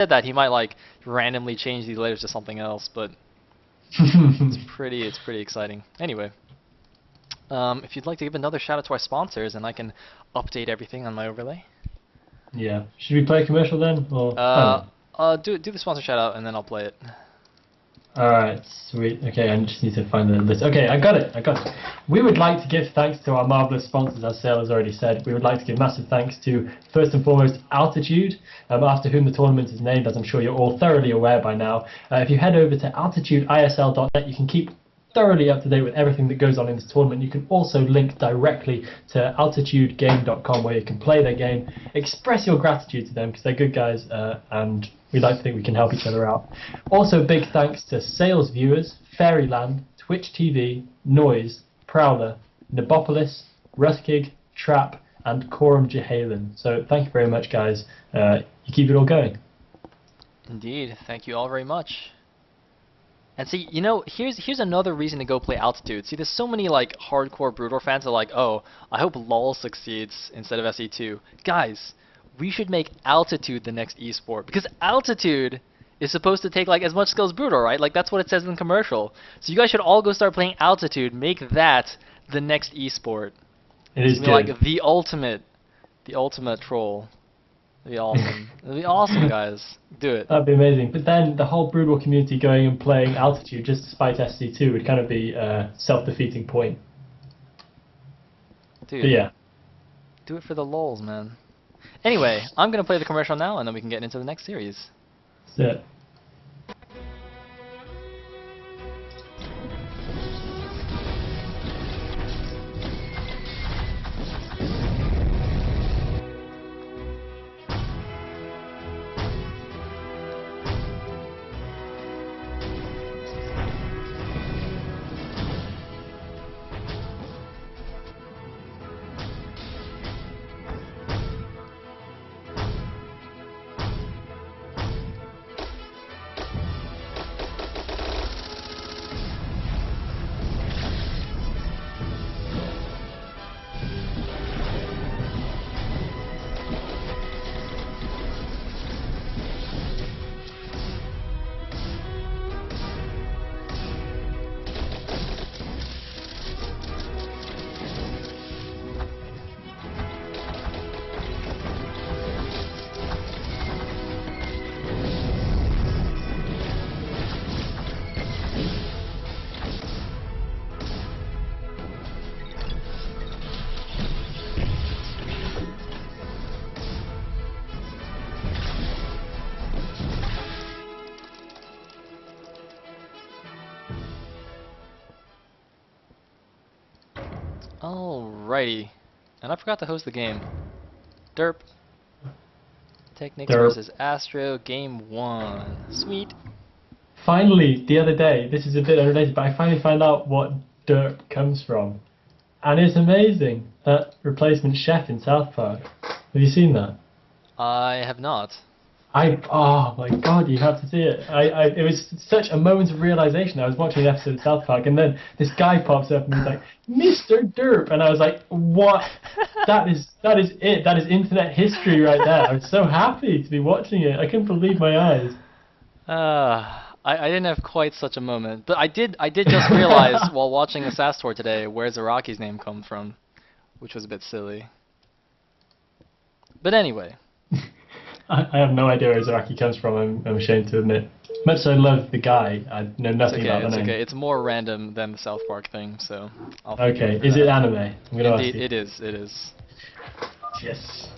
said that he might like randomly change these letters to something else, but it's pretty exciting. Anyway, if you'd like to give another shout out to our sponsors, and I can update everything on my overlay. Yeah. Should we play a commercial then? Or Do the sponsor shout out, and then I'll play it. Alright, sweet. Okay, I just need to find the list. Okay, I got it. We would like to give thanks to our marvellous sponsors, as Sayle has already said. We would like to give massive thanks to, first and foremost, Altitude, after whom the tournament is named, as I'm sure you're all thoroughly aware by now. If you head over to altitudeisl.net, you can keep thoroughly up to date with everything that goes on in this tournament. You can also link directly to altitudegame.com, where you can play their game, express your gratitude to them because they're good guys, and we like to think we can help each other out. Also, big thanks to Sales Viewers, Fairyland, Twitch TV, Noise, Prowler, Nebopolis, Ruskig, Trap, and Coram Jehalen. So thank you very much, guys. You keep it all going. Indeed, thank you all very much. And see, you know, here's another reason to go play Altitude. See, there's so many like hardcore Broodor fans that are like, oh, I hope LOL succeeds instead of SE2. Guys, we should make Altitude the next esport, because Altitude is supposed to take like as much skill as Broodor, right? Like that's what it says in the commercial. So you guys should all go start playing Altitude. Make that the next esport. It is good. Like the ultimate troll. It'd be awesome. It'd be awesome, guys. Do it. That'd be amazing. But then the whole Broodor community going and playing Altitude just to spite SC2 would kind of be a self-defeating point. Dude, but yeah. Do it for the lols, man. Anyway, I'm going to play the commercial now, and then we can get into the next series. That's it. Alrighty. And I forgot to host the game. Derp. TechnicS Derp. versus AstrO, game 1. Sweet. Finally, the other day, this is a bit unrelated, but I finally found out what derp comes from. And it's amazing. That replacement chef in South Park. Have you seen that? I have not. Oh my god, you have to see it. It was such a moment of realization. I was watching an episode of South Park, and then this guy pops up and he's like, Mr. Derp, and I was like, what? That is it. That is internet history right there. I was so happy to be watching it. I couldn't believe my eyes. I didn't have quite such a moment, but I did just realize while watching the SAS tour today where Zaraki's name comes from, which was a bit silly. But anyway. I have no idea where Zaraki comes from, I'm ashamed to admit. Much as I love the guy, I know nothing about the name. It's okay, it's more random than the South Park thing, so okay, is it anime? I'm gonna Indeed, ask you. it is. Yes.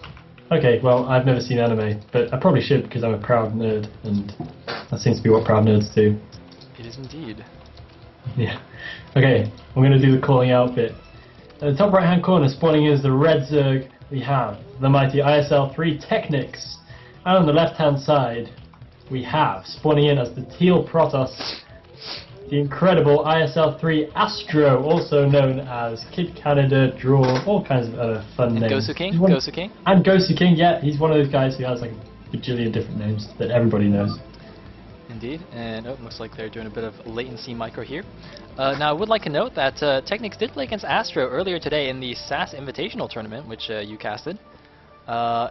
Okay, well, I've never seen anime, but I probably should because I'm a proud nerd, and that seems to be what proud nerds do. It is indeed. Yeah. Okay, I'm gonna do the calling out bit. At the top right hand corner, spawning in as the red Zerg, we have the mighty ISL3 TechnicS. And on the left-hand side, we have, spawning in as the Teal Protoss, the incredible ISL3 AstrO, also known as Kid Canada, Draw, all kinds of other fun names. Gosu King? Gosu King? And Gosu King, yeah, he's one of those guys who has like a bajillion different names that everybody knows. Indeed, and it looks like they're doing a bit of latency micro here. Now, I would like to note that TechnicS did play against AstrO earlier today in the SAS Invitational Tournament, which you casted.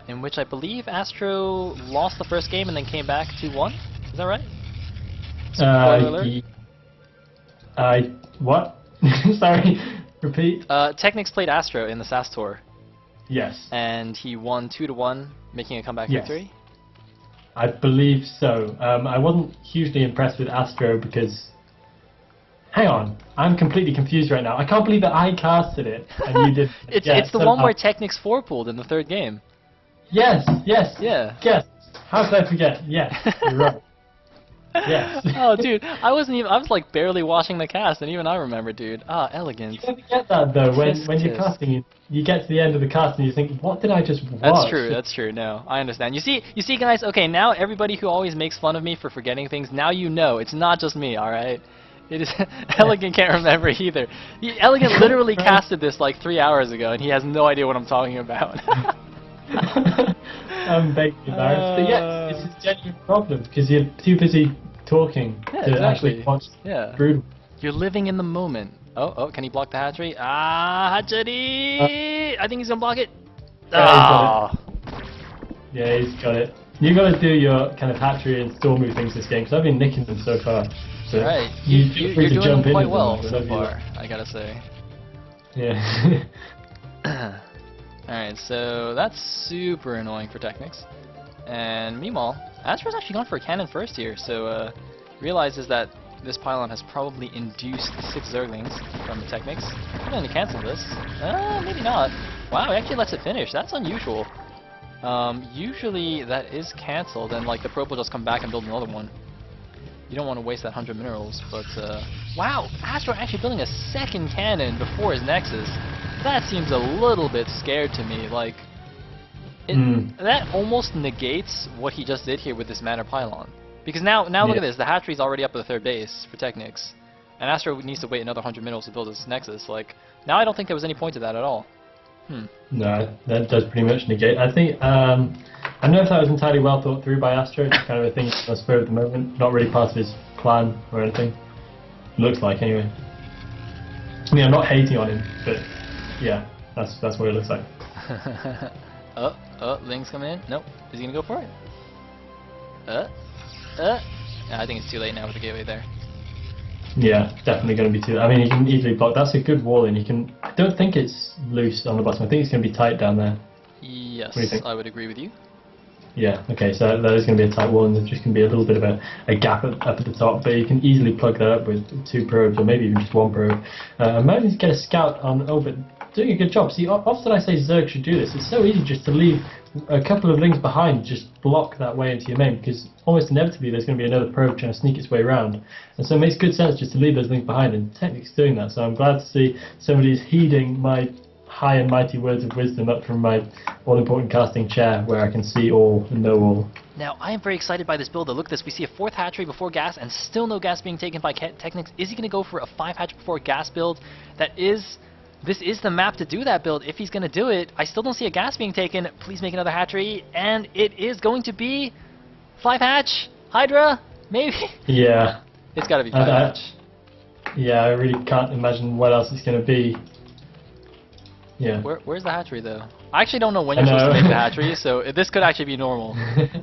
in which I believe AstrO lost the first game and then came back 2-1. Is that right? Spoiler alert. What? Sorry, repeat. TechnicS played AstrO in the SAS Tour. Yes. And he won 2-1, making a comeback victory. I believe so. I wasn't hugely impressed with AstrO because... Hang on, I'm completely confused right now. I can't believe that I casted it and you did. It's the one where TechnicS 4-pulled in the third game. Yes. Yeah. Yes. How could I forget? Yes, you're right. Yes. Oh, dude, I was like barely watching the cast, and even I remember, dude. Ah, elegant. You never get that though. When you're casting, you get to the end of the cast and you think, what did I just watch? That's true. No, I understand. You see, guys. Okay, now everybody who always makes fun of me for forgetting things, now you know it's not just me. All right. It is Elegant can't remember either. Elegant literally casted this like 3 hours ago, and he has no idea what I'm talking about. I'm begging embarrassed. But yeah, it's a genuine problem because you're too busy talking to actually watch Brood. You're living in the moment. Oh, can he block the hatchery? Ah, hatchery! I think he's gonna block it. Yeah, he's got it. You got to do your kind of hatchery and store move things this game because I've been nicking them so far. So right, you're doing them quite well so far, I gotta say. Yeah. Alright, so that's super annoying for TechnicS. And meanwhile, AstrO's actually gone for a cannon first here, so realizes that this pylon has probably induced 6 Zerglings from the TechnicS. I'm going to cancel this. Maybe not. Wow, he actually lets it finish. That's unusual. Usually that is cancelled, and like the probe will just come back and build another one. You don't want to waste that 100 minerals, but wow, AstrO actually building a second cannon before his Nexus. That seems a little bit scared to me. Like, that almost negates what he just did here with this Manor Pylon. Because now look at this, the hatchery's already up at the third base for TechnicS, and AstrO needs to wait another 100 minerals to build his Nexus. Like, now I don't think there was any point to that at all. No, that does pretty much negate. I think I don't know if that was entirely well thought through by AstrO. It's kind of a thing on spur at the moment, not really part of his plan or anything. Looks like anyway. I mean, I'm not hating on him, but yeah, that's what it looks like. Ling's coming in. Nope. Is he gonna go for it? I think it's too late now with the gateway there. Yeah, definitely going to be too. I mean, you can easily block. That's a good wall, and you can. I don't think it's loose on the bottom. I think it's going to be tight down there. Yes, what do you think? I would agree with you. Yeah. Okay. So that is going to be a tight wall, and there's just going to be a little bit of a gap up at the top. But you can easily plug that up with 2 probes, or maybe even just 1 probe. Might need to get a scout on. Oh, but doing a good job. See, often I say Zerg should do this. It's so easy just to leave a couple of Lings behind, just block that way into your main, because almost inevitably there's going to be another probe trying to sneak its way around. And so it makes good sense just to leave those Lings behind, and TechnicS doing that. So I'm glad to see somebody's heeding my high and mighty words of wisdom up from my all-important casting chair, where I can see all and know all. Now, I am very excited by this build. Look at this. We see a 4th hatchery before gas, and still no gas being taken by TechnicS. Is he going to go for a 5 hatch before gas build? This is the map to do that build if he's going to do it. I still don't see a gas being taken. Please make another hatchery. And it is going to be 5 hatch. Hydra? Maybe? Yeah. It's got to be 5 hatch. Yeah, I really can't imagine what else it's going to be. Yeah. Where's the hatchery, though? I actually don't know when you're supposed to make the hatchery, so this could actually be normal.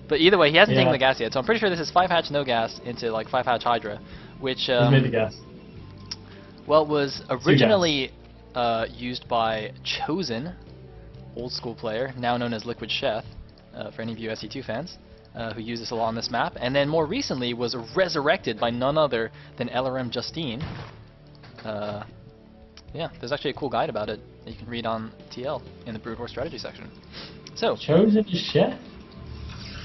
But either way, he hasn't taken the gas yet. So I'm pretty sure this is 5 hatch, no gas, into like 5 hatch Hydra. Which, He's made the gas. Well, was originally used by Chosen, old school player, now known as Liquid Chef, for any of you SC2 fans, who use this a lot on this map, and then more recently was resurrected by none other than LRM Justine. Yeah, there's actually a cool guide about it that you can read on TL in the Brood War strategy section. So Chosen Chef?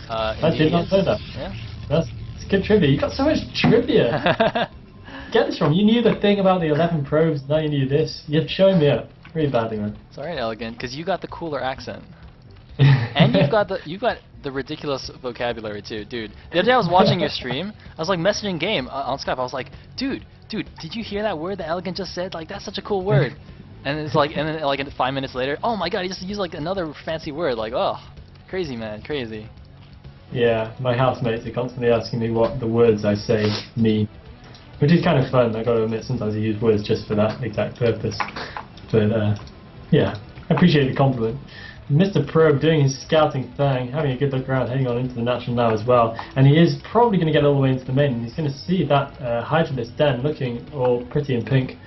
I did not know that. Yeah. That's good trivia. You got so much trivia. Get this wrong. You knew the thing about the 11 probes, now you knew this. You're showing me up. Really badly, man. It's alright, Elegant, because you got the cooler accent. And you've got the ridiculous vocabulary too, dude. The other day I was watching your stream, I was like messaging Game on Skype, I was like, dude, did you hear that word that Elegant just said? Like, that's such a cool word. And it's like, and then like 5 minutes later, oh my god, he just used like another fancy word, like, oh, crazy man, crazy. Yeah, my housemates are constantly asking me what the words I say mean. Which is kind of fun, I gotta admit, sometimes I use words just for that exact purpose. But yeah, I appreciate the compliment. Mr. Probe doing his scouting thing, having a good look around, heading on into the natural now as well. And he is probably going to get all the way into the main, and he's going to see that Hydralisk den looking all pretty in pink,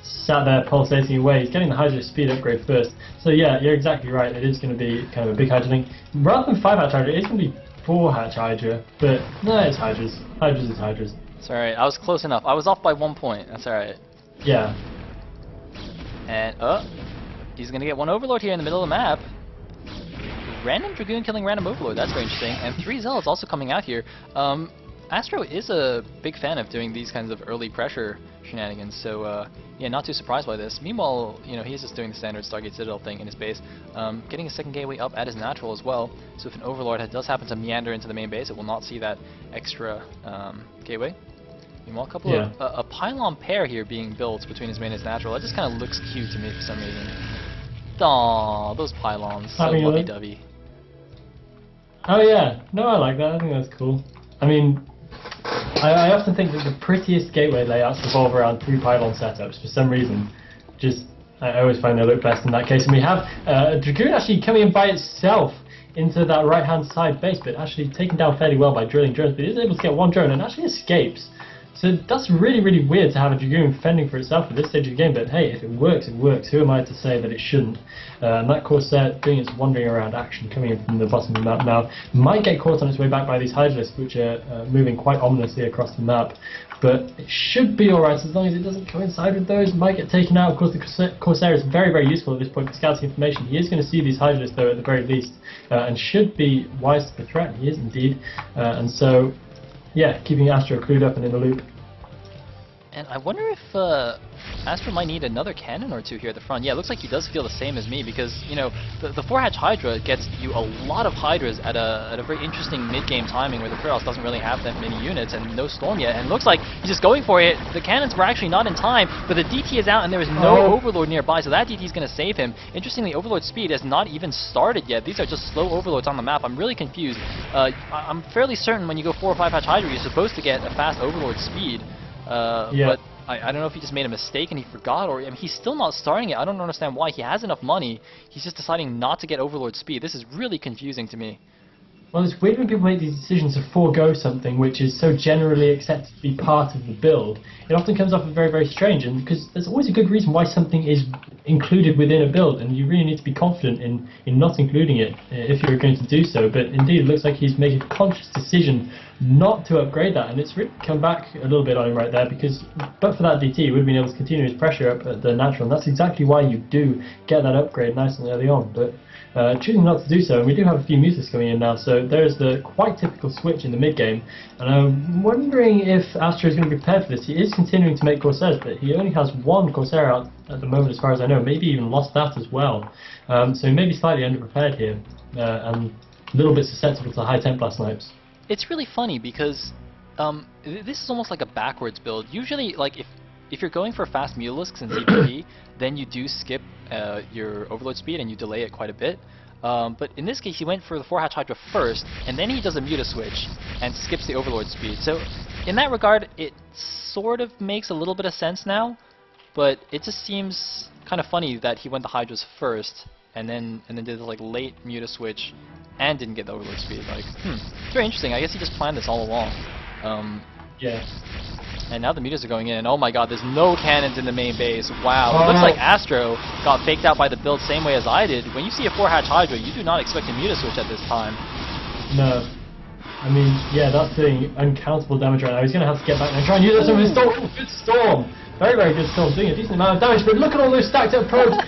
sat there pulsating away. He's getting the Hydralisk speed upgrade first. So yeah, you're exactly right, it is going to be kind of a big Hydra thing. Rather than 5 hatch Hydra, it's going to be 4 hatch Hydra, but no, it's Hydras. Hydras is Hydras. It's alright, I was close enough. I was off by 1 point, that's alright. Yeah. And, he's gonna get one Overlord here in the middle of the map. Random Dragoon killing random Overlord, that's very interesting. And 3 Zealots also coming out here. AstrO is a big fan of doing these kinds of early pressure shenanigans, so yeah, not too surprised by this. Meanwhile, you know, he's just doing the standard Stargate Citadel thing in his base, getting a second gateway up at his natural as well. So if an Overlord does happen to meander into the main base, it will not see that extra gateway. Meanwhile, a couple of a pylon pair here being built between his main and his natural. That just kind of looks cute to me for some reason. Aww, those pylons, so lovey-dovey. Oh yeah, no, I like that. I think that's cool. I mean, I often think that the prettiest gateway layouts revolve around 3 pylon setups for some reason. Just, I always find they look best in that case. And we have a Dragoon actually coming in by itself into that right-hand side base, but actually taken down fairly well by drilling drones. But it is able to get 1 drone and actually escapes. So that's really, really weird to have a Dragoon fending for itself at this stage of the game, but hey, if it works, it works. Who am I to say that it shouldn't? And that Corsair doing its wandering around action, coming in from the bottom of the map now, might get caught on its way back by these Hydralisks, which are moving quite ominously across the map. But it should be alright as long as it doesn't coincide with those. Might get taken out. Of course, the Corsair is very, very useful at this point for scouting information. He is going to see these Hydralisks, though, at the very least, and should be wise to the threat. He is indeed. And so, yeah, keeping AstrO clued up and in the loop. And I wonder if AstrO might need another cannon or 2 here at the front. Yeah, it looks like he does feel the same as me because, you know, the 4-hatch Hydra gets you a lot of Hydras at a very interesting mid-game timing where the Kratos doesn't really have that many units and no Storm yet. And it looks like he's just going for it. The cannons were actually not in time, but the DT is out and there is no Overlord nearby, so that DT is going to save him. Interestingly, Overlord speed has not even started yet. These are just slow Overlords on the map. I'm really confused. I'm fairly certain when you go 4 or 5-hatch Hydra, you're supposed to get a fast Overlord speed. But I don't know if he just made a mistake and he forgot, or I mean, he's still not starting it. I don't understand why. He has enough money. He's just deciding not to get Overlord speed. This is really confusing to me. Well, it's weird when people make these decisions to forego something which is so generally accepted to be part of the build. It often comes off as very, very strange, and because there's always a good reason why something is included within a build, and you really need to be confident in not including it if you're going to do so. But indeed, it looks like he's making a conscious decision not to upgrade that, and it's really come back a little bit on him right there, because but for that DT, he would have been able to continue his pressure up at the natural, and that's exactly why you do get that upgrade nice and early on. But choosing not to do so, and we do have a few Muses coming in now, so there's the quite typical switch in the mid-game, and I'm wondering if AstrO is going to be prepared for this. He is continuing to make Corsairs, but he only has 1 Corsair out at the moment as far as I know, maybe even lost that as well, so he may be slightly underprepared here, and a little bit susceptible to high Templar snipes. It's really funny because this is almost like a backwards build. Usually, like if you're going for fast Mutalisks and ZPP, then you do skip your Overlord speed and you delay it quite a bit. But in this case, he went for the 4-hatch Hydra first, and then he does a Muta switch and skips the Overlord speed. So in that regard, it sort of makes a little bit of sense now, but it just seems kind of funny that he went the Hydras first and then did this like late Muta switch and didn't get the Overlord speed. Like, it's very interesting. I guess he just planned this all along. Yeah. And now the Mutas are going in, and oh my god, there's no cannons in the main base. Wow. It looks like AstrO got faked out by the build same way as I did. When you see a 4-hatch Hydra, you do not expect a Muta switch at this time. No. I mean, yeah, that's doing uncountable damage right now. He's going to have to get back and try and use that some of his Storm. Good Storm. Very, very good Storm, doing a decent amount of damage, but look at all those stacked up probes.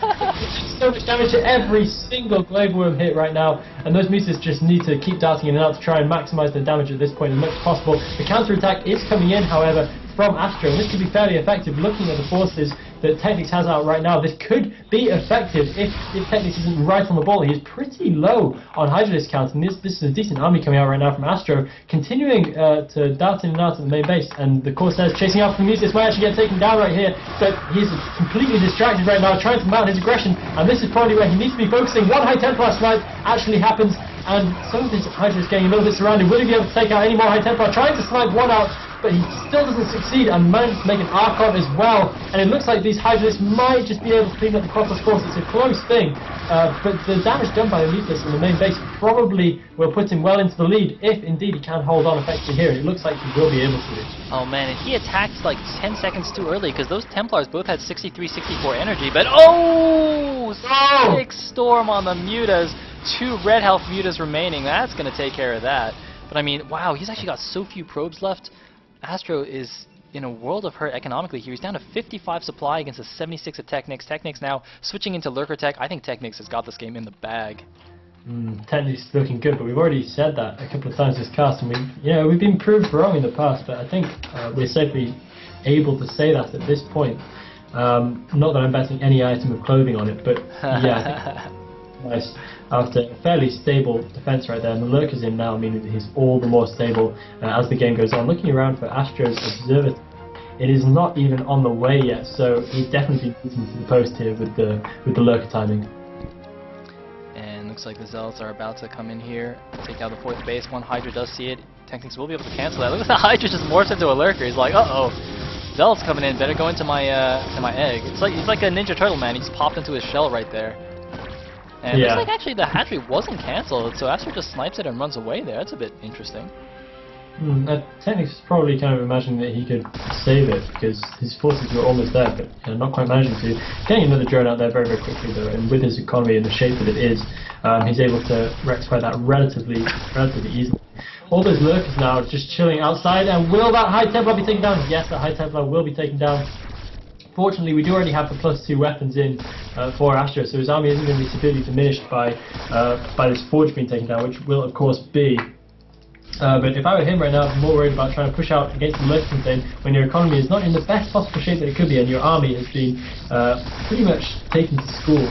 So much damage to every single Glaveworm hit right now, and those Muses just need to keep darting in and out to try and maximise their damage at this point as much as possible. The counter-attack is coming in, however, from AstrO, and this could be fairly effective looking at the forces that TechnicS has out right now. This could be effective if TechnicS isn't right on the ball. He's pretty low on Hydralisk count, and this is a decent army coming out right now from AstrO, continuing to dart in and out of the main base, and the Corsairs chasing after the Muses might actually get taken down right here, but he's completely distracted right now, trying to mount his aggression, and this is probably where he needs to be focusing. 1 high Templar snipe actually happens, and some of this Hydra is getting a little bit surrounded. Will he be able to take out any more high Templar? Trying to snipe 1 out, but he still doesn't succeed and manages to make an Archon as well. And it looks like these Hydralisks might just be able to clean up the Crossbow Force. It's a close thing, but the damage done by the Mutalist on the main base probably will put him well into the lead, if indeed he can hold on effectively here. It looks like he will be able to. Oh man, and he attacked like 10 seconds too early because those Templars both had 63, 64 energy, but oh! Sick Storm on the Mutas. 2 red health Mutas remaining. That's going to take care of that. But I mean, wow, he's actually got so few probes left. AstrO is in a world of hurt economically here. He's down to 55 supply against a 76 of TechnicS. TechnicS now switching into Lurker Tech. I think TechnicS has got this game in the bag. TechnicS is looking good, but we've already said that a couple of times this cast, and we've been proved wrong in the past, but I think we're safely able to say that at this point. Not that I'm betting any item of clothing on it, but yeah, I think nice. After a fairly stable defense right there, and the Lurker's in now, meaning that he's all the more stable as the game goes on. Looking around for AstrO's Observer, it is not even on the way yet, so he's definitely beaten to the post here with the Lurker timing. And looks like the Zealots are about to come in here, take down the 4th base. One Hydra does see it. TechnicS will be able to cancel that. Look at the Hydra just morphs into a Lurker. He's like, uh-oh, Zealots coming in, better go into my egg. It's like he's like a Ninja Turtle, man. He just popped into his shell right there. And it looks like actually the hatchery wasn't cancelled, so AstrO just snipes it and runs away there. That's a bit interesting. TechnicS is probably kind of imagining that he could save it because his forces were almost there, but not quite managing to. Getting another drone out there very, very quickly though, and with his economy and the shape that it is, he's able to rectify that relatively easily. All those Lurkers now just chilling outside, and will that High Templar be taken down? Yes, that High Templar will be taken down. Fortunately, we do already have the +2 weapons in for AstrO, so his army isn't going to be severely diminished by this Forge being taken down, which will of course be. But if I were him right now, I'm more worried about trying to push out against the Lurker contain when your economy is not in the best possible shape that it could be, and your army has been pretty much taken to school.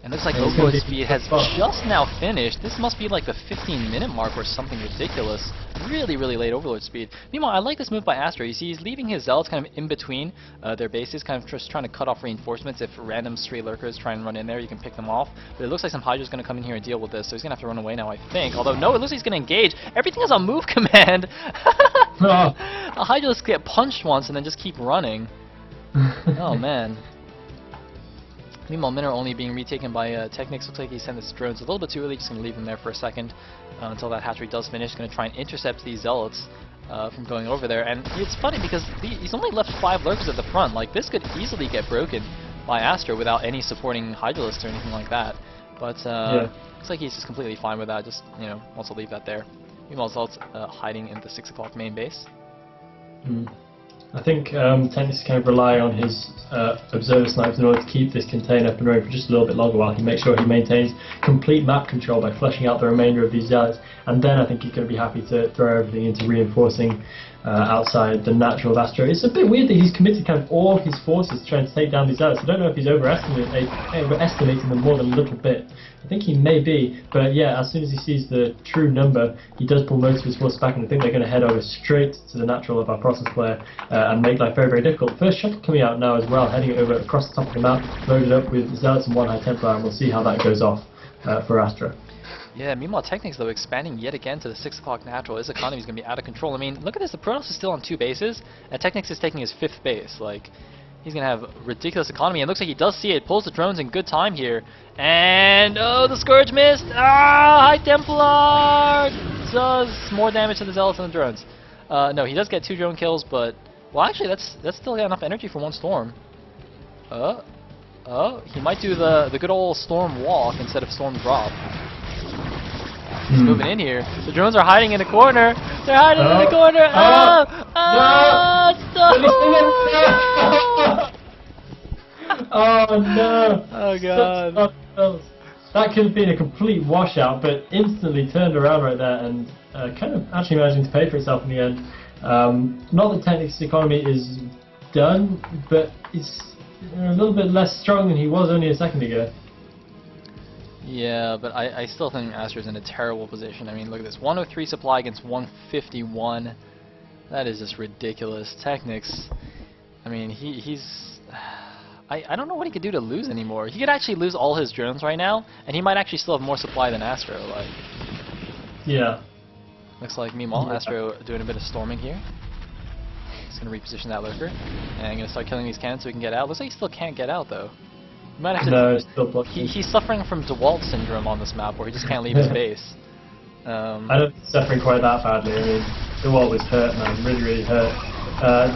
And looks like overload speed has just now finished. This must be like the 15-minute mark or something ridiculous. Really, really late overload speed. Meanwhile, I like this move by AstrO. You see, he's leaving his Zealots kind of in between their bases, kind of just trying to cut off reinforcements. If random stray Lurkers try and run in there, you can pick them off. But it looks like some Hydra's going to come in here and deal with this, so he's going to have to run away now, I think. Although, no, it looks like he's going to engage. Everything is on move command. The Hydra's get punched once and then just keep running. Oh, man. Meanwhile, men are only being retaken by TechnicS. Looks like he sent his drones a little bit too early. Just going to leave them there for a second until that hatchery does finish. Going to try and intercept these Zealots from going over there. And it's funny because he's only left 5 Lurkers at the front. Like, this could easily get broken by AstrO without any supporting Hydralisks or anything like that. But looks like he's just completely fine with that. Just, wants to leave that there. Meanwhile, Zealots hiding in the 6 o'clock main base. I think TechnicS kind of rely on his observer snipes in order to keep this container up and running for just a little bit longer while he makes sure he maintains complete map control by flushing out the remainder of these Zealots, and then I think he's going to be happy to throw everything into reinforcing outside the natural of AstrO. It's a bit weird that he's committed kind of all of his forces trying to take down these Zealots. I don't know if he's overestimating them more than a little bit. I think he may be, but yeah, as soon as he sees the true number, he does pull most of his forces back, and I think they're going to head over straight to the natural of our process player and make life very, very difficult. First shuttle coming out now as well, heading over across the top of the map, loaded up with Zealots and 1 High Templar, and we'll see how that goes off for AstrO. Yeah, meanwhile, TechnicS, though, expanding yet again to the 6 o'clock natural. His economy is going to be out of control. I mean, look at this. The Protoss is still on 2 bases, and TechnicS is taking his 5th base. Like, he's going to have ridiculous economy, and it looks like he does see it. Pulls the drones in good time here. And, oh, the Scourge missed! Ah, High Templar does more damage to the Zealots than the drones. No, he does get 2 drone kills, but, well, actually, that's still got enough energy for 1 storm. He might do the good old storm walk instead of storm drop. He's moving in here. The drones are hiding in the corner. They're hiding in the corner. Oh no! Oh god! That could have been a complete washout, but instantly turned around right there and kind of actually managing to pay for itself in the end. Not that TechnicS' economy is done, but it's a little bit less strong than he was only a second ago. Yeah, but I still think AstrO's in a terrible position. I mean, look at this. 103 supply against 151. That is just ridiculous. TechnicS, I mean, he's... I don't know what he could do to lose anymore. He could actually lose all his drones right now, and he might actually still have more supply than AstrO. Like, yeah. Looks like, meanwhile, AstrO doing a bit of storming here. He's going to reposition that lurker. And going to start killing these cannons so he can get out. Looks like he still can't get out, though. You might have to... No, it's still blocking. He's suffering from DeWalt syndrome on this map, where he just can't leave his base. I don't think he's suffering quite that badly. I mean, DeWalt was hurt, man. Really, really hurt.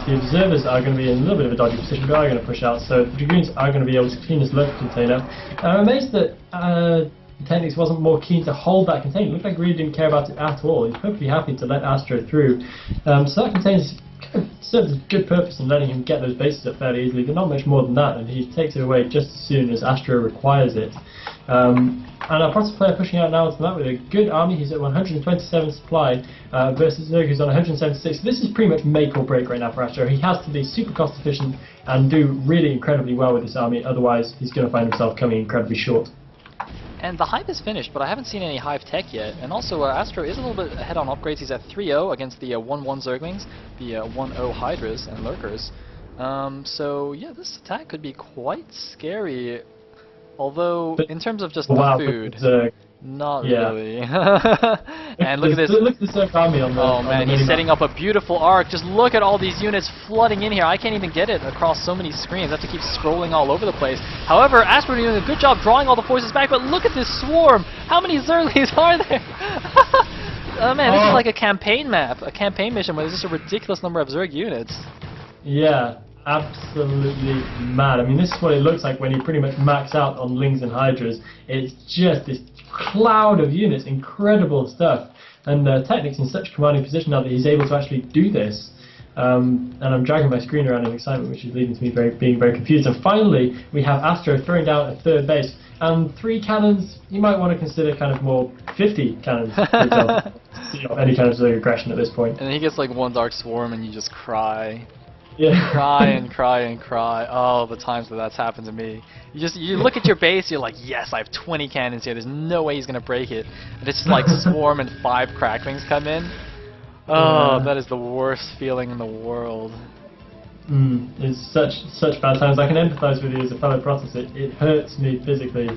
The observers are going to be in a little bit of a dodgy position, but are going to push out, so the Dragoons are going to be able to clean this lurker container. I'm amazed that TechnicS wasn't more keen to hold that container. It looked like he really didn't care about it at all. He's perfectly happy to let AstrO through. So that container's kind of serves a good purpose in letting him get those bases up fairly easily, but not much more than that, and he takes it away just as soon as AstrO requires it. And our Protest player pushing out now onto the map with a good army. He's at 127 supply versus Zerg, who's on 176. This is pretty much make or break right now for AstrO. He has to be super cost efficient and do really incredibly well with this army, otherwise he's going to find himself coming incredibly short. And the Hive is finished, but I haven't seen any Hive tech yet. And also, AstrO is a little bit ahead on upgrades. He's at 3-0 against the 1-1 Zerglings, the 1-0 Hydras and Lurkers. So yeah, this attack could be quite scary. Although, but, in terms of just wow, the food, not yeah. really. And look at this. Look at the Zerg army on the Oh man, he's setting up a beautiful arc. Just look at all these units flooding in here. I can't even get it across so many screens. I have to keep scrolling all over the place. However, AstrO doing a good job drawing all the forces back, but look at this swarm. How many Zerglings are there? Oh man, this is like a campaign map, a campaign mission where there's just a ridiculous number of Zerg units. Yeah. Absolutely mad. I mean, this is what it looks like when you pretty much max out on Lings and Hydras. It's just this cloud of units, incredible stuff. And TechnicS in such a commanding position now that he's able to actually do this. And I'm dragging my screen around in excitement, which is leading to me being very confused. And finally, we have AstrO throwing down a third base. And 3 cannons, you might want to consider kind of more 50 cannons, for example, any kind of aggression at this point. And then he gets like one Dark Swarm and you just cry. Yeah. Cry and cry and cry. Oh, the times that that's happened to me. You look at your base, you're like, yes, I have 20 cannons here. There's no way he's gonna break it. And it's just like swarm and 5 cracklings come in. Oh, that is the worst feeling in the world. It's such bad times. I can empathise with you as a fellow Protest. It hurts me physically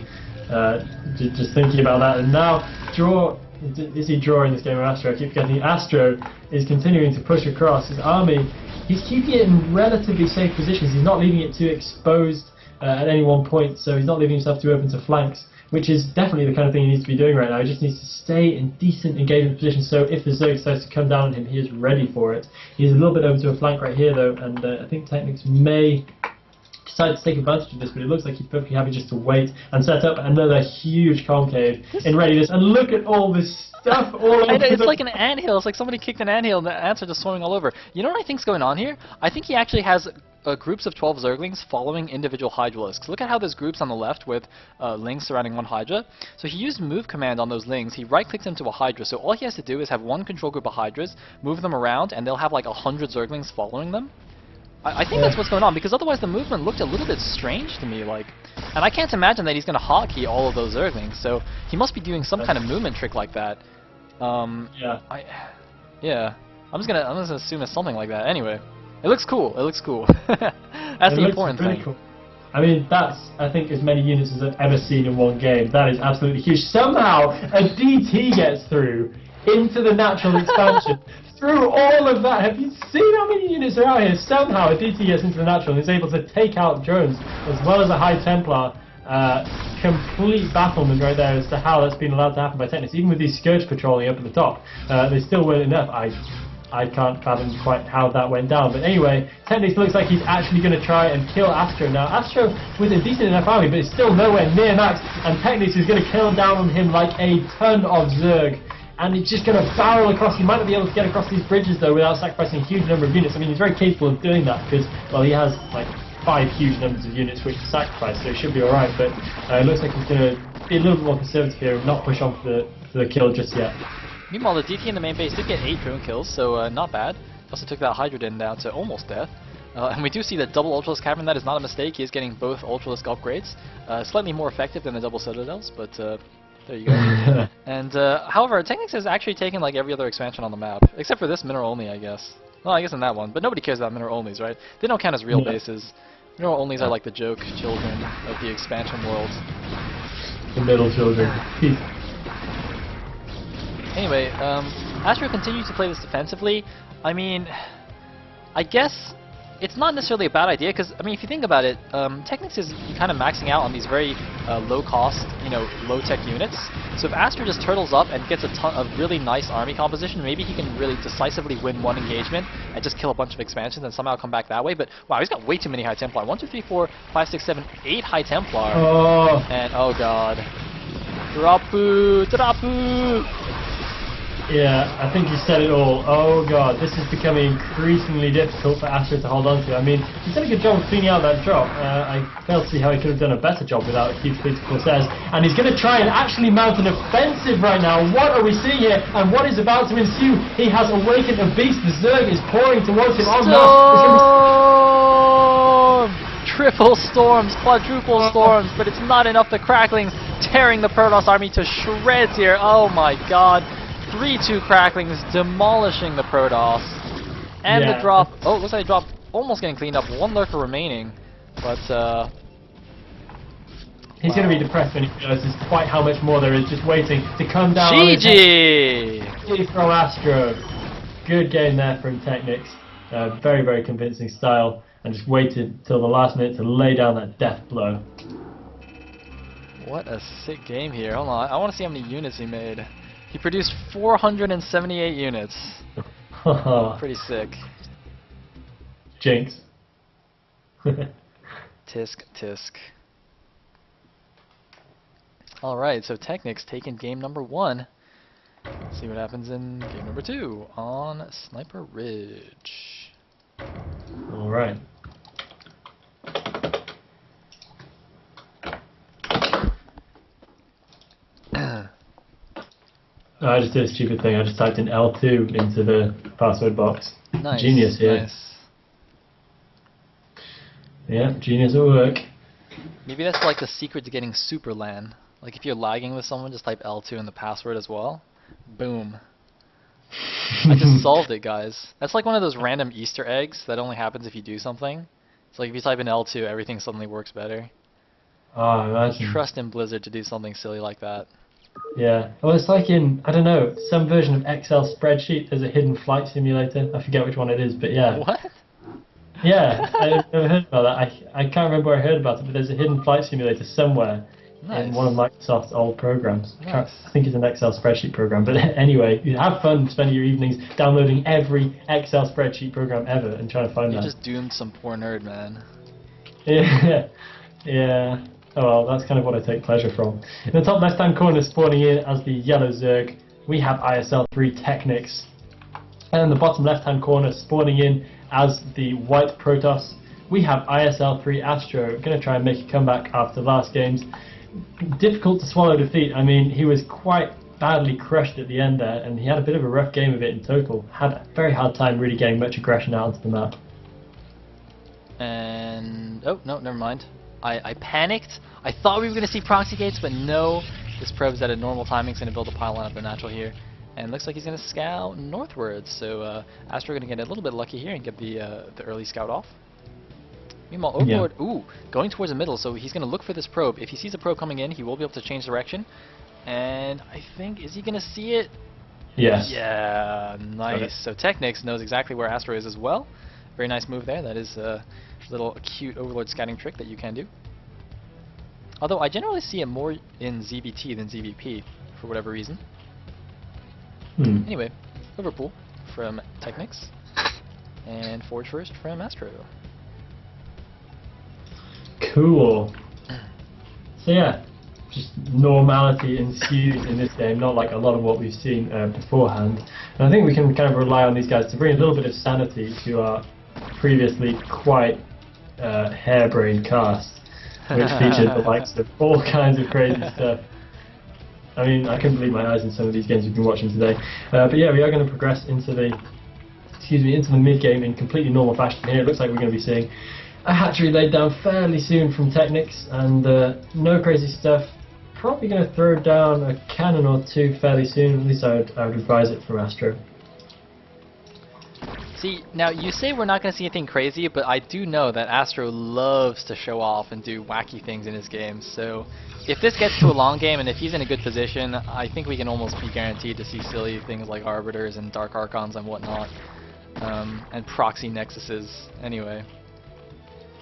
just thinking about that. And now, is he drawing this game of AstrO? I keep forgetting AstrO is continuing to push across his army. He's keeping it in relatively safe positions. He's not leaving it too exposed at any one point, so he's not leaving himself too open to flanks, which is definitely the kind of thing he needs to be doing right now. He just needs to stay in decent engagement positions, so if the Zerg decides to come down on him, he is ready for it. He's a little bit over to a flank right here, though, and I think TechnicS may decide to take advantage of this, but it looks like he's perfectly happy just to wait and set up another huge concave in readiness. And look at all this stuff all over. It's like an anthill. It's like somebody kicked an anthill and the ants are just swarming all over. You know what I think's going on here? I think he actually has groups of 12 Zerglings following individual Hydralisks. Look at how there's groups on the left with Lings surrounding one Hydra. So he used move command on those Lings. He right-clicked into a Hydra. So all he has to do is have one control group of Hydras, move them around, and they'll have like 100 Zerglings following them. I think that's what's going on, because otherwise the movement looked a little bit strange to me, like, and I can't imagine that he's going to hotkey all of those Zerglings, so he must be doing some kind of movement trick like that. Yeah. I'm just gonna assume it's something like that. Anyway, it looks cool. It looks cool. That's the important thing. Cool. I mean, that's, I think, as many units as I've ever seen in one game. That is absolutely huge. Somehow a DT gets through into the natural expansion. Through all of that, have you seen how many units are out here? Somehow a DT gets into the natural and is able to take out drones as well as a High Templar. Complete bafflement right there as to how that's been allowed to happen by TechnicS. Even with these Scourge patrolling up at the top, they still weren't enough. I can't fathom quite how that went down. But anyway, TechnicS looks like he's actually going to try and kill AstrO now. AstrO with a decent enough army, but it's still nowhere near max, and TechnicS is going to kill down on him like a ton of Zerg. And it's just going to barrel across. He might not be able to get across these bridges, though, without sacrificing a huge number of units. I mean, he's very capable of doing that because, well, he has, like, 5 huge numbers of units which to sacrifice, so it should be alright. But it looks like he's going to be a little bit more conservative here and not push on for the kill just yet. Meanwhile, the DT in the main base did get 8 drone kills, so not bad. Also took that Hydra down to almost death. And we do see that double Ultralisk Cavern. That is not a mistake. He is getting both Ultralisk upgrades. Slightly more effective than the double Citadels, but there you go. And however, TechnicS has actually taken like every other expansion on the map, except for this mineral only, I guess. Well, I guess in that one, but nobody cares about mineral onlys, right? They don't count as real bases. Mineral onlys are like the joke children of the expansion world. The middle children. Anyway, AstrO continues to play this defensively. I mean, I guess it's not necessarily a bad idea because I mean, if you think about it, TechnicS is kind of maxing out on these very low-cost, low-tech units. So if AstrO just turtles up and gets a ton of really nice army composition, maybe he can really decisively win one engagement and just kill a bunch of expansions and somehow come back that way. But wow, he's got way too many High Templar. 1, 2, 3, 4, 5, 6, 7, 8 High Templar. Oh. And oh god. Drapu! Drapu! Yeah, I think you said it all. Oh god, this is becoming increasingly difficult for AstrO to hold on to. I mean, he's done a good job of cleaning out that drop. I fail to see how he could have done a better job without a huge fleet of Corsairs. And he's going to try and actually mount an offensive right now. What are we seeing here? And what is about to ensue? He has awakened a beast. The Zerg is pouring towards him. Oh no! Storm! Triple storms, quadruple storms, but it's not enough. The cracklings tearing the Protoss army to shreds here. Oh my god. 3-2 cracklings demolishing the Protoss. And the drop, oh, looks like the drop almost getting cleaned up. 1 lurker remaining, but he's going to be depressed when he realizes quite how much more there is just waiting to come down. GG! From AstrO. Good game there from TechnicS. Very, very convincing style, and just waited till the last minute to lay down that death blow. What a sick game here. Hold on, I want to see how many units he made. He produced 478 units. Pretty sick. Jinx. Tisk, tisk. Alright, so TechnicS taking game number 1. Let's see what happens in game number 2 on Sniper Ridge. Alright. I just did a stupid thing. I just typed in L2 into the password box. Nice. Genius here. Nice. Yeah, genius at work. Maybe that's like the secret to getting super LAN. Like if you're lagging with someone, just type L2 in the password as well. Boom. I just solved it, guys. That's like one of those random Easter eggs that only happens if you do something. It's like if you type in L2, everything suddenly works better. Oh, imagine. Trust in Blizzard to do something silly like that. Yeah. Well, it's like in, I don't know, some version of Excel spreadsheet, there's a hidden flight simulator. I forget which one it is, but yeah. What? Yeah, I've never heard about that. I can't remember where I heard about it, but there's a hidden flight simulator somewhere in one of Microsoft's old programs. Nice. I think it's an Excel spreadsheet program, but anyway, you have fun spending your evenings downloading every Excel spreadsheet program ever and trying to find You that. just doomed some poor nerd, man. Yeah. Yeah. Oh well, that's kind of what I take pleasure from. In the top left-hand corner, spawning in as the yellow Zerg, we have ISL3 TechnicS. And in the bottom left-hand corner, spawning in as the white Protoss, we have ISL3 AstrO. Going to try and make a comeback after last game's difficult to swallow defeat. I mean, he was quite badly crushed at the end there, and he had a bit of a rough game of it in total. Had a very hard time really getting much aggression out onto the map. And oh no, never mind. I panicked. I thought we were going to see proxy gates, but no. This probe's at a normal timing. It's going to build a pylon up the natural here. And looks like he's going to scout northwards. So AstrO going to get a little bit lucky here and get the early scout off. Meanwhile, Overlord, going towards the middle. So he's going to look for this probe. If he sees a probe coming in, he will be able to change direction. And I think, is he going to see it? Yes. Yeah, nice. So TechnicS knows exactly where AstrO is as well. Very nice move there. That is a little cute Overlord scouting trick that you can do. Although I generally see it more in ZVT than ZVP, for whatever reason. Anyway, Liverpool from TechnicS, and Forge First from AstrO. Cool. So yeah, just normality ensues in this game, not like a lot of what we've seen beforehand. And I think we can kind of rely on these guys to bring a little bit of sanity to our previously quite harebrained cast, which featured the likes of all kinds of crazy stuff. I mean, I couldn't believe my eyes in some of these games we've been watching today. But yeah, we are going to progress into the mid game in completely normal fashion here. It looks like we're going to be seeing a hatchery laid down fairly soon from TechnicS, and no crazy stuff. Probably going to throw down a cannon or two fairly soon. At least I would advise it from AstrO. See, now you say we're not going to see anything crazy, but I do know that AstrO loves to show off and do wacky things in his games. So if this gets to a long game and if he's in a good position, I think we can almost be guaranteed to see silly things like Arbiters and Dark Archons and whatnot. and proxy nexuses. Anyway,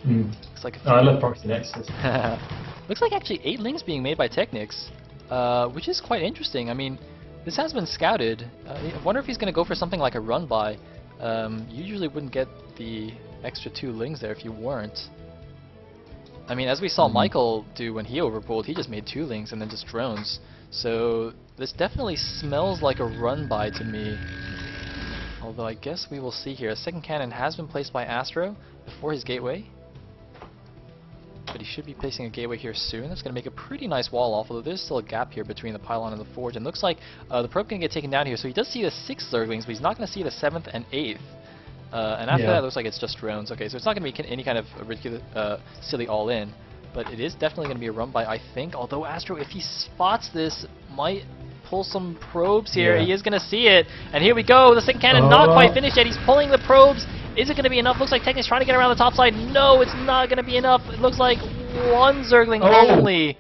looks like I love proxy nexus. looks like actually 8 links being made by TechnicS, which is quite interesting. I mean, this has been scouted. I wonder if he's going to go for something like a run by. You usually wouldn't get the extra 2 links there if you weren't. I mean, as we saw Michael do when he overpulled, he just made 2 links and then just drones. So this definitely smells like a run by to me. Although I guess we will see here. A second cannon has been placed by AstrO before his gateway. But he should be placing a gateway here soon. That's going to make a pretty nice wall off, although there's still a gap here between the pylon and the forge. And looks like the probe can get taken down here. So he does see the 6 Zerglings, but he's not going to see the 7th and 8th. And after that, it looks like it's just drones. Okay, so it's not going to be any kind of ridiculous, silly all-in. But it is definitely going to be a run by, I think. Although AstrO, if he spots this, might pull some probes here. Yeah. He is going to see it. And here we go. The second cannon not quite finished yet. He's pulling the probes. Is it going to be enough? Looks like TechnicS trying to get around the top side. No, it's not going to be enough. It looks like 1 Zergling only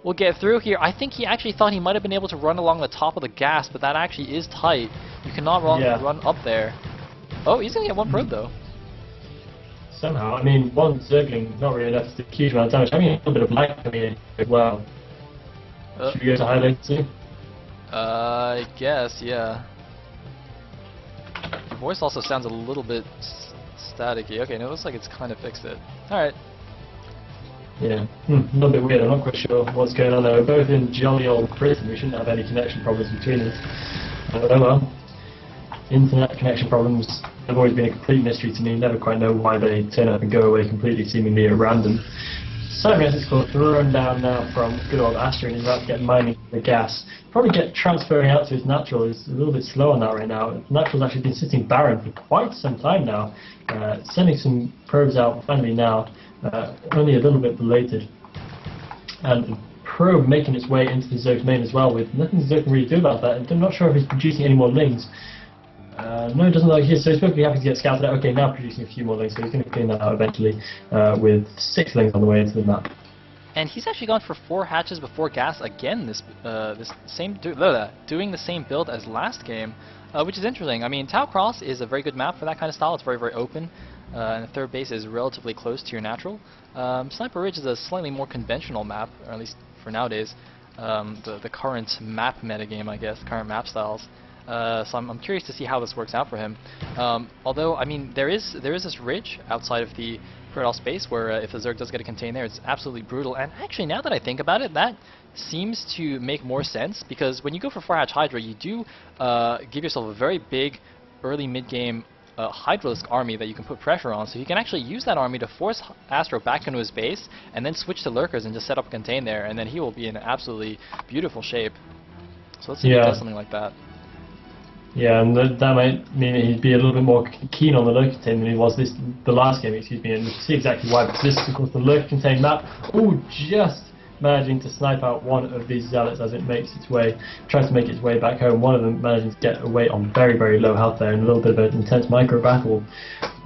will get through here. I think he actually thought he might have been able to run along the top of the gas, but that actually is tight. You cannot run up there. Oh, he's going to get 1 probe though. Somehow, I mean, 1 Zergling, not really enough to do a huge amount of damage. I mean, a little bit of lag coming in as well. Should we go to high latency? I guess, yeah. Your voice also sounds a little bit staticky. Okay, no, it looks like it's kind of fixed it. Alright. Yeah, a little bit weird. I'm not quite sure what's going on there. We're both in jolly old Britain. We shouldn't have any connection problems between us. Oh well. Internet connection problems have always been a complete mystery to me. Never quite know why they turn up and go away completely, seemingly at random. Cybergas is called thrown down now from good old AstrO, and he's about to get mining the gas. Probably get transferring out to his natural. He's a little bit slow on that right now. Natural's actually been sitting barren for quite some time now. Sending some probes out finally now, only a little bit belated. And the probe making its way into the Zerg's main as well, with nothing Zerg can really do about that. I'm not sure if he's producing any more lings. No, it doesn't look like he is, so he's perfectly happy to get scouted out. Okay, now producing a few more lings, so he's going to clean that out eventually with 6 lings on the way into the map. And he's actually gone for 4 hatches before gas again. Doing the same build as last game, which is interesting. I mean, Tau Cross is a very good map for that kind of style. It's very, very open, and the third base is relatively close to your natural. Sniper Ridge is a slightly more conventional map, or at least for nowadays. The current map metagame, I guess, current map styles. So I'm curious to see how this works out for him. Although, I mean, there is this ridge outside of the Protoss space where if the Zerg does get a contain there, it's absolutely brutal. And actually, now that I think about it, that seems to make more sense, because when you go for 4-hatch Hydra, you do give yourself a very big early mid-game Hydralisk army that you can put pressure on, so you can actually use that army to force AstrO back into his base and then switch to Lurkers and just set up a contain there, and then he will be in absolutely beautiful shape. So let's see if he does something like that. Yeah, and that might mean that he'd be a little bit more keen on the lurker contain than he was the last game, excuse me, and you see exactly why, because this is of course the lurker contain map. Ooh, just managing to snipe out one of these zealots as it makes its way, tries to make its way back home. One of them managing to get away on very, very low health there, and a little bit of an intense micro battle.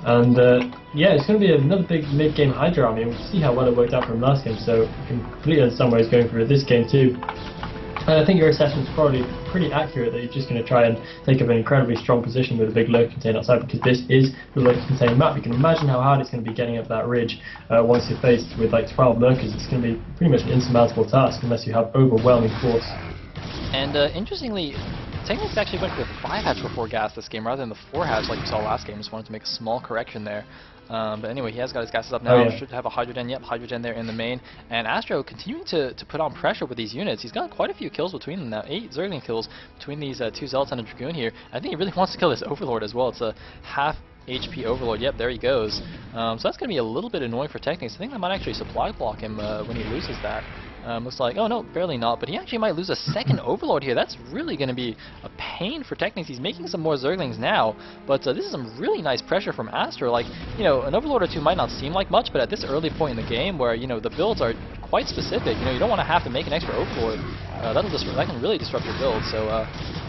And yeah, it's going to be another big mid-game Hydra army, and we'll see how well it worked out from last game, so you can completely understand where he's going for this game too. And I think your assessment's probably pretty accurate that you're just going to try and take up an incredibly strong position with a big lurker contain outside, because this is the lurker contain map. You can imagine how hard it's going to be getting up that ridge once you're faced with like 12 lurkers. It's going to be pretty much an insurmountable task unless you have overwhelming force. And interestingly, TechnicS actually went for the 5-hatch before gas this game rather than the 4-hatch like you saw last game. Just wanted to make a small correction there. But anyway, he has got his gases up now. Should have a Hydrogen. Yep, Hydrogen there in the main. And AstrO continuing to put on pressure with these units. He's got quite a few kills between them now. 8 Zergling kills between these 2 Zealots and a Dragoon here. I think he really wants to kill this Overlord as well. It's a half HP Overlord. Yep, there he goes. So that's going to be a little bit annoying for TechnicS. I think that might actually supply block him when he loses that. Looks like, oh no, barely not, but he actually might lose a second Overlord here. That's really going to be a pain for TechnicS. He's making some more Zerglings now, but this is some really nice pressure from AstrO. Like, you know, an Overlord or 2 might not seem like much, but at this early point in the game where, you know, the builds are quite specific, you know, you don't want to have to make an extra Overlord. That can really disrupt your build, so,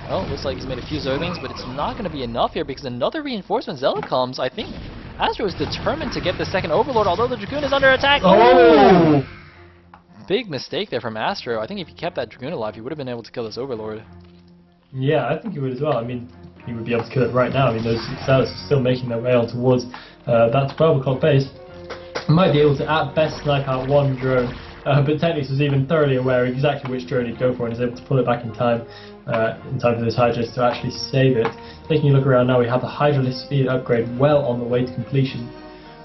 well, looks like he's made a few Zerglings, but it's not going to be enough here because another reinforcement Zealot comes. I think AstrO is determined to get the second Overlord, although the Dragoon is under attack. Oh! Big mistake there from AstrO. I think if he kept that Dragoon alive, he would have been able to kill this Overlord. Yeah, I think he would as well. I mean, he would be able to kill it right now. I mean, those zealots are still making their way on towards that 12 o'clock base. Might be able to at best snipe out one drone, but TechnicS was even thoroughly aware of exactly which drone he'd go for and is able to pull it back in time for this Hydralisk to actually save it. Taking a look around now, we have the Hydralisk speed upgrade well on the way to completion.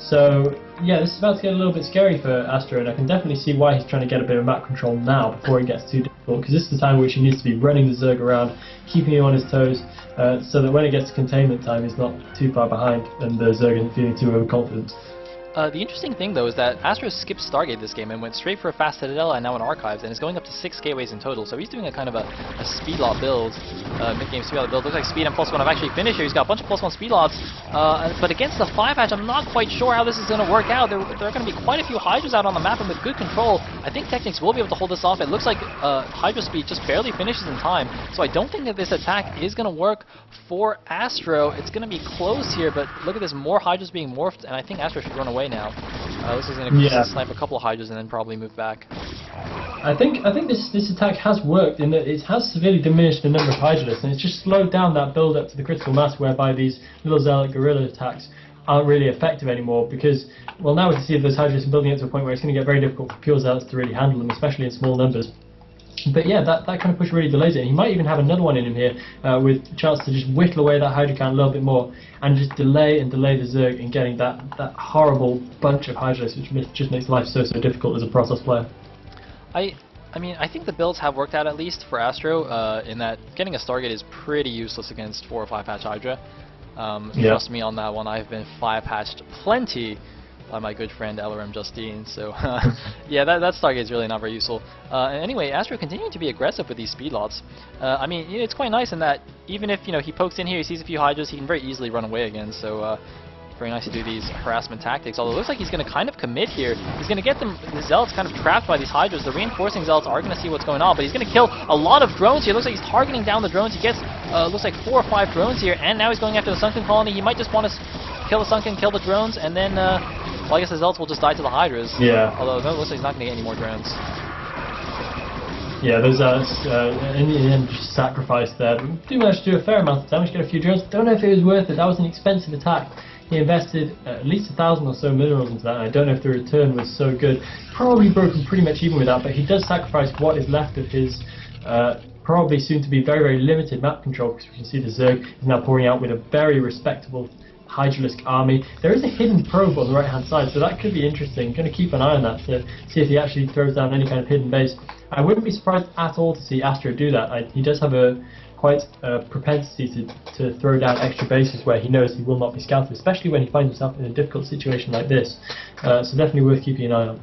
So yeah, this is about to get a little bit scary for AstrO, and I can definitely see why he's trying to get a bit of map control now before it gets too difficult, because this is the time in which he needs to be running the Zerg around, keeping him on his toes, so that when it gets to containment time he's not too far behind and the Zerg isn't feeling too overconfident. The interesting thing though is that AstrO skipped Stargate this game and went straight for a fast Citadel and now an Archives, and is going up to 6 gateways in total, so he's doing a kind of a speed lot build, mid-game speed lot build. Looks like speed and +1 have actually finished here. He's got a bunch of +1 speed lots, but against the 5 hatch I'm not quite sure how this is going to work out. There are going to be quite a few Hydras out on the map, and with good control I think TechnicS will be able to hold this off. It looks like Hydra speed just barely finishes in time, so I don't think that this attack is going to work for AstrO. It's going to be close here, but look at this, more Hydras being morphed, and I think AstrO should run away now. This is going to snipe a couple of Hydras and then probably move back. I think this attack has worked in that it has severely diminished the number of Hydralisks, and it's just slowed down that build up to the critical mass whereby these little zealot guerrilla attacks aren't really effective anymore, because, well, now we can see those Hydralisks are building up to a point where it's going to get very difficult for pure zealots to really handle them, especially in small numbers. But yeah, that kind of push really delays it. And he might even have another one in him here with a chance to just whittle away that Hydra count a little bit more and just delay the Zerg in getting that horrible bunch of Hydralisks, which just makes life so difficult as a Protoss player. I mean, I think the builds have worked out at least for AstrO, in that getting a Stargate is pretty useless against 4 or 5 hatch Hydra. Trust me on that one, I've been 5 hatched plenty by my good friend LRM Justine, so yeah, that Stargate is really not very useful. Anyway, AstrO continuing to be aggressive with these speed lots. I mean, it's quite nice in that even if he pokes in here, he sees a few Hydras, he can very easily run away again, so very nice to do these harassment tactics, although it looks like he's going to kind of commit here. He's going to get the Zealots kind of trapped by these Hydras. The reinforcing Zealots are going to see what's going on, but he's going to kill a lot of drones here. Looks like he's targeting down the drones. He gets, looks like 4 or 5 drones here, and now he's going after the Sunken Colony. He might just want to kill the Sunken, kill the drones, and then, well, I guess the Zealots will just die to the Hydras. Yeah. Although it looks like he's not going to get any more drones. Yeah, those Zealots, in the end, just sacrificed there. But do manage to do a fair amount of damage, get a few drones. Don't know if it was worth it. That was an expensive attack. He invested at least 1,000 or so minerals into that, and I don't know if the return was so good. Probably broken pretty much even with that, but he does sacrifice what is left of his probably soon to be very limited map control, because we can see the Zerg is now pouring out with a very respectable Hydralisk army. There is a hidden probe on the right hand side, so that could be interesting. I'm going to keep an eye on that to see if he actually throws down any kind of hidden base. I wouldn't be surprised at all to see AstrO do that. He does have a quite a propensity to throw down extra bases where he knows he will not be scouted, especially when he finds himself in a difficult situation like this. So definitely worth keeping an eye on.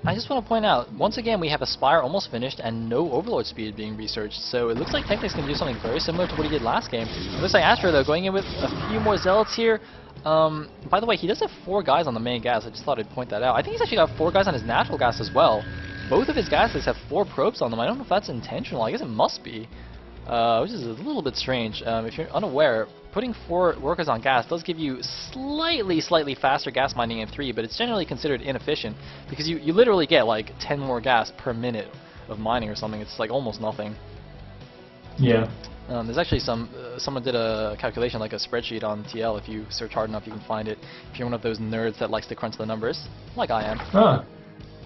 I just want to point out, once again, we have a Spire almost finished and no Overlord speed being researched, so it looks like TechnicS can do something very similar to what he did last game. It looks like AstrO, though, going in with a few more Zealots here. By the way, he does have 4 guys on the main gas. I just thought I'd point that out. I think he's actually got 4 guys on his natural gas as well. Both of his gas lists have 4 probes on them. I don't know if that's intentional. I guess it must be. Which is a little bit strange. If you're unaware, putting 4 workers on gas does give you slightly faster gas mining in 3, but it's generally considered inefficient because you literally get like 10 more gas per minute of mining or something. It's like almost nothing. Yeah. There's actually someone did a calculation, like a spreadsheet on TL. If you search hard enough, you can find it. If you're one of those nerds that likes to crunch the numbers, like I am. Ah.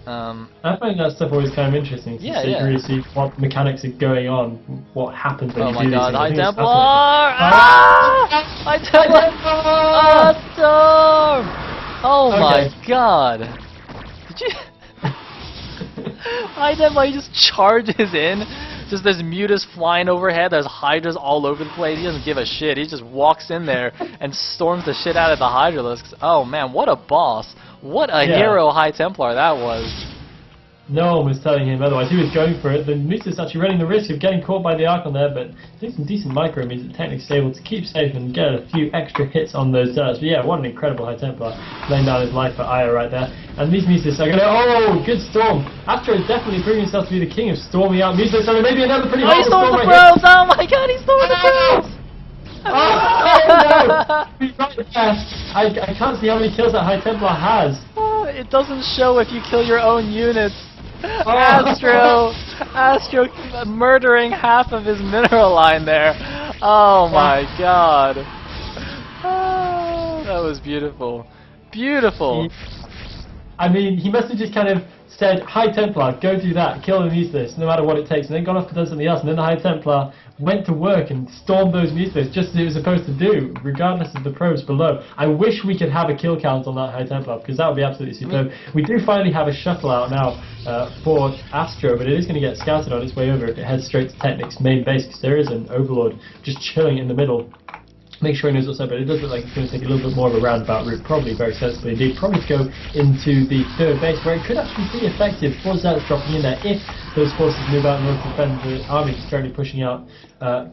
I find that stuff always kind of interesting, so you can really see what mechanics are going on, what happens when you do these things. Oh my god, High Templar! Ah! High Templar! Storm! Oh my god! Did you... High Templar, he just charges in. Just there's Mutas flying overhead, there's Hydras all over the place. He doesn't give a shit, he just walks in there and storms the shit out of the Hydralisks. Oh man, what a boss. What a hero High Templar that was. No one was telling him otherwise. He was going for it. The Mutas actually running the risk of getting caught by the Archon there, but doing some decent micro means that TechnicS is able to keep safe and get a few extra hits on those Zealots. But yeah, what an incredible High Templar, laying down his life for Aya right there. And these Mutas are going to... Oh, good storm. AstrO is definitely proving himself to be the king of storming out Mutas. So maybe another pretty horrible storm right here. Oh my god, he stole the probes! Oh no! He's right there. I can't see how many kills that High Templar has. It doesn't show if you kill your own units. AstrO murdering half of his mineral line there. Oh my god. Oh, that was beautiful. Beautiful. I mean, he must have just kind of said, High Templar, go do that, kill the Mucilis, no matter what it takes, and then gone off to do something else, and then the High Templar went to work and stormed those Mucilis just as it was supposed to do, regardless of the probes below. I wish we could have a kill count on that High Templar, because that would be absolutely superb. We do finally have a shuttle out now for AstrO, but it is going to get scouted on its way over if it heads straight to TechnicS main base, because there is an Overlord just chilling in the middle. Make sure he knows what's up, but it does look like it's going to take a little bit more of a roundabout route, probably very sensibly indeed. Probably to go into the third base, where it could actually be effective for Zealots dropping in there if those forces move out in order to defend the army that's currently pushing out.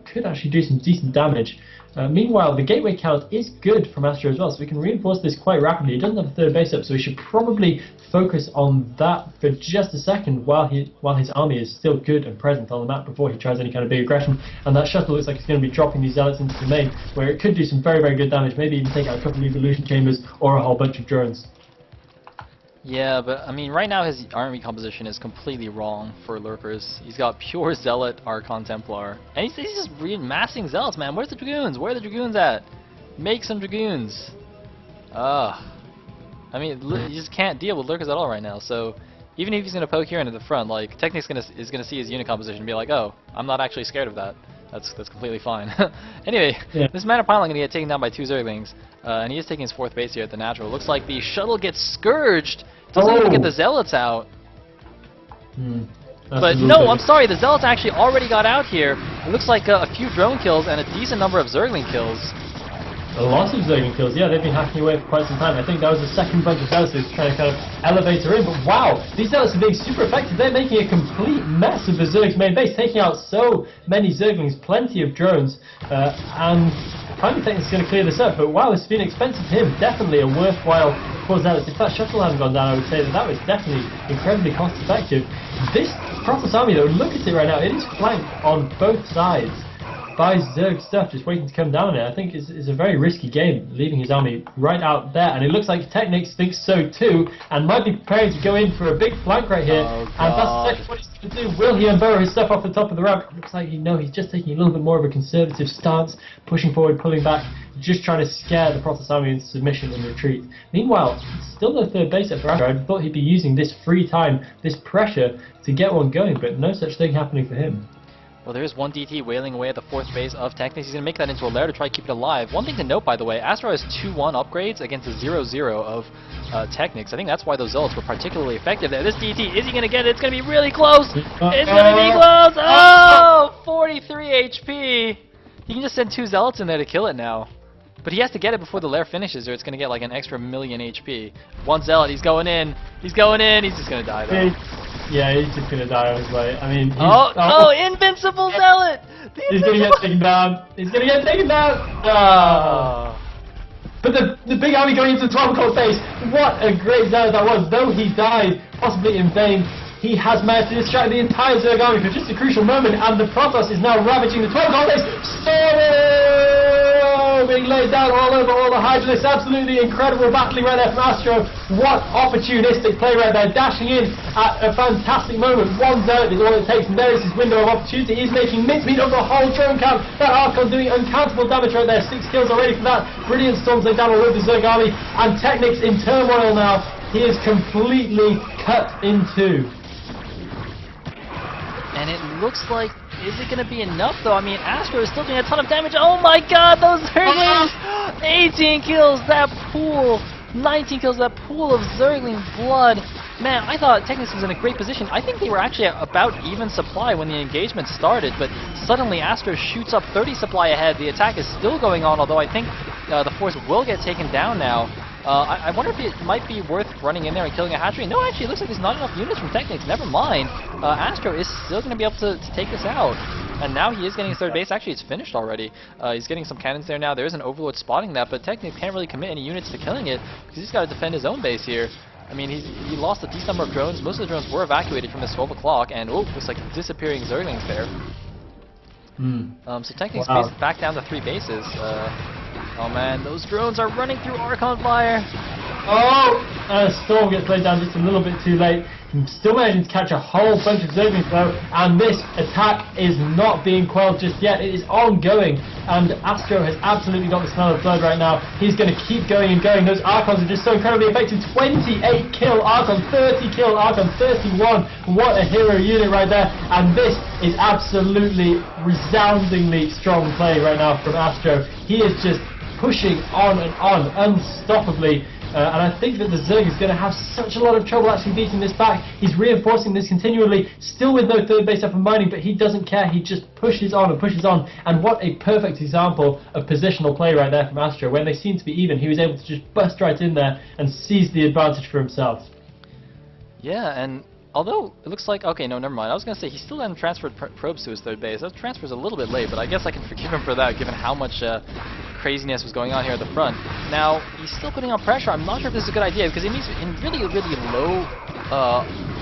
Could actually do some decent damage. Meanwhile, the gateway count is good from AstrO as well, so we can reinforce this quite rapidly. He doesn't have a third base up, so we should probably focus on that for just a second while his army is still good and present on the map before he tries any kind of big aggression. And that shuttle looks like it's going to be dropping these Zealots into the main, where it could do some very, very good damage, maybe even take out a couple of evolution chambers or a whole bunch of drones. Yeah, but I mean, right now his army composition is completely wrong for lurkers. He's got pure Zealot Archon Templar, and he's just massing Zealots, man. Where's the Dragoons? Where are the Dragoons at? Make some Dragoons. I mean, you just can't deal with lurkers at all right now. So even if he's gonna poke here into the front, like TechnicS is gonna see his unit composition and be like, oh, I'm not actually scared of that. That's completely fine. Anyway, yeah. This mana pylon gonna get taken down by 2 Zerglings, and he is taking his 4th base here at the natural. Looks like the shuttle gets scourged. Doesn't even get the Zealots out. But no, I'm sorry, the Zealots actually already got out here. It looks like a few drone kills and a decent number of Zergling kills. A lot of Zergling kills, yeah, they've been hacking away for quite some time. I think that was the second bunch of Zealots trying to kind of elevate her in, but wow, these Zealots are being super effective. They're making a complete mess of the Zerg's main base, taking out so many Zerglings, plenty of drones, and finally TechnicS is going to clear this up, but wow, this has been expensive to him. Definitely a worthwhile for Zealots. If that shuttle hadn't gone down, I would say that was definitely incredibly cost effective. This Protoss army though, look at it right now, it is flanked on both sides by Zerg stuff just waiting to come down here. I think it's a very risky game, leaving his army right out there, and it looks like TechnicS thinks so too, and might be preparing to go in for a big flank right here, and that's exactly what he's going to do. Will he unburrow his stuff off the top of the ramp? It looks like, he's just taking a little bit more of a conservative stance, pushing forward, pulling back, just trying to scare the Protoss army into submission and retreat. Meanwhile, still no third base up for AstrO. I thought he'd be using this free time, this pressure, to get one going, but no such thing happening for him. Well, there's one DT wailing away at the 4th base of TechnicS. He's going to make that into a lair to try to keep it alive. One thing to note, by the way, AstrO has 2-1 upgrades against a 0-0 of TechnicS. I think that's why those Zealots were particularly effective there. This DT, is he going to get it? It's going to be really close! It's going to be close! Oh! 43 HP! He can just send 2 Zealots in there to kill it now. But he has to get it before the lair finishes, or it's going to get like an extra 1,000,000 HP. One Zealot, he's going in! He's going in! He's just going to die though. Yeah, he's just going to die on his way. I mean, Invincible Zealot! He's going to get taken down. He's going to get taken down. But the big army going into the 12 o'clock base. What a great Zealot that was. Though he died, possibly in vain, he has managed to distract the entire Zerg army for just a crucial moment, and the Protoss is now ravaging the 12 o'clock base. Being laid down all over all the Hydralisks. Absolutely incredible battling right there from AstrO. What opportunistic play right there, dashing in at a fantastic moment. One Zealot is all it takes, and there is his window of opportunity. He's making mincemeat of the whole drone camp. That Archon doing uncountable damage right there. 6 kills already for that. Brilliant storms laid down all over the Zerg army, and TechnicS in turmoil now. He is completely cut in two. And it looks like, is it going to be enough though? I mean, AstrO is still doing a ton of damage. Oh my god, those Zerglings! 18 kills, that pool! 19 kills, that pool of Zergling blood. Man, I thought TechnicS was in a great position. I think they were actually about even supply when the engagement started, but suddenly AstrO shoots up 30 supply ahead. The attack is still going on, although I think the force will get taken down now. I wonder if it might be worth running in there and killing a hatchery. No, actually, it looks like there's not enough units from TechnicS. Never mind. AstrO is still going to be able to take this out. And now he is getting his third base. Actually, it's finished already. He's getting some cannons there now. There is an Overlord spotting that, but TechnicS can't really commit any units to killing it because he's got to defend his own base here. I mean, he lost a decent number of drones. Most of the drones were evacuated from this 12 o'clock, and looks like disappearing Zerglings there. So TechnicS back down to 3 bases. Oh man, those drones are running through Archon fire. Storm gets laid down just a little bit too late. Still managing to catch a whole bunch of Zerglings though, and this attack is not being quelled just yet. It is ongoing, and AstrO has absolutely got the smell of blood right now. He's going to keep going and going. Those Archons are just so incredibly effective. 28 kill Archon, 30 kill Archon, 31. What a hero unit right there, and this is absolutely resoundingly strong play right now from AstrO. He is just pushing on and on unstoppably. And I think that the Zerg is going to have such a lot of trouble actually beating this back. He's reinforcing this continually, still with no third base up and mining, but he doesn't care. He just pushes on and pushes on. And what a perfect example of positional play right there from AstrO. When they seemed to be even, he was able to just bust right in there and seize the advantage for himself. Yeah, and although it looks like, okay, no, never mind. I was going to say he still hadn't transferred probes to his third base. That transfer's a little bit late, but I guess I can forgive him for that, given how much craziness was going on here at the front. Now, he's still putting on pressure. I'm not sure if this is a good idea, because it means in really, really low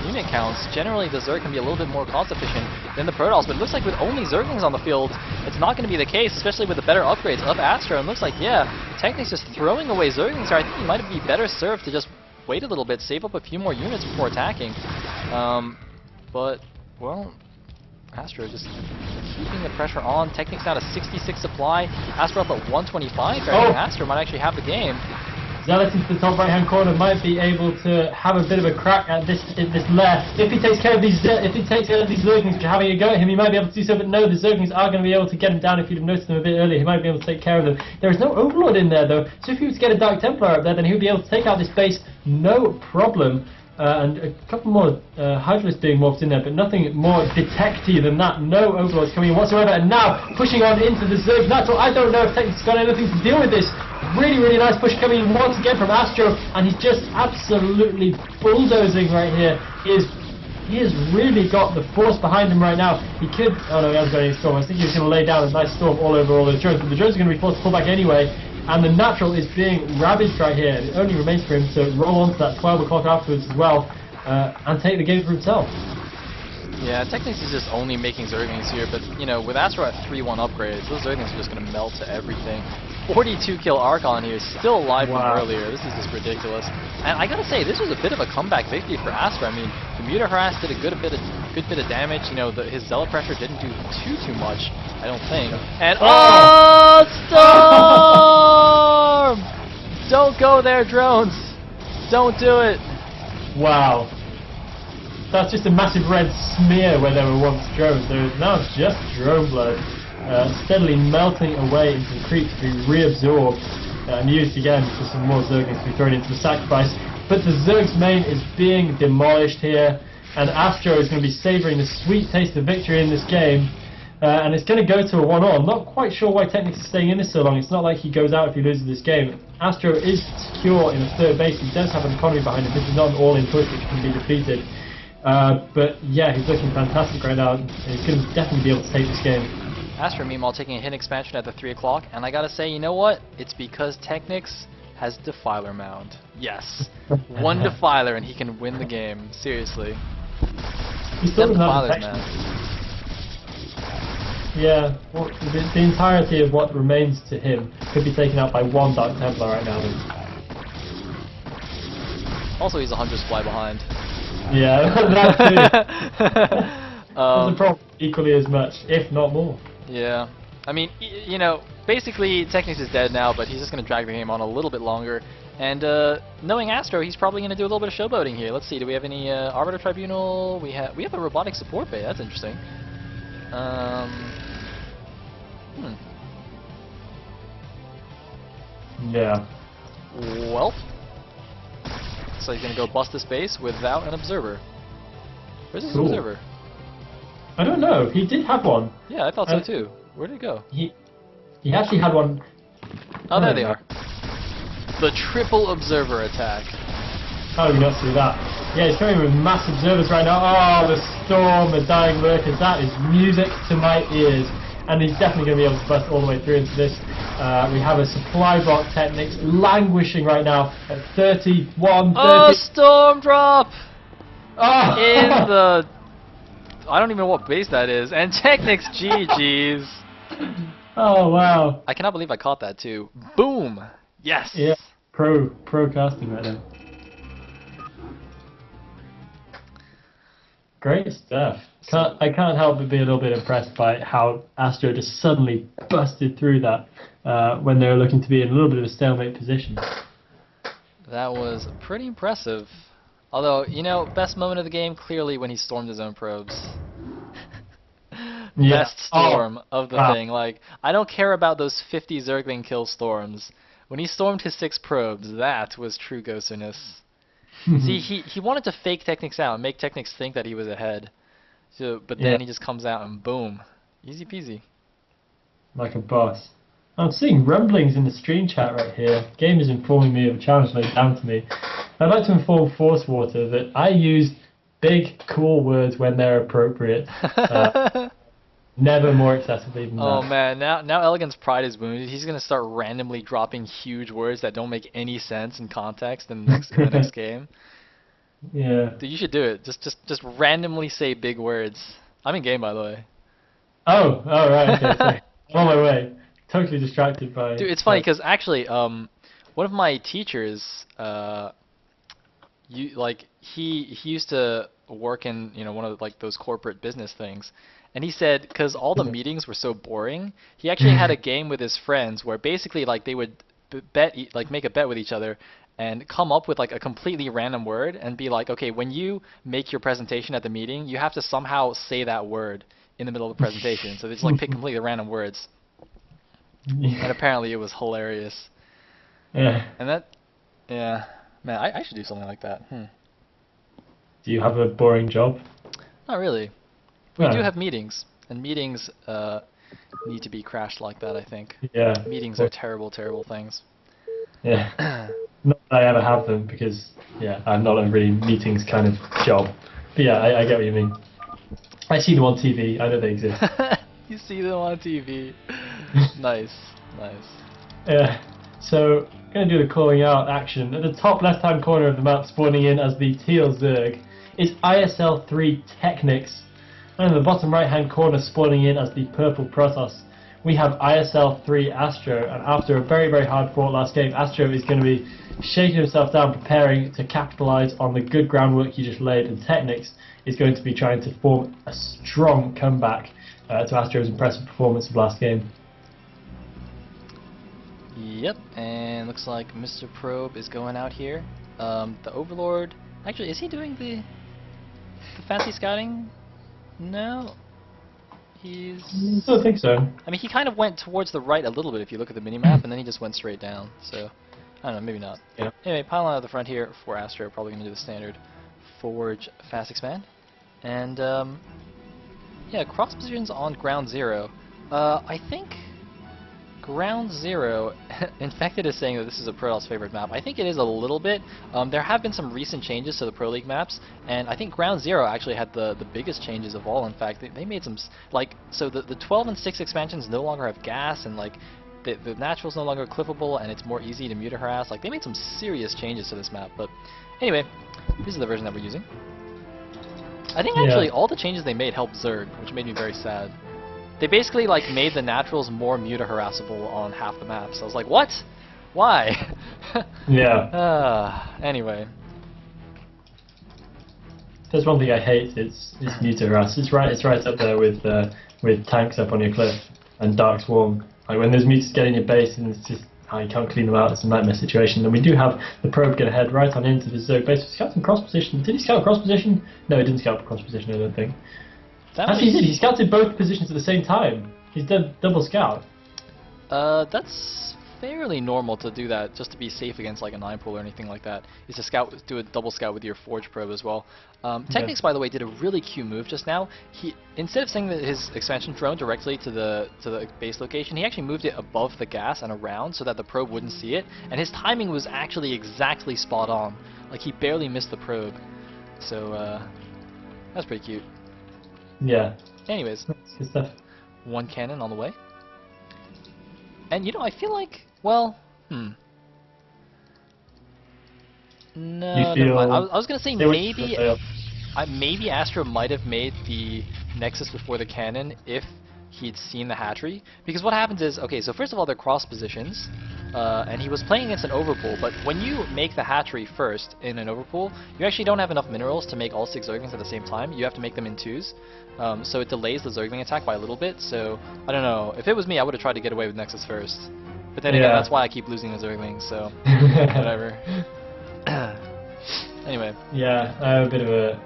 unit counts, generally the Zerg can be a little bit more cost efficient than the Protoss, but it looks like with only Zerglings on the field, it's not going to be the case, especially with the better upgrades of AstrO. And it looks like, yeah, TechnicS just throwing away Zerglings here. I think he might be better served to just wait a little bit, save up a few more units before attacking. But, well, AstrO just keeping the pressure on. TechnicS down to 66 supply. AstrO up at 125. AstrO might actually have the game. Zealot into the top right hand corner might be able to have a bit of a crack at this lair. If he takes care of these Zerglings which are having a go at him, he might be able to do so, but no, the Zerglings are going to be able to get him down. If you'd have noticed them a bit earlier, he might be able to take care of them. There is no Overlord in there though, so if he was to get a Dark Templar up there, then he would be able to take out this base no problem. And a couple more Hydralisks being morphed in there, but nothing more detecty than that. No Overlords coming in whatsoever, and now pushing on into the Zerg Natural. I don't know if TechnicS got anything to deal with this. Really, really nice push coming in once again from AstrO, and he's just absolutely bulldozing right here. He has really got the force behind him right now. He could, oh no, he hasn't got any storm. I think he was going to lay down a nice storm all over all the drones, but the drones are going to be forced to pull back anyway. And the Natural is being ravaged right here. It only remains for him to roll onto that 12 o'clock afterwards as well and take the game for himself. Yeah, TechnicS is just only making Zerglings here, but you know, with AstrO at 3-1 upgrades, those Zerglings are just going to melt to everything. 42 kill Archon here, still alive from earlier. This is just ridiculous. And I gotta say, this was a bit of a comeback victory for AstrO. I mean, the Muta Harass did a good bit of damage. You know, his Zealot pressure didn't do too much, I don't think. And Storm! Don't go there, drones. Don't do it. Wow. That's just a massive red smear where there were once drones. There is now just drone blood. Steadily melting away into the creep to be reabsorbed and used again for some more Zerglings to be thrown into the sacrifice. But the Zerg's main is being demolished here, and AstrO is going to be savouring the sweet taste of victory in this game. And it's going to go to a 1-0. I'm not quite sure why TechnicS is staying in this so long. It's not like he goes out if he loses this game. AstrO is secure in a third base. He does have an economy behind him. This is not an all-in push which can be defeated. But yeah, he's looking fantastic right now. He's going to definitely be able to take this game. AstrO, meanwhile, taking a hit expansion at the 3 o'clock, and I gotta say, you know what? It's because TechnicS has Defiler Mound. Yes. One Defiler and he can win the game. Seriously. He still doesn't have Defilers, man. Yeah, well, the entirety of what remains to him could be taken out by one Dark Templar right now. Also, he's 100 supply behind. Yeah, that too. There's a problem equally as much, if not more. Yeah. I mean, you know, basically TechnicS is dead now, but he's just going to drag the game on a little bit longer. And knowing AstrO, he's probably going to do a little bit of showboating here. Let's see, do we have any Arbiter Tribunal? We have a robotic support bay. That's interesting. Yeah. Well, so he's going to go bust this base without an observer. Where's his observer? I don't know. He did have one. Yeah, I thought so too. Where did it go? He actually had one. Oh, there they are. The triple observer attack. How did we not see that? Yeah, he's coming with mass observers right now. Oh, the storm, the dying lurkers. That is music to my ears. And he's definitely going to be able to bust all the way through into this. We have a supply bot TechnicS languishing right now at 31, 30. Oh, storm drop! Oh. In the... I don't even know what base that is. And TechnicS GG's. Oh, wow. I cannot believe I caught that too. Boom! Yes! Yeah, pro casting right there. Great stuff. I can't help but be a little bit impressed by how AstrO just suddenly busted through that when they were looking to be in a little bit of a stalemate position. That was pretty impressive. Although, you know, best moment of the game, clearly when he stormed his own probes. Yeah. Best storm of the wow. thing. Like, I don't care about those 50 Zergling kill storms. When he stormed his 6 probes, that was true ghosterness. See, he wanted to fake TechnicS out and make TechnicS think that he was ahead. So, but then he just comes out and boom. Easy peasy. Like a boss. I'm seeing rumblings in the stream chat right here. Game is informing me of a challenge laid down to me. I'd like to inform Forcewater that I use big, cool words when they're appropriate. Never more excessively than that. Oh man, now Elegant's pride is wounded. He's gonna start randomly dropping huge words that don't make any sense in context in the next game. Yeah. Dude, you should do it. Just randomly say big words. I'm in game, by the way. Oh, right. Okay, sorry. I'm on my way. Totally distracted by. Dude, it's funny because actually, one of my teachers, he used to work in one of like those corporate business things, and he said because all the meetings were so boring, he actually had a game with his friends where basically like they would make a bet with each other and come up with like a completely random word and be like, okay, when you make your presentation at the meeting, you have to somehow say that word in the middle of the presentation. So they just like pick completely random words. And apparently it was hilarious. Yeah. And yeah, man, I should do something like that. Do you have a boring job? Not really. We do have meetings, and meetings need to be crashed like that, I think. Yeah. Meetings are terrible, terrible things. Yeah. Not that I ever have them because, yeah, I'm not a really meetings kind of job. But yeah, I get what you mean. I see them on TV. I know they exist. You see them on TV. Nice. Yeah. So, going to do the calling out action. At the top left-hand corner of the map, spawning in as the teal Zerg, is ISL3 TechnicS. And in the bottom right-hand corner, spawning in as the purple Protoss, we have ISL3 AstrO. And after a very, very hard fought last game, AstrO is going to be shaking himself down, preparing to capitalize on the good groundwork he just laid, and TechnicS is going to be trying to form a strong comeback to AstrO's impressive performance of last game. Yep, and looks like Mr. Probe is going out here. The Overlord, actually, is he doing the fancy scouting? No, he's. I don't think so. I mean, he kind of went towards the right a little bit if you look at the minimap, and then he just went straight down. So, I don't know, maybe not. Yeah. Anyway, piling out of the front here for AstrO, probably going to do the standard forge fast expand, and yeah, cross positions on ground zero. I think. Ground Zero, Infected is saying that this is a Protoss favorite map. I think it is a little bit. There have been some recent changes to the Pro League maps, and I think Ground Zero actually had the biggest changes of all. In fact, they made some, like, so the 12 and 6 expansions no longer have gas, and like, the natural's no longer clippable, and it's more easy to mute or harass. Like, they made some serious changes to this map, but anyway, this is the version that we're using. I think actually all the changes they made helped Zerg, which made me very sad. They basically like made the naturals more muta harassable on half the maps. I was like, what? Why? Yeah. Anyway. There's one thing I hate. It's muta harass. It's right up there with tanks up on your cliff and Dark Swarm. Like when those mutas get in your base and it's just you can't clean them out. It's a nightmare situation. And we do have the probe going to head right on into the Zerg base. Scouting cross position. Did he scout cross position? No, he didn't scout cross position. I don't think. Actually, he did. He scouted both positions at the same time. He's done double scout. That's fairly normal to do that, just to be safe against like a 9-pool or anything like that. Is to do a double scout with your Forge probe as well. TechnicS, by the way, did a really cute move just now. He, instead of sending his expansion drone directly to the base location, he actually moved it above the gas and around so that the probe wouldn't see it. And his timing was actually exactly spot on. Like he barely missed the probe. So that's pretty cute. Yeah. Anyways, good stuff. One cannon on the way. And I feel like, well, No, never mind. I was gonna say maybe AstrO might have made the Nexus before the cannon if he'd seen the hatchery. Because what happens is, okay, so first of all, they're cross positions. and he was playing against an overpool. But when you make the hatchery first in an overpool, you actually don't have enough minerals to make all 6 Zerglings at the same time. You have to make them in 2s, so it delays the Zergling attack by a little bit. So I don't know. If it was me, I would have tried to get away with Nexus first. But then again, that's why I keep losing the Zerglings. So whatever. Anyway. Yeah, I have a bit of a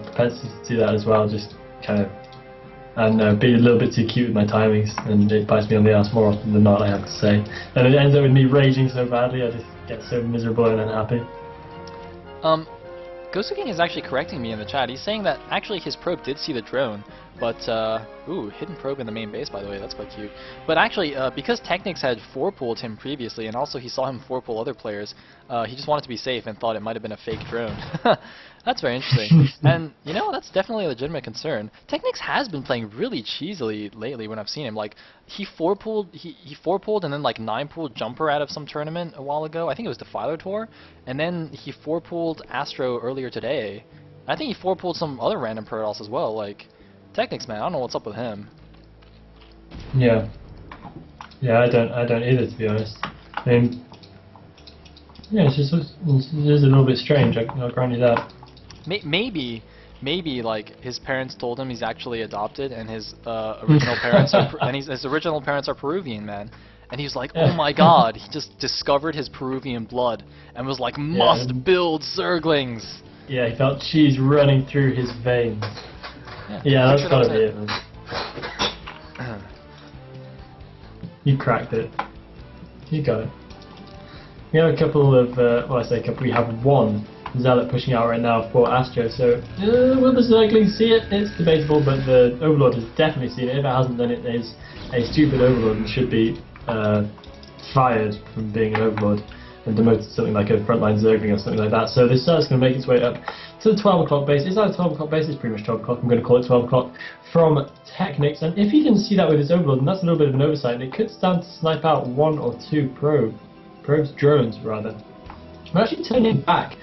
propensity to do that as well. Just kind of. And be a little bit too cute with my timings, and it bites me on the ass more often than not, I have to say. And it ends up with me raging so badly, I just get so miserable and unhappy. Ghost King is actually correcting me in the chat. He's saying that actually his probe did see the drone, but ooh, hidden probe in the main base, by the way. That's quite cute. But actually, because TechnicS had 4-pooled him previously, and also he saw him 4-pool other players, he just wanted to be safe and thought it might have been a fake drone. That's very interesting. And you know, that's definitely a legitimate concern. TechnicS has been playing really cheesily lately when I've seen him. Like he 4-pooled and then like 9-pooled Jumper out of some tournament a while ago. I think it was Defiler Tour, and then he 4-pooled AstrO earlier today. I think he 4-pooled some other random Protoss as well. Like TechnicS, man, I don't know what's up with him. Yeah, I don't either, to be honest. I mean, yeah, it's just a little bit strange. I'll grant you that. Maybe like his parents told him he's actually adopted, and his original parents are his original parents are Peruvian, man. And he's like, oh my god, he just discovered his Peruvian blood and was like, must build Zerglings. Yeah, he felt cheese running through his veins. Yeah, that's gotta be it, man. You cracked it. You got it. We have a couple of, well, I say a couple, we have one Zealot pushing out right now for AstrO, so will the Zerglings see it? It's debatable, but the Overlord has definitely seen it. If it hasn't, then it is a stupid Overlord and should be fired from being an Overlord and demoted to something like a frontline Zergling or something like that. So this Zealot's going to make its way up to the 12 o'clock base. It's not a 12 o'clock base, it's pretty much 12 o'clock. I'm going to call it 12 o'clock from TechnicS. And if he didn't see that with his Overlord, then that's a little bit of an oversight, and it could stand to snipe out 1 or 2 drones rather. I'm actually turning back,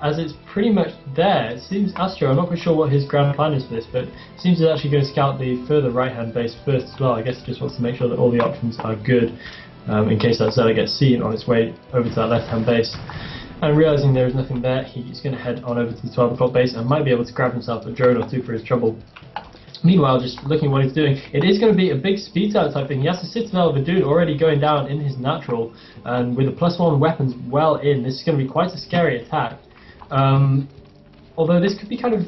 as it's pretty much there. It seems AstrO, I'm not quite sure what his grand plan is for this, but it seems he's actually going to scout the further right-hand base first as well. I guess he just wants to make sure that all the options are good in case that Zealot gets seen on its way over to that left-hand base. And realising there is nothing there, he's going to head on over to the 12 o'clock base and might be able to grab himself a drone or 2 for his trouble. Meanwhile, just looking at what he's doing, it is going to be a big speed out type thing. He has the Citadel of a dude already going down in his natural, and with the +1 weapons well in, this is going to be quite a scary attack. Although this could be kind of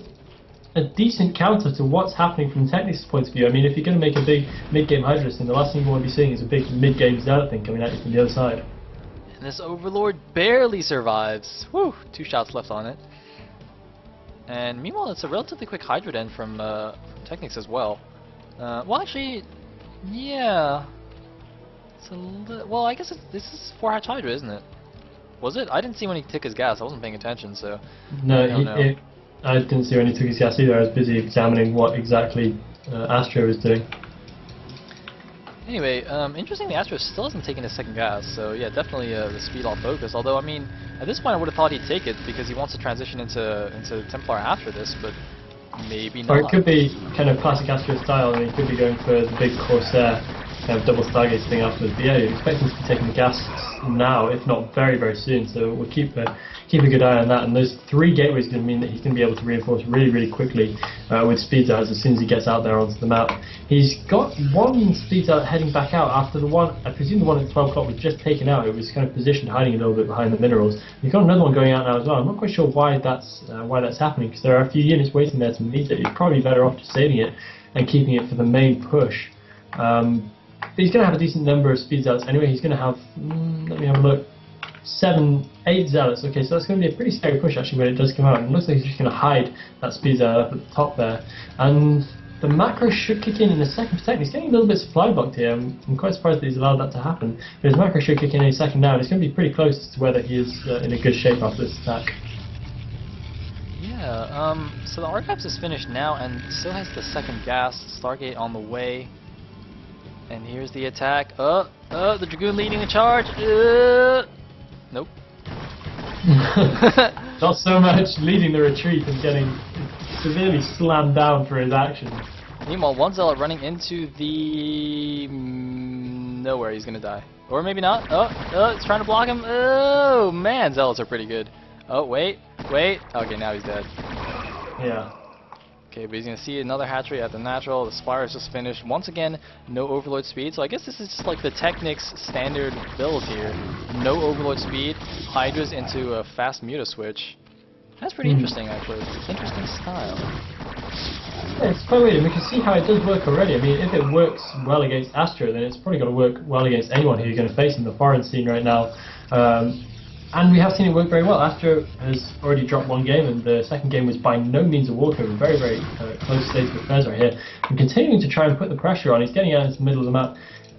a decent counter to what's happening from TechnicS' point of view. I mean, if you're going to make a big mid-game Hydralisk, then the last thing you want to be seeing is a big mid-game Zealot thing coming at you from the other side. And this Overlord barely survives. Whew, 2 shots left on it. And meanwhile, it's a relatively quick Hydra den from TechnicS as well. Well, actually, yeah. It's a well, I guess this is 4-hatch Hydra, isn't it? Was it? I didn't see when he took his gas. I wasn't paying attention, so. No, I didn't see when he took his gas either. I was busy examining what exactly AstrO was doing. Anyway, interestingly, AstrO still hasn't taken his second gas, so yeah, definitely the speed off focus. Although, I mean, at this point I would have thought he'd take it because he wants to transition into Templar after this, but maybe not. Or it could be kind of classic AstrO style, and he could be going for the big Corsair kind of double Stargaze thing afterwards. But yeah, you'd expect him to be taking the gas now, if not very, very soon. So we'll keep a good eye on that. And those 3 gateways are going to mean that he's going to be able to reinforce really, really quickly with speed as soon as he gets out there onto the map. He's got 1 speed heading back out after the one. I presume the one at 12 o'clock was just taken out. It was kind of positioned, hiding a little bit behind the minerals. You've got another one going out now as well. I'm not quite sure why that's happening, because there are a few units waiting there to meet it. You're probably better off just saving it and keeping it for the main push. But he's going to have a decent number of speed zealots anyway. He's going to have, let me have a look, 8 zealots. Okay, so that's going to be a pretty scary push actually when it does come out. And it looks like he's just going to hide that speed zealot up at the top there. And the macro should kick in a second for TechnicS. He's getting a little bit supply blocked here. I'm quite surprised that he's allowed that to happen. But his macro should kick in any second now, and it's going to be pretty close to whether he is in a good shape after this attack. Yeah, so the Archives is finished now and still has the second gas. Stargate on the way. And here's the attack. The Dragoon leading the charge. Nope. Not so much leading the retreat and getting severely slammed down for his actions. Meanwhile, one Zealot running into the nowhere. He's gonna die. Or maybe not. Oh, it's trying to block him. Oh, man, Zealots are pretty good. Oh, wait. Okay, now he's dead. Yeah. Okay, but he's going to see another hatchery at the natural. The Spire is just finished. Once again, no Overlord speed. So I guess this is just like the TechnicS standard build here. No Overlord speed. Hydras into a fast Muta switch. That's pretty interesting, actually. Interesting style. Yeah, it's quite weird, and we can see how it does work already. I mean, if it works well against AstrO, then it's probably going to work well against anyone who you're going to face in the foreign scene right now. And we have seen it work very well. AstrO has already dropped one game, and the second game was by no means a walkover. Very, very close state of affairs right here. And continuing to try and put the pressure on. He's getting out into the middle of the map,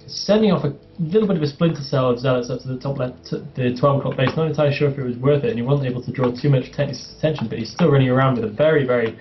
sending off a little bit of a splinter cell of Zealots up to the top left, the 12 o'clock base. Not entirely sure if it was worth it, and he wasn't able to draw too much TechnicS attention, but he's still running around with a very, very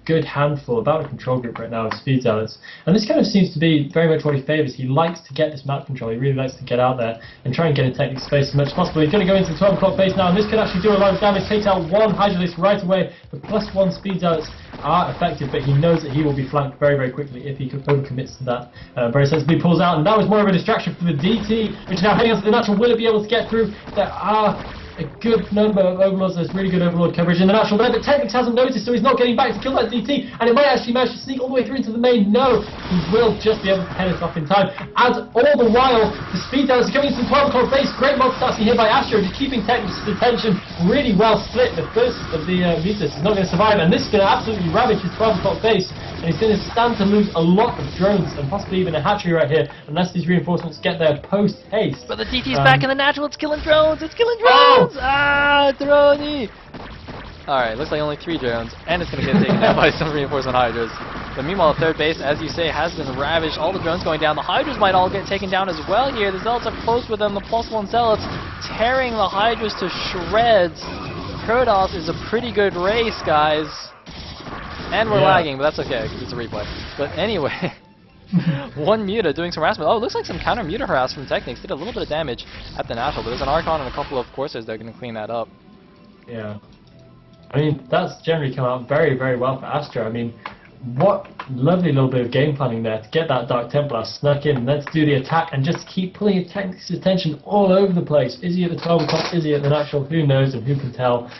good handful, about a control group right now of Speed Zealots. And this kind of seems to be very much what he favours. He likes to get this map control. He really likes to get out there and try and get in TechnicS space as much as possible. He's going to go into the 12 o'clock base now, and this could actually do a lot of damage. Takes out one Hydralisk right away. The +1 Speed Zealots are effective, but he knows that he will be flanked very, very quickly if he overcommits to that. Very sensibly pulls out, and that was more of a distraction for the DT, which is now heading onto the natural. Will it be able to get through? There are a good number of Overlords. There's really good Overlord coverage in the natural there, but TechnicS hasn't noticed, so he's not getting back to kill that DT, and it might actually manage to sneak all the way through into the main. No, he will just be able to head us off in time. As all the while, the Speed Zealots are coming into the 12 o'clock base. Great multitasking here by AstrO, just keeping TechnicS' attention really well split. The first of the Mutas is not going to survive, and this is going to absolutely ravage his 12 o'clock base. And he's going to stand to lose a lot of drones, and possibly even a hatchery right here, unless these reinforcements get there post-haste. But the DT's back in the natural, it's killing drones! It's killing drones! Oh! Ah, droney! Alright, looks like only 3 drones, and it's going to get taken down by some reinforcement Hydras. But meanwhile, third base, as you say, has been ravaged. All the drones going down. The Hydras might all get taken down as well here. The Zealots are close with them. The +1 Zealots tearing the Hydras to shreds. Kurdos is a pretty good race, guys. And we're lagging, but that's okay, because it's a replay. But anyway, one Muta doing some harassment. Oh, it looks like some counter Muta harass from TechnicS. Did a little bit of damage at the natural, but there's an Archon and a couple of Corsairs that are going to clean that up. Yeah. I mean, that's generally come out very, very well for AstrO. I mean, what lovely little bit of game planning there to get that Dark Templar snuck in, and then to do the attack and just keep pulling TechnicS' attention all over the place. Is he at the 12 o'clock? Is he at the natural? Who knows and who can tell?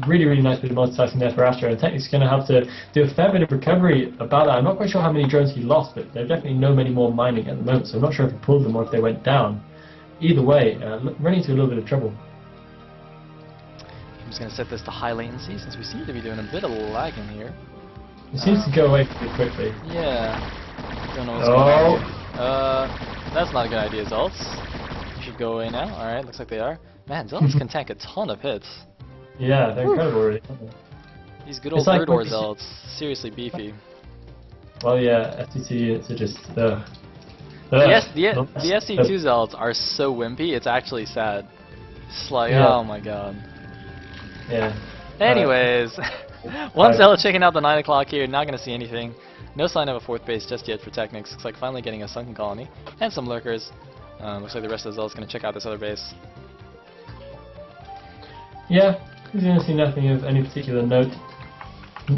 Really, really nice bit of multitasking there for AstrO, and TechnicS is going to have to do a fair bit of recovery about that. I'm not quite sure how many drones he lost, but there are definitely no many more mining at the moment, so I'm not sure if he pulled them or if they went down. Either way, running into a little bit of trouble. I'm just going to set this to high latency, since we seem to be doing a bit of lagging here. It seems to go away pretty quickly. Yeah. Don't know what's going on. That's not a good idea, Zealots. You should go away now. Alright, looks like they are. Man, Zealots can tank a ton of hits. Yeah, they're incredible, really. These good old Broodor Zealots, seriously beefy. Well, yeah, FTT units are just the SC2 Zealots are so wimpy, it's actually sad. It's like, oh my god. Yeah. Anyways, one Zealot checking out the 9 o'clock here, not going to see anything. No sign of a 4th base just yet for TechnicS. Looks like finally getting a sunken colony and some lurkers. Looks like the rest of the Zealots going to check out this other base. Yeah. He's going to see nothing of any particular note.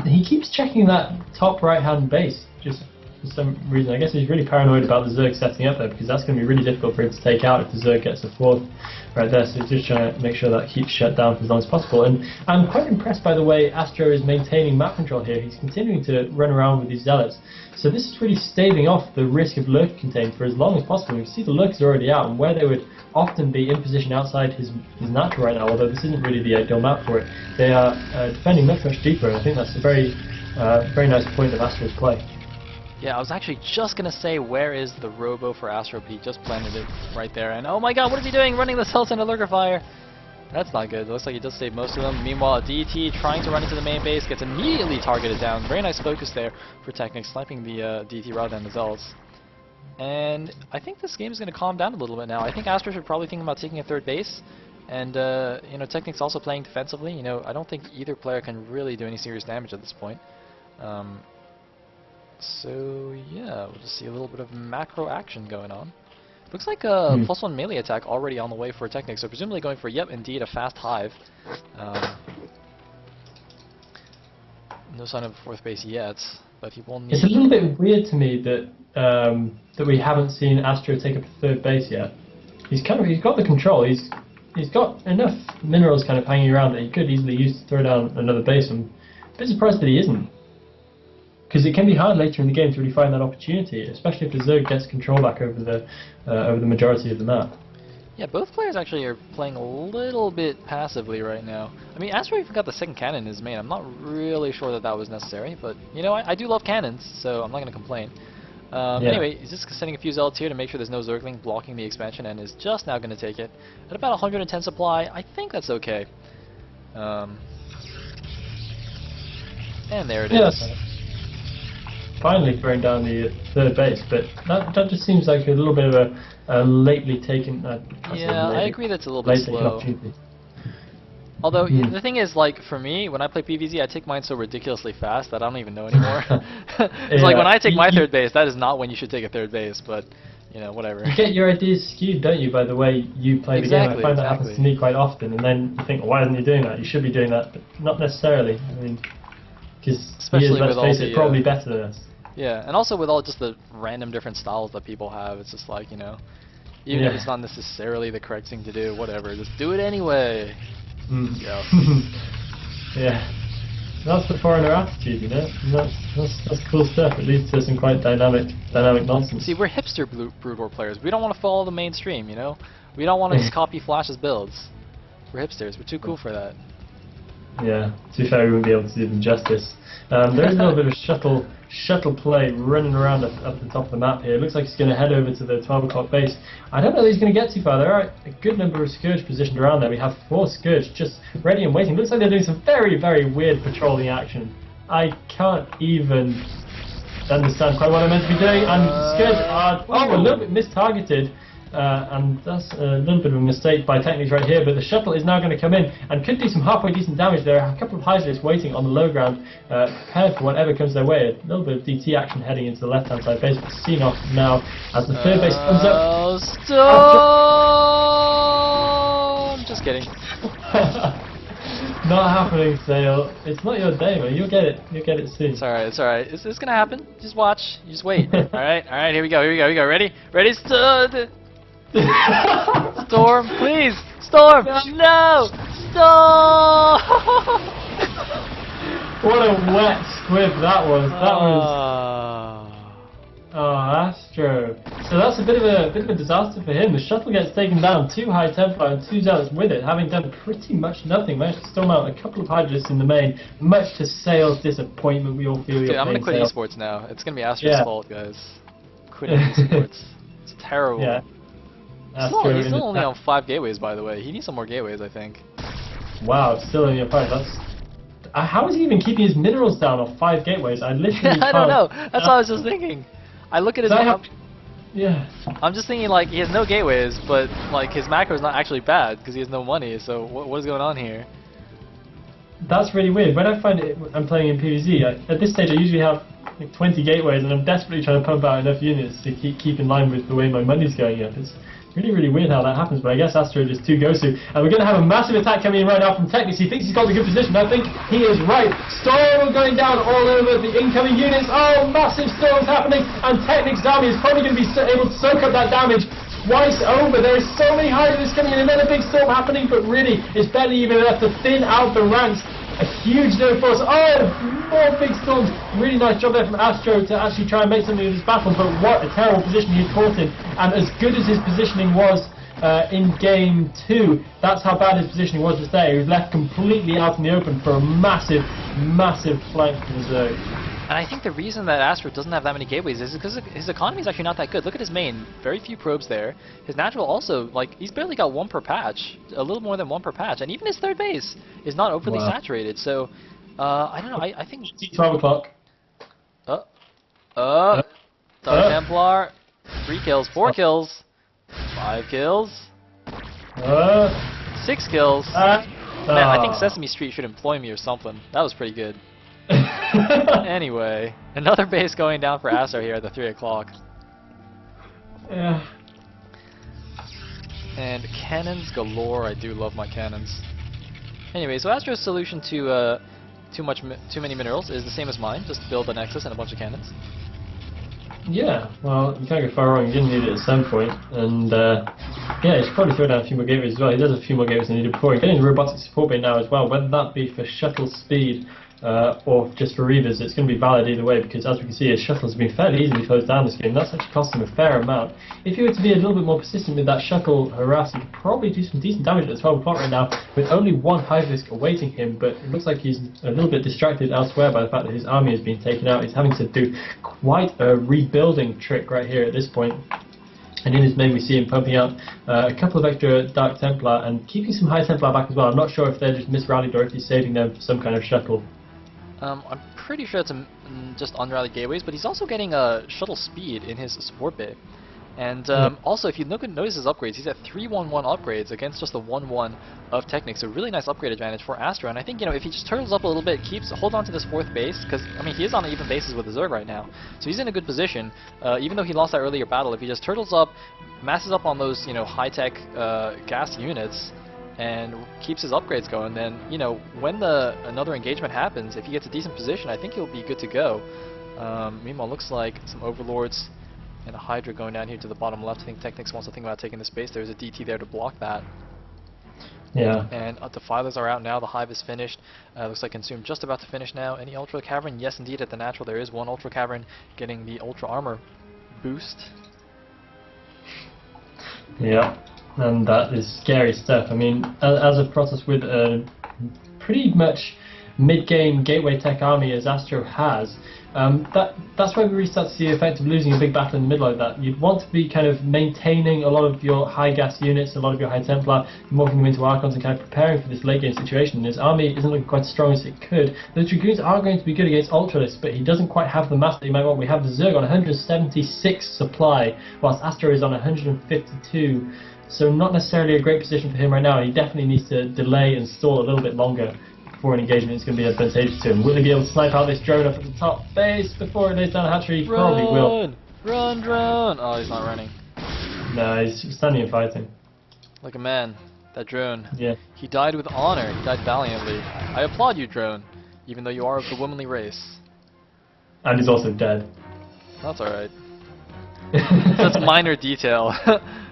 He keeps checking that top right-hand base, just for some reason. I guess he's really paranoid about the Zerg setting up there, because that's going to be really difficult for him to take out if the Zerg gets a 4th right there. So he's just trying to make sure that keeps shut down for as long as possible. And I'm quite impressed by the way AstrO is maintaining map control here. He's continuing to run around with these Zealots. So this is really staving off the risk of lurker contain for as long as possible. You can see the lurkers are already out, and where they would often be in position outside his natural right now, although this isn't really the ideal map for it, they are defending much, much deeper, and I think that's a very nice point of AstrO's play. Yeah, I was actually just going to say, where is the Robo for AstrO, but he just planted it right there, and oh my god, what is he doing? Running the cells into lurker fire! That's not good. It looks like he does save most of them. Meanwhile, a DT trying to run into the main base gets immediately targeted down. Very nice focus there for TechnicS, sniping the DT rather than the Zealots. And I think this game is going to calm down a little bit now. I think AstrO should probably think about taking a 3rd base. And, you know, TechnicS also playing defensively. You know, I don't think either player can really do any serious damage at this point. So, yeah, we'll just see a little bit of macro action going on. Looks like a +1 melee attack already on the way for TechnicS, so presumably going for, yep, indeed, a fast hive. No sign of a 4th base yet, but he will need... It's a little bit weird to me that that we haven't seen AstrO take up a 3rd base yet. he's got the control. He's got enough minerals kind of hanging around that he could easily use to throw down another base. I'm a bit surprised that he isn't, because it can be hard later in the game to really find that opportunity, especially if the Zerg gets control back over the majority of the map. Yeah, both players actually are playing a little bit passively right now. I mean, AstrO even got the second cannon in his main. I'm not really sure that was necessary, but you know, I do love cannons, so I'm not going to complain. Anyway, he's just sending a few zealots here to make sure there's no Zergling blocking the expansion, and is just now going to take it at about 110 supply. I think that's okay. And there it is. Finally throwing down the third base, but that just seems like a little bit of a lately taken. I agree that's a little bit slow. Although the thing is, like for me, when I play PvZ, I take mine so ridiculously fast that I don't even know anymore. It's like when I take my third base, that is not when you should take a third base, but you know, whatever. You get your ideas skewed, don't you, by the way you play the game? I find that happens to me quite often, and then you think, why isn't he doing that? You should be doing that, but not necessarily. I mean, because he is, let's face it, probably better than us. Yeah, and also with all just the random different styles that people have, it's just like, you know, even if it's not necessarily the correct thing to do, whatever, just do it anyway. Yeah. Yeah. That's the foreigner attitude, you know. And that's cool stuff. It leads to some quite dynamic nonsense. See, we're hipster Brood War players. We don't want to follow the mainstream, you know. We don't want to just copy Flash's builds. We're hipsters. We're too cool for that. Yeah. To be fair, we wouldn't be able to do them justice. There is a little bit of shuttle play running around up the top of the map here. It looks like he's going to head over to the 12 o'clock base. I don't know that he's going to get too far. There are a good number of Scourge positioned around there. We have 4 Scourge just ready and waiting. Looks like they're doing some very, very weird patrolling action. I can't even understand quite what I'm meant to be doing. And Scourge are a little bit mistargeted. And that's a little bit of a mistake by TechnicS right here, but the shuttle is now going to come in and could do some halfway decent damage. There are a couple of Hydralisks waiting on the low ground, prepared for whatever comes their way. A little bit of DT action heading into the left-hand side base, but seen off now as the third base comes up. I'm just kidding. Not happening, Sayle. It's not your day, man. You'll get it. You'll get it soon. It's alright, it's alright. It's gonna happen. Just watch. You just wait. Alright, here we go, Ready? Storm, please! Storm! No! Storm! What a wet squib that was. That was. AstrO. So that's a bit of a disaster for him. The shuttle gets taken down. 2 High Templar and 2 Zealots with it, having done pretty much nothing. Managed to storm out a couple of Hydralisks in the main, much to Sayle's disappointment. We all feel. Dude, I'm gonna quit esports now. It's gonna be AstrO's fault, guys. Quitting esports. It's terrible. Yeah. He's still only on 5 gateways, by the way. He needs some more gateways, I think. Wow, still only on 5. That's. How is he even keeping his minerals down on 5 gateways? I literally. I don't know. That's what I was just thinking. I look at his. Yeah. I'm just thinking like he has no gateways, but like his macro is not actually bad because he has no money. So what is going on here? That's really weird. When I find it, I'm playing in PvZ. At this stage, I usually have like 20 gateways, and I'm desperately trying to pump out enough units to keep in line with the way my money's going up. It's really, really weird how that happens, but I guess AstrO just 2 goes to. And we're going to have a massive attack coming in right now from TechnicS. He thinks he's got a good position. I think he is right. Storm going down all over the incoming units. Oh, massive storms happening. And TechnicS' army is probably going to be able to soak up that damage twice over. There is so many Hydralisks coming in. Another big storm happening, but really, it's barely even enough to thin out the ranks. A huge no force. Oh, more big storms. Really nice job there from AstrO to actually try and make something of this battle, but what a terrible position he's caught in. And as good as his positioning was in game 2, that's how bad his positioning was just there. He was left completely out in the open for a massive, massive flank from the Zerg. And I think the reason that AstrO doesn't have that many gateways is because his economy is actually not that good. Look at his main, very few probes there. His natural also, like, he's barely got 1 per patch, a little more than 1 per patch, and even his third base is not overly saturated. So, I don't know. I think 12 o'clock. Dark Templar, 3 kills, 4 kills, 5 kills, 6 kills. Man, I think Sesame Street should employ me or something. That was pretty good. Anyway, another base going down for AstrO here at the 3 o'clock. Yeah. And cannons galore. I do love my cannons. Anyway, so AstrO's solution to too many minerals is the same as mine. Just build a nexus and a bunch of cannons. Yeah. Well, you can't go far wrong. You didn't need it at some point, and Yeah, he should probably throw down a few more gateways as well. He does a few more gateways than he did before. He's getting robotic support bay now as well, whether that be for shuttle speed or just for reavers. It's going to be valid either way, because as we can see, his shuttles have been fairly easily closed down this game. That's actually cost him a fair amount. If he were to be a little bit more persistent with that shuttle harass, he could probably do some decent damage at the 12 o'clock right now, with only one Hydralisk awaiting him, but it looks like he's a little bit distracted elsewhere by the fact that his army has been taken out. He's having to do quite a rebuilding trick right here at this point. And in his main we see him pumping out a couple of extra Dark Templar and keeping some High Templar back as well. I'm not sure if they're just misrallied or if he's saving them for some kind of shuttle. I'm pretty sure it's just unrallied gateways, but he's also getting a shuttle speed in his support bay. And also, if you notice his upgrades, he's at 3-1-1 upgrades against just the 1-1 of TechnicS. A really nice upgrade advantage for AstrO. And I think, if he just turtles up a little bit, hold on to this 4th base, because, he is on even bases with the Zerg right now. So he's in a good position, even though he lost that earlier battle. If he just turtles up, masses up on those, high-tech gas units, and keeps his upgrades going, then, when another engagement happens, if he gets a decent position, I think he'll be good to go. Meanwhile, looks like some Overlords and a Hydra going down here to the bottom left. I think TechnicS wants to think about taking the space. There's a DT there to block that. Yeah. And Defilers are out now. The Hive is finished. Looks like Consume just about to finish now. Any Ultra Cavern? Yes, indeed, at the natural there is one Ultra Cavern getting the Ultra Armor boost. Yeah, and that is scary stuff. I mean, as a Protoss with a pretty much mid-game gateway tech army as AstrO has, that's why we really start to see the effect of losing a big battle in the middle like that. You'd want to be kind of maintaining a lot of your high gas units, a lot of your high Templar, morphing them into Archons and kind of preparing for this late game situation. And his army isn't looking quite as strong as it could. The Dragoons are going to be good against Ultralisks, but he doesn't quite have the mass that he might want. We have the Zerg on 176 supply, whilst AstrO is on 152. So not necessarily a great position for him right now, and he definitely needs to delay and stall a little bit longer before an engagement is going to be advantageous to him. Will he be able to snipe out this drone up at the top base before it lays down a hatchery? He probably will. Run, drone! Oh, he's not running. No, he's standing and fighting. Like a man. That drone. Yeah. He died with honor. He died valiantly. I applaud you, drone, even though you are of the womanly race. And he's also dead. That's alright. That's a minor detail.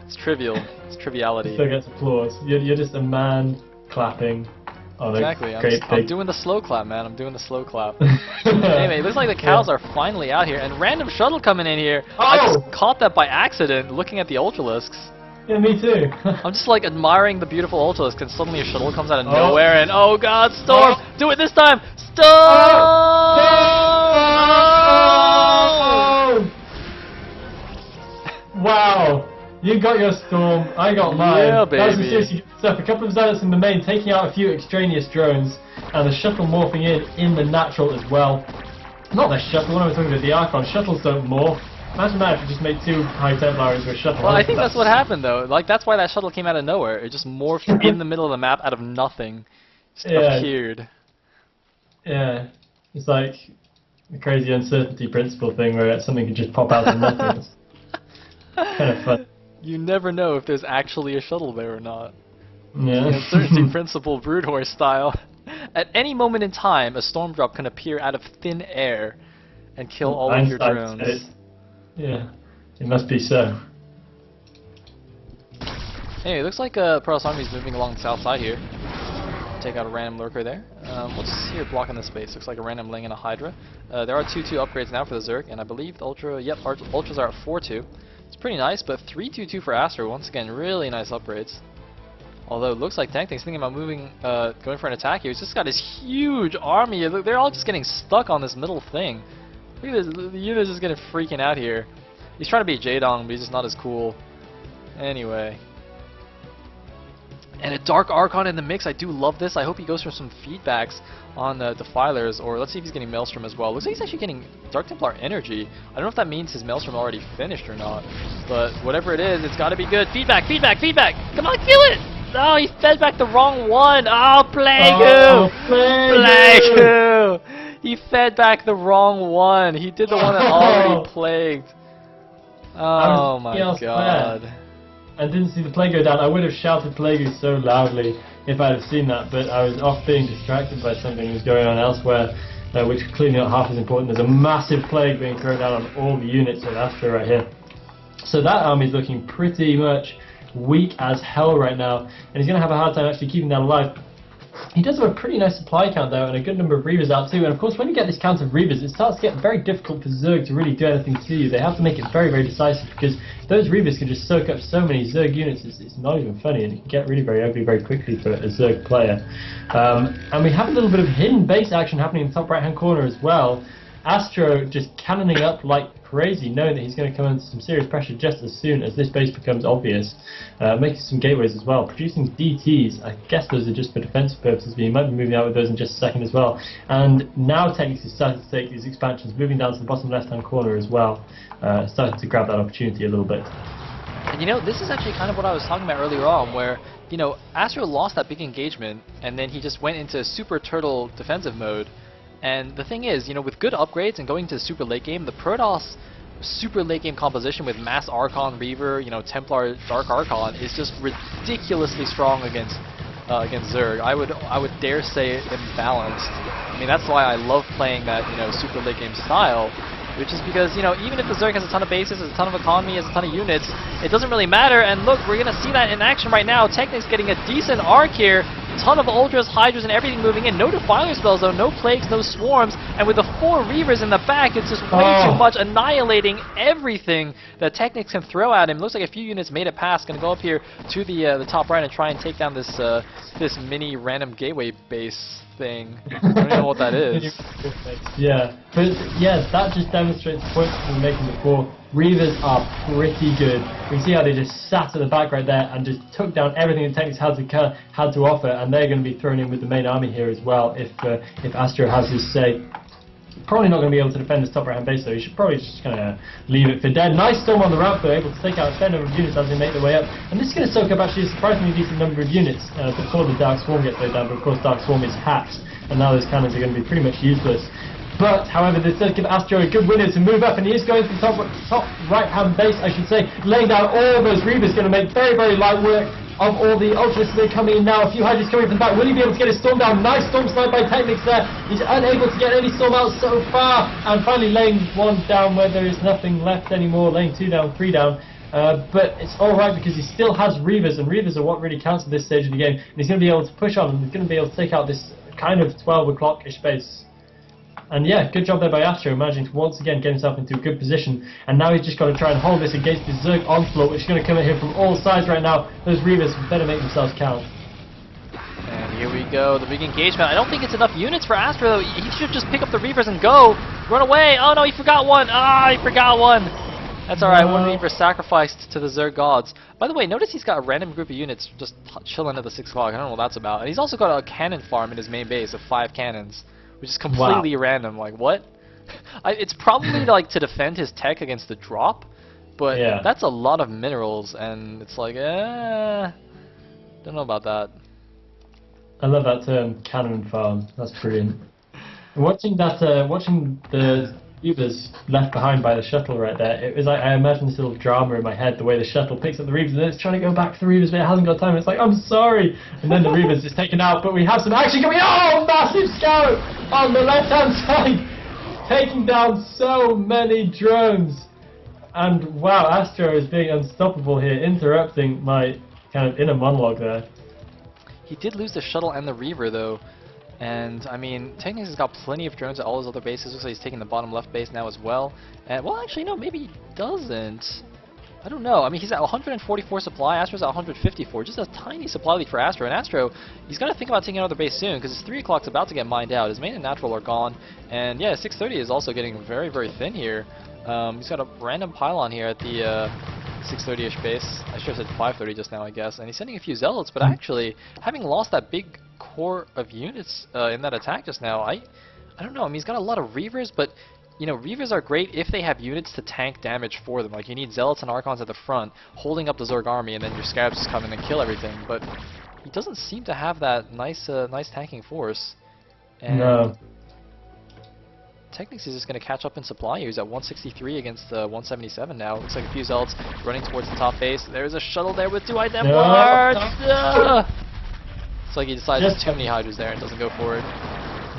It's trivial. It's triviality. Still gets applause. You're just a man clapping. Oh, exactly. I'm doing the slow clap, man. I'm doing the slow clap. Anyway, it looks like the cows are finally out here, and random shuttle coming in here. Oh! I just caught that by accident, looking at the Ultralisks. Yeah, me too. I'm just like admiring the beautiful Ultralisk, and suddenly a shuttle comes out of nowhere, and oh god, Storm! Do it this time! Storm! Wow. You got your Storm, I got mine. Yeah, baby. That was seriously good stuff. A couple of Zealots in the main, taking out a few extraneous drones, and the shuttle morphing in the natural as well. Not the shuttle, what am I talking about? The Archon. Shuttles don't morph. Imagine that if you just made 2 High Templar into a shuttle. Well, I think that's what happened, though. Like, that's why that shuttle came out of nowhere. It just morphed in the middle of the map out of nothing. Just appeared. Yeah. It's like the crazy uncertainty principle thing where something could just pop out of nothing. It's kind of fun. You never know if there's actually a shuttle there or not. Yeah. The uncertainty principle, Brood Horse style. At any moment in time, a storm drop can appear out of thin air and kill all of your drones. Yeah, it must be so. Anyway, it looks like Protoss Army is moving along the south side here. Take out a random lurker there. What's here blocking the space? Looks like a random Ling and a Hydra. There are 2-2 upgrades now for the Zerg, and I believe the Ultras are at 4-2. It's pretty nice, but 3-2-2 for AstrO. Once again, really nice upgrades. Although it looks like TechnicS thinking about moving, going for an attack here. He's just got this huge army. They're all just getting stuck on this middle thing. Look at this. The unit's just getting freaking out here. He's trying to be a Jaedong, but he's just not as cool. Anyway. And a Dark Archon in the mix. I do love this. I hope he goes for some feedbacks on the Defilers, or let's see if he's getting Maelstrom as well. Looks like he's actually getting Dark Templar energy. I don't know if that means his Maelstrom already finished or not, but whatever it is, it's got to be good. Feedback, feedback, feedback! Come on, kill it! No, he fed back the wrong one! Oh, Plague! Plague! He fed back the wrong one. He did the one that already plagued. Oh my god. I didn't see the Plague go down. I would have shouted Plague so loudly if I had seen that, but I was off being distracted by something that was going on elsewhere, which is clearly not half as important. There's a massive Plague being thrown down on all the units of AstrO right here. So that army is looking pretty much weak as hell right now, and he's going to have a hard time actually keeping that alive. He does have a pretty nice supply count though, and a good number of Reavers out too, and of course when you get this count of Reavers, it starts to get very difficult for Zerg to really do anything to you. They have to make it very, very decisive, because those Reavers can just soak up so many Zerg units, it's not even funny, and it can get really very ugly very quickly for a Zerg player. And we have a little bit of hidden base action happening in the top right hand corner as well. AstrO just cannoning up like crazy, knowing that he's going to come under some serious pressure just as soon as this base becomes obvious. Making some gateways as well, producing DTs. I guess those are just for defensive purposes, but he might be moving out with those in just a second as well. And now TechnicS is starting to take these expansions, moving down to the bottom left hand corner as well, starting to grab that opportunity a little bit. And you know, this is actually kind of what I was talking about earlier on, where, you know, AstrO lost that big engagement, and then he just went into super turtle defensive mode. And the thing is, you know, with good upgrades and going to the super late game, the Protoss super late game composition with Mass Archon Reaver, you know, Templar Dark Archon is just ridiculously strong against Zerg. I would dare say imbalanced. I mean, that's why I love playing that, you know, super late game style, which is because, you know, even if the Zerg has a ton of bases, has a ton of economy, has a ton of units, it doesn't really matter. And look, we're gonna see that in action right now. TechnicS getting a decent arc here. Ton of Ultras, Hydras, and everything moving in. No Defiler spells though, no Plagues, no Swarms, and with the 4 Reavers in the back, it's just way too much, annihilating everything that TechnicS can throw at him. Looks like a few units made it past. Gonna go up here to the top right and try and take down this this mini random gateway base thing. I don't even know what that is. Yeah, but yeah, that just demonstrates the point we were making before. Reavers are pretty good. We can see how they just sat at the back right there and just took down everything that TechnicS had to offer, and they're going to be thrown in with the main army here as well if AstrO has his say. Probably not going to be able to defend this top right hand base though. You should probably just kind of leave it for dead. Nice storm on the ramp though, able to take out a fair number of units as they make their way up. And this is going to soak up actually a surprisingly decent number of units before the Dark Swarm gets laid down. But of course Dark Swarm is hacked, and now those cannons are going to be pretty much useless. But, however, this does give AstrO a good winner to move up, and he is going for the top right-hand base, I should say, laying down all those Reavers, going to make very, very light work of all the Ultras. They're coming in now, a few Hydras coming from the back. Will he be able to get his storm down? Nice storm snipe by TechnicS there. He's unable to get any storm out so far, and finally laying 1 down where there is nothing left anymore, laying 2 down, 3 down. But it's alright because he still has Reavers, and Reavers are what really counts at this stage of the game, and he's going to be able to push on, and he's going to be able to take out this kind of 12 o'clock-ish base. And yeah, good job there by AstrO, managing to once again get himself into a good position. And now he's just got to try and hold this against the Zerg onslaught, which is going to come at him from all sides right now. Those Reavers better make themselves count. And here we go, the big engagement. I don't think it's enough units for AstrO though. He should just pick up the Reavers and go. Run away! Oh no, he forgot one! Ah, he forgot one! That's alright, one Reaver sacrificed to the Zerg gods. By the way, notice he's got a random group of units just chilling at the 6 o'clock. I don't know what that's about. And he's also got a cannon farm in his main base of 5 cannons, which is completely random. Like, what? It's probably like to defend his tech against the drop, but that's a lot of minerals, and it's like, don't know about that. I love that term, cannon farm. That's brilliant. Watching that, watching the Reavers left behind by the shuttle right there, it was like, I imagine this little drama in my head, the way the shuttle picks up the Reavers and then it's trying to go back to the Reavers but it hasn't got time, it's like, I'm sorry, and then the Reavers is taken out, but we have some action coming. Oh, massive scout on the left hand side, taking down so many drones, and wow, AstrO is being unstoppable here, interrupting my kind of inner monologue there. He did lose the shuttle and the Reaver though. And, I mean, TechnicS has got plenty of drones at all his other bases. Looks like he's taking the bottom left base now as well. And, well, actually, no, maybe he doesn't. I don't know. I mean, he's at 144 supply. AstrO's at 154. Just a tiny supply lead for AstrO. And AstrO, he's got to think about taking another base soon, because his 3 o'clock's about to get mined out. His main and natural are gone. And, yeah, 630 is also getting very, very thin here. He's got a random pylon here at the 630-ish base. I should have said 530 just now, I guess. And he's sending a few zealots, but actually, having lost that big core of units in that attack just now, I don't know. I mean, he's got a lot of Reavers, but you know, Reavers are great if they have units to tank damage for them. Like, you need Zealots and Archons at the front, holding up the Zerg army, and then your Scarabs just come in and kill everything. But he doesn't seem to have that nice tanking force. And no. TechnicS is just going to catch up in supply here. He's at 163 against 177 now. Looks like a few Zealots running towards the top base. There's a shuttle there with 2 Templars! It's like he decides there's too many Hydras there and doesn't go for it.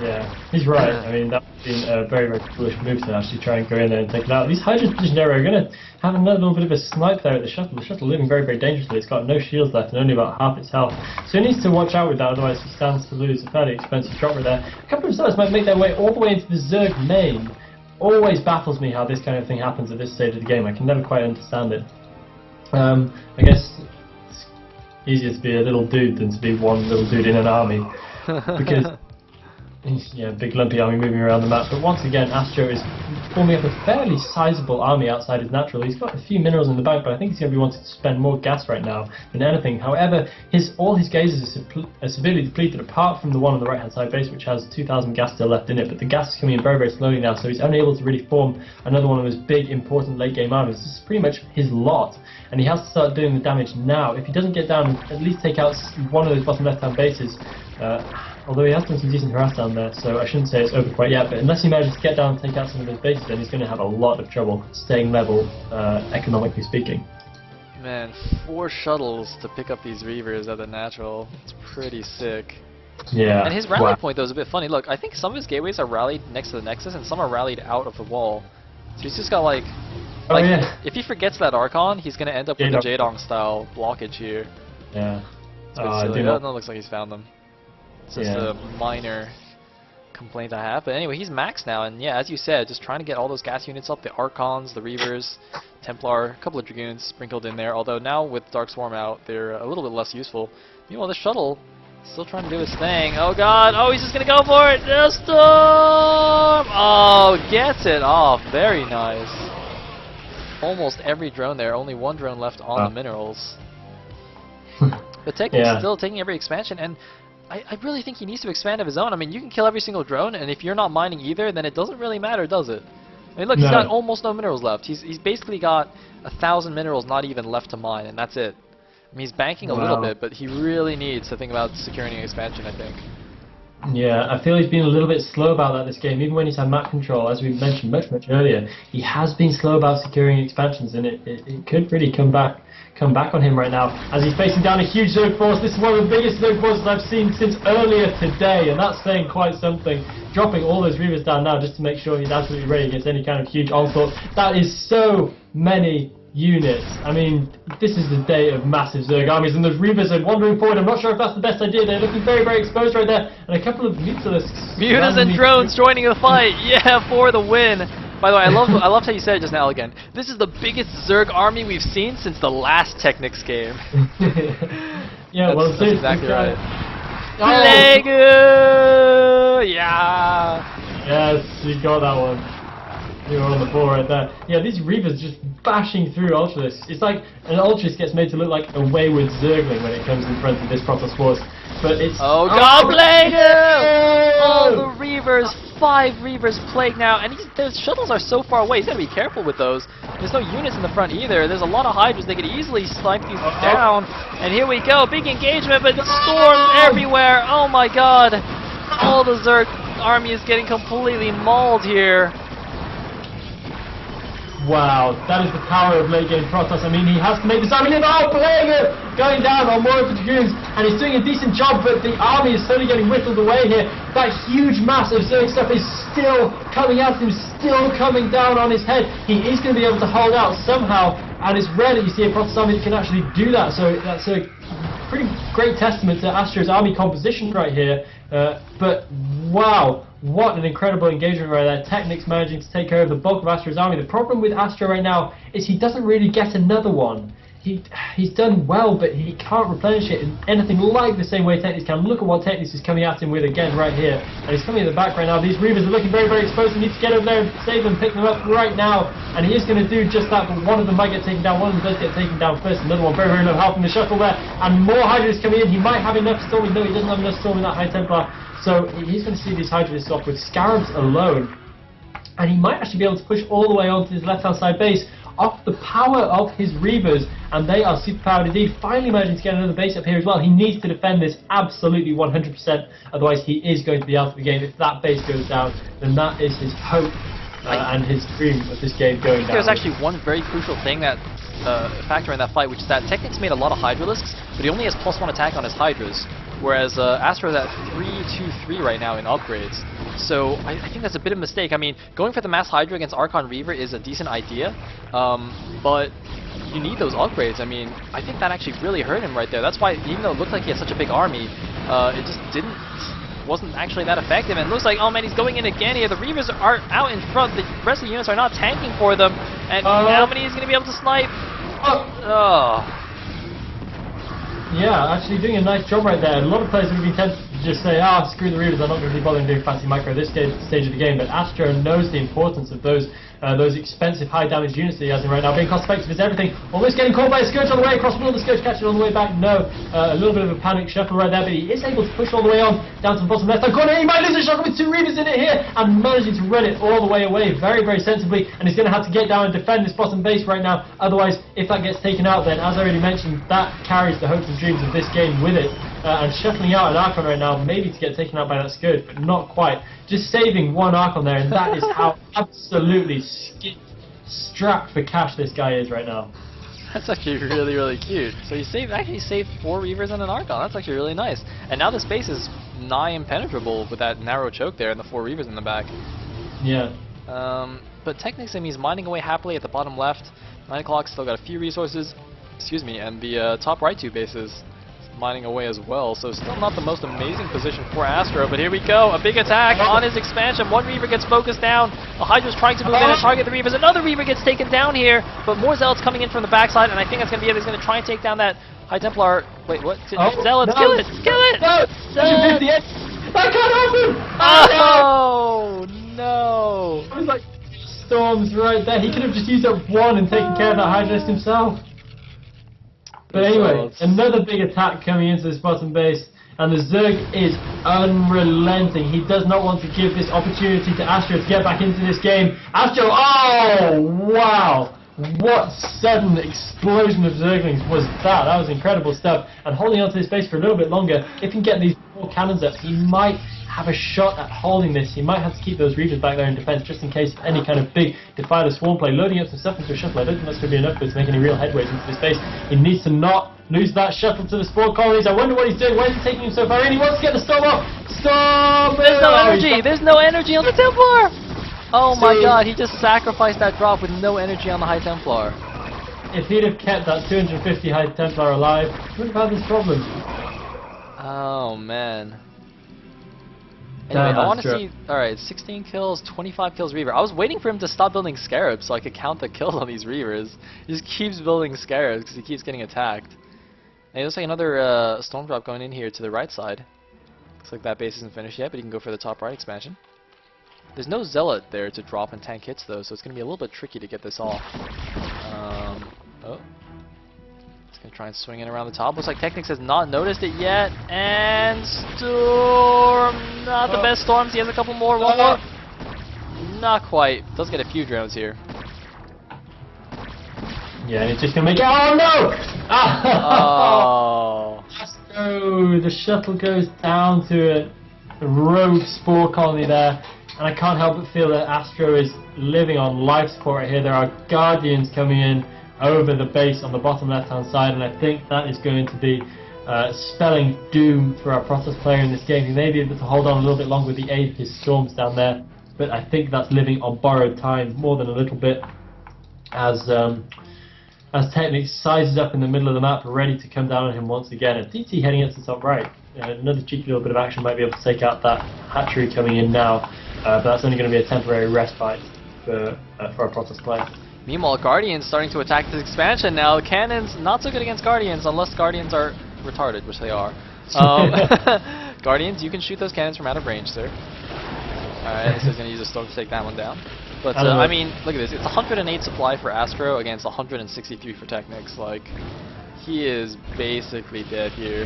Yeah, he's right. I mean, that would have been a very, very foolish move to actually try and go in there and take it out. These Hydras Legionnaire are going to have another little bit of a snipe there at the shuttle. The shuttle living very, very dangerously. It's got no shields left and only about half its health. So he needs to watch out with that, otherwise he stands to lose a fairly expensive dropper there. A couple of Zergs might make their way all the way into the Zerg main. Always baffles me how this kind of thing happens at this stage of the game. I can never quite understand it. I guess it's easier to be a little dude than to be one little dude in an army. Because yeah, big lumpy army moving around the map. But once again, AstrO is forming up a fairly sizable army outside his natural. He's got a few minerals in the bank, but I think he's going to be wanting to spend more gas right now than anything. However, all his gazes are severely depleted, apart from the one on the right-hand side base, which has 2,000 gas still left in it. But the gas is coming in very, very slowly now, so he's unable to really form another one of his big, important late-game armies. This is pretty much his lot, and he has to start doing the damage now. If he doesn't get down and at least take out one of those bottom left-hand bases, although he has done some decent harass down there, so I shouldn't say it's over quite yet, but unless he manages to get down and take out some of those bases, then he's going to have a lot of trouble staying level, economically speaking. Man, 4 shuttles to pick up these Reavers at the natural. It's pretty sick. Yeah. And his rally point, though, is a bit funny. Look, I think some of his gateways are rallied next to the Nexus, and some are rallied out of the wall. So he's just got, like yeah. if he forgets that Archon, he's going to end up with a Jaedong-style blockage here. Yeah. It's a bit silly. That looks like he's found them. It's just a minor complaint I have. But anyway, he's maxed now, and yeah, as you said, just trying to get all those gas units up, the Archons, the Reavers, Templar, a couple of Dragoons sprinkled in there, although now with Dark Swarm out, they're a little bit less useful. Meanwhile, the shuttle still trying to do his thing. Oh god, oh, he's just going to go for it! The storm! Oh, gets it off. Very nice. Almost every drone there, only one drone left on the minerals. But TechnicS still taking every expansion, and I really think he needs to expand of his own. I mean, you can kill every single drone, and if you're not mining either, then it doesn't really matter, does it? I mean, look, he's got almost no minerals left. He's basically got 1,000 minerals not even left to mine, and that's it. I mean, he's banking a little bit, but he really needs to think about securing an expansion, I think. Yeah, I feel he's been a little bit slow about that this game. Even when he's had map control, as we mentioned much earlier, he has been slow about securing expansions, and it could really come back on him right now as he's facing down a huge Zerg force. This is one of the biggest Zerg forces I've seen since earlier today, and that's saying quite something. Dropping all those Reavers down now just to make sure he's absolutely ready against any kind of huge onslaught. That is so many units. I mean, this is the day of massive Zerg armies, and those Reavers are wandering forward. I'm not sure if that's the best idea. They're looking very, very exposed right there, and a couple of Mutalisks. Mutas and drones joining the fight. Yeah, for the win. By the way, I loved how you said it just now again. This is the biggest Zerg army we've seen since the last TechnicS game. Yeah, well, that's exactly right. Oh. Yeah. Yes, you got that one. You were on the ball right there. Yeah, these Reavers just bashing through Ultralisks. It's like an Ultralisk gets made to look like a wayward Zergling when it comes in front of this Protoss force. But it's... Oh, God, Plague! All the Reavers, 5 Reavers plague now, and the shuttles are so far away. He's got to be careful with those. There's no units in the front either. There's a lot of Hydras. They could easily snipe these down. And here we go, big engagement, but storms everywhere. Oh my god. All the Zerg army is getting completely mauled here. Wow, that is the power of late game Protoss. I mean, he has to make this army. Oh, Plague going down on more of the Dragoons, and he's doing a decent job, but the army is slowly getting whittled away here. That huge mass of Zerg stuff is still coming at him, still coming down on his head. He is going to be able to hold out somehow, and it's rare that you see a Protoss army that can actually do that, so that's a pretty great testament to AstrO's army composition right here. But wow, what an incredible engagement right there. TechnicS managing to take care of the bulk of AstrO's army. The problem with AstrO right now is he doesn't really get another one. He's done well, but he can't replenish it in anything like the same way TechnicS can. Look at what TechnicS is coming at him with again right here. And he's coming in the back right now. These Reavers are looking very, very exposed. He needs to get over there and save them, pick them up right now. And he is going to do just that, but one of them might get taken down. One of them does get taken down first. Another one very, very low health in the shuttle there. And more Hydras coming in. He might have enough storming. No, he doesn't have enough storming that High Templar. So he's going to see these Hydras off with Scarabs alone. And he might actually be able to push all the way onto his left-hand side base off the power of his Reavers, and they are superpowered indeed. Finally managing to get another base up here as well. He needs to defend this absolutely 100%, otherwise he is going to be out of the game. If that base goes down, then that is his hope and his dream of this game going down. There's actually one very crucial thing that factor in that fight, which is that TechnicS made a lot of Hydralisks, but he only has +1 attack on his Hydras, whereas AstrO's at 3-2-3 right now in upgrades. So I think that's a bit of a mistake. I mean, going for the Mass Hydra against Archon Reaver is a decent idea, but you need those upgrades. I mean, I think that actually really hurt him right there. That's why, even though it looked like he had such a big army, it just wasn't actually that effective. And it looks like, oh man, he's going in again here. The Reavers are out in front. The rest of the units are not tanking for them. And how many is going to be able to snipe? Oh. Yeah, actually doing a nice job right there. A lot of players would have been tempted to just say, screw the Reavers, I'm not going to be bothering doing fancy micro at this stage of the game. But AstrO knows the importance of those expensive high damage units that he has in right now. Being cost effective is everything. Almost getting caught by a Scourge on the way across. Will the Scourge catch it on the way back? No. A little bit of a panic shuffle right there, but he is able to push all the way on down to the bottom left hand corner. He might lose a shot with 2 Reavers in it here, and managing to run it all the way away very, very sensibly. And he's going to have to get down and defend this bottom base right now. Otherwise, if that gets taken out, then as I already mentioned, that carries the hopes and dreams of this game with it. And shuttling out an Archon right now, maybe to get taken out by that Scourge, but not quite. Just saving 1 Archon there, and that is how absolutely strapped for cash this guy is right now. That's actually really, really cute. So he actually saved 4 Reavers and an Archon. That's actually really nice. And now the space is nigh impenetrable with that narrow choke there and the 4 Reavers in the back. Yeah. But TechnicS, he's mining away happily at the bottom left. 9 o'clock, still got a few resources. Excuse me, and the top right 2 bases mining away as well, so still not the most amazing position for AstrO, but here we go, a big attack on his expansion. 1 Reaver gets focused down, a Hydra's trying to move in and target the Reavers, another Reaver gets taken down here, but more Zealots coming in from the backside, and I think that's going to be it. He's going to try and take down that High Templar. Wait, what? Zealots, no. kill it! Kill it! No! Zealots! I can't help him! Oh, no! It was like storms right there. He could have just used up 1 and taken care of that Hydralist himself. But anyway, another big attack coming into this bottom base, and the Zerg is unrelenting. He does not want to give this opportunity to AstrO to get back into this game. AstrO, oh wow! What sudden explosion of Zerglings was that? That was incredible stuff. And holding on to this base for a little bit longer, if he can get these 4 cannons up, he might have a shot at holding this. He might have to keep those Reavers back there in defense just in case of any kind of big Defiler swarm play. Loading up some stuff into a shuttle, I don't think that's going to be enough for him to make any real headways into this base. He needs to not lose that shuttle to the spawn colonies. I wonder what he's doing. Why is he taking him so far in? He wants to get the storm off. Storm! There's no energy! There's no energy on the Templar! Oh my god, he just sacrificed that drop with no energy on the High Templar. If he'd have kept that 250 High Templar alive, he wouldn't have had this problem. Oh man. Anyway, I want to see. Alright, 16 kills, 25 kills Reaver. I was waiting for him to stop building Scarabs so I could count the kills on these Reavers. He just keeps building Scarabs because he keeps getting attacked. And it looks like another Storm Drop going in here to the right side. Looks like that base isn't finished yet, but he can go for the top right expansion. There's no Zealot there to drop and tank hits though, so it's going to be a little bit tricky to get this off. It's going to try and swing it around the top. Looks like TechnicS has not noticed it yet. And Storm! Not the best storms. He has a couple more. One more. Not quite. Does get a few drones here. Yeah, and it's just going to make it. Oh no! Oh! AstrO, the shuttle goes down to a rogue spore colony there. And I can't help but feel that AstrO is living on life support right here. There are Guardians coming in over the base on the bottom left-hand side, and I think that is going to be spelling doom for our Protoss player in this game. He may be able to hold on a little bit longer with the aid of his storms down there, but I think that's living on borrowed time more than a little bit as TechnicS sizes up in the middle of the map, ready to come down on him once again. And DT heading up to the top right. Another cheeky little bit of action might be able to take out that hatchery coming in now. But that's only going to be a temporary respite for our Protoss play. Meanwhile, Guardians starting to attack this expansion now. Cannons not so good against Guardians unless Guardians are retarded, which they are. Guardians, you can shoot those cannons from out of range, sir. Alright, so he's going to use a storm to take that one down. But I mean, look at this. It's 108 supply for AstrO against 163 for TechnicS. Like, he is basically dead here.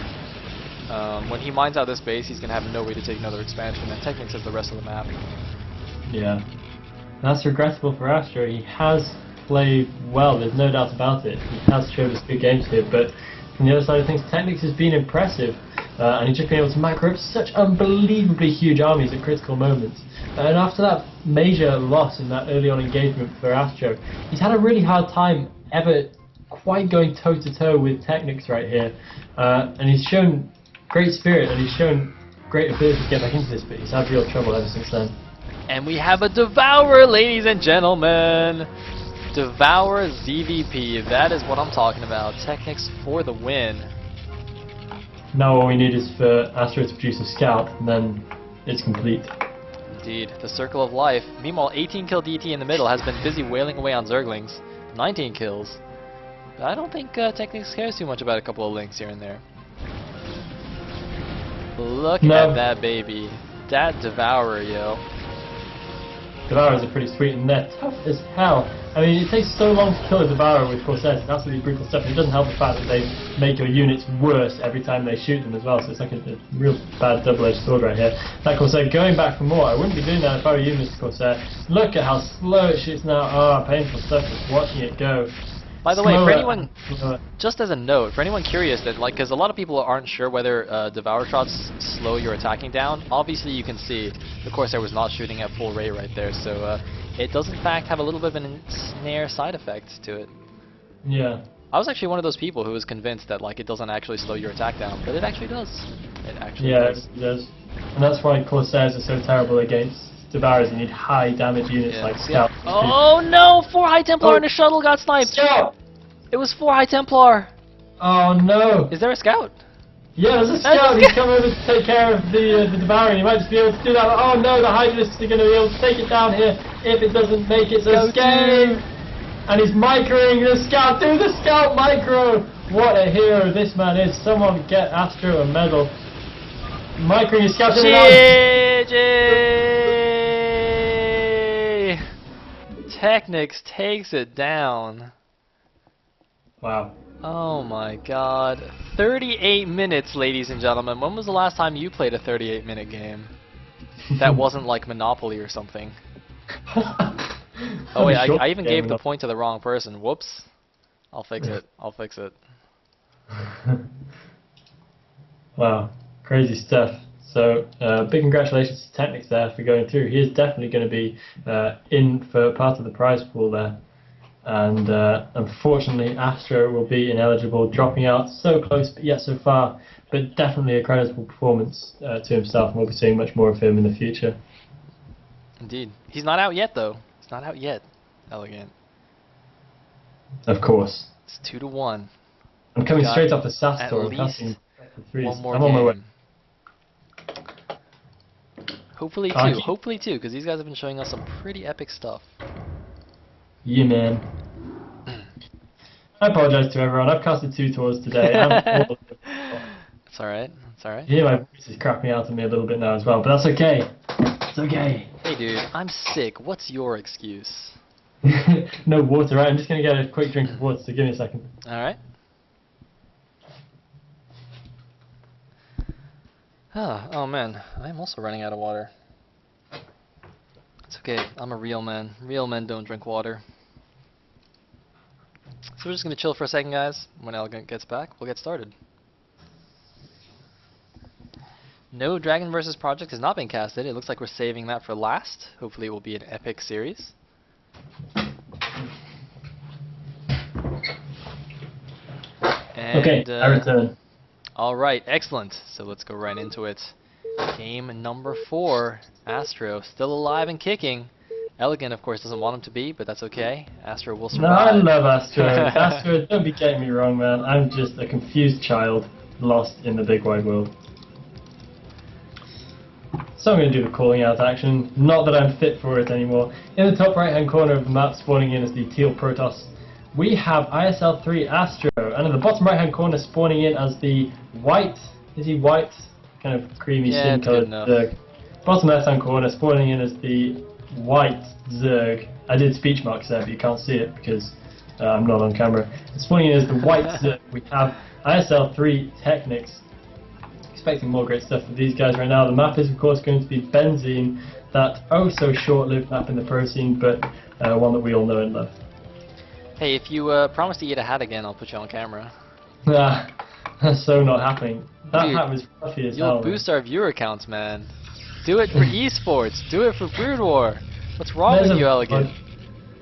When he mines out this base, he's going to have no way to take another expansion, and TechnicS has the rest of the map. Yeah. That's regrettable for AstrO. He has played well, there's no doubt about it. He has showed us good games here, but from the other side of things, TechnicS has been impressive, and he's just been able to micro up such unbelievably huge armies at critical moments. And after that major loss in that early on engagement for AstrO, he's had a really hard time ever quite going toe-to-toe with TechnicS right here. And he's shown great spirit and he's shown great ability to get back into this, but he's had real trouble ever since then. And we have a Devourer, ladies and gentlemen. Devour ZVP, that is what I'm talking about. TechnicS for the win. Now all we need is for AstrO to produce a scout, and then it's complete. Indeed, the circle of life. Meanwhile, 18 kill DT in the middle has been busy wailing away on Zerglings. 19 kills. But I don't think TechnicS cares too much about a couple of links here and there. Look at that baby. That Devourer, yo. Devourers are pretty sweet and they're tough as hell. I mean, it takes so long to kill a Devourer with Corsairs, it's absolutely brutal stuff, and it doesn't help the fact that they make your units worse every time they shoot them as well, so it's like a real bad double-edged sword right here. That Corsair going back for more, I wouldn't be doing that if I were you, Mr. Corsair. Look at how slow it shoots now. Ah, painful stuff just watching it go. By the way, for anyone, just as a note, for anyone curious that, like, because a lot of people aren't sure whether Devourer shots slow your attacking down, obviously you can see the Corsair was not shooting at full rate right there, so it does in fact have a little bit of a snare side effect to it. Yeah. I was actually one of those people who was convinced that, like, it doesn't actually slow your attack down, but it actually does. It actually does. Yeah, it does. And that's why Corsairs are so terrible against Devourers. You need high damage units like Scout. Oh no! 4 High Templar and a shuttle got sniped! Scout! It was 4 High Templar! Oh no! Is there a Scout? Yeah, there's a Scout! He's come over to take care of the Devourer. You might just be able to do that. Oh no, the Hydralisks are going to be able to take it down here if it doesn't make it. So Escape! And he's microing the Scout. Do the Scout micro! What a hero this man is. Someone get AstrO a medal. Microing his Scout. TechnicS takes it down. Wow. Oh my god. 38 minutes, ladies and gentlemen. When was the last time you played a 38-minute game? That wasn't like Monopoly or something. Oh wait, I even gave the point to the wrong person. Whoops. I'll fix it. I'll fix it. Wow. Crazy stuff. So, big congratulations to TechnicS there for going through. He is definitely going to be in for part of the prize pool there. And unfortunately, AstrO will be ineligible, dropping out so close but yet so far. But definitely a creditable performance to himself, and we'll be seeing much more of him in the future. Indeed. He's not out yet, though. He's not out yet, Elegant. Of course. It's 2-1. I'm coming straight off the SAS tour. At least one more I'm game. on my way. Hopefully two. Hopefully two, because these guys have been showing us some pretty epic stuff. Yeah, man. I apologise to everyone. I've casted 2 tours today. It's alright. It's alright. Yeah, my voice is crapping out on me a little bit now as well, but that's okay. It's okay. Hey, dude, I'm sick. What's your excuse? No water, right? I'm just going to get a quick drink of water, so give me a second. Alright. Oh man, I'm also running out of water. It's okay, I'm a real man. Real men don't drink water. So we're just going to chill for a second, guys. When Elegant gets back, we'll get started. No Dragon vs. Project has not been casted. It looks like we're saving that for last. Hopefully it will be an epic series. And, okay, I return. Alright, excellent. So let's go right into it. Game number 4. AstrO still alive and kicking. Elegant, of course, doesn't want him to be, but that's okay. AstrO will survive. No, I love AstrO. AstrO, don't be getting me wrong, man. I'm just a confused child lost in the big wide world. So I'm going to do the calling out action. Not that I'm fit for it anymore. In the top right hand corner of the map, spawning in as the teal Protoss, we have ISL3 AstrO, and in the bottom right hand corner, spawning in as the white, is he white? Kind of creamy sin coloured Zerg. Bottom left hand corner, spawning in as the white Zerg. I did speech marks there, but you can't see it because I'm not on camera. Spawning in as the white Zerg, we have ISL3 TechnicS. Expecting more great stuff with these guys right now. The map is of course going to be Benzene, that oh so short-lived map in the pro scene, but one that we all know and love. Hey, if you promise to eat a hat again, I'll put you on camera. Nah, that's so not happening. That Dude, hat was fluffy as you'll hell. boost our viewer counts, man. Do it for esports. Do it for Brood War. What's wrong with you, Elegant?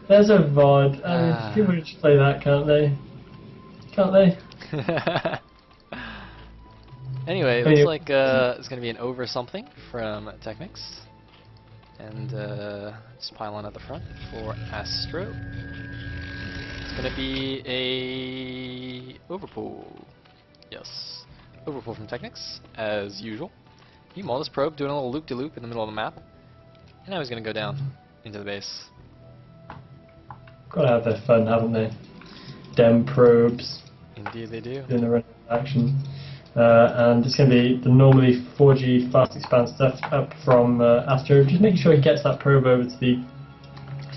There's a VOD. I mean, people just play that, can't they? can't they? Anyway, looks like it's going to be an over something from TechnicS. And just pile on at the front for AstrO. It's going to be a overpull. Yes. Overpull from TechnicS, as usual. Meanwhile, this probe doing a little loop-de-loop in the middle of the map. And now he's going to go down into the base. Gotta have their fun, haven't they? Dem probes. Indeed they do. Doing the run action. And it's going to be the normally 4G fast expand stuff up from AstrO. Just making sure he gets that probe over to the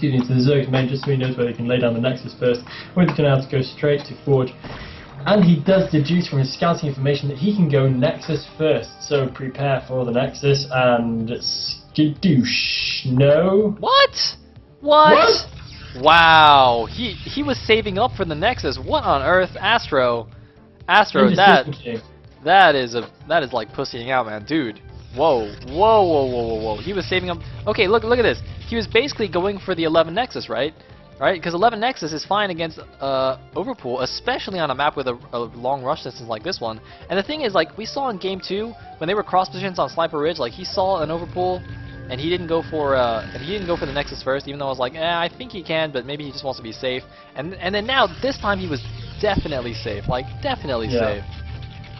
Zerg main, just so he knows where he can lay down the Nexus first. Or he's going to have to go straight to Forge. And he does deduce from his scouting information that he can go Nexus first. So prepare for the Nexus and skadoosh. No? What? What? Wow. He was saving up for the Nexus. What on earth, AstrO? AstrO, that is like pussying out, man, dude. Whoa, whoa, whoa, whoa, whoa, whoa. He was saving up. Okay, look at this. He was basically going for the 11 Nexus, right? Right? Because 11 Nexus is fine against overpull, especially on a map with a long rush distance like this one. And the thing is, like we saw in Game 2 when they were cross positions on Sniper Ridge, like he saw an overpull and he didn't go for the Nexus first, even though I was like, I think he can, but maybe he just wants to be safe. And then now this time he was definitely safe, like definitely safe.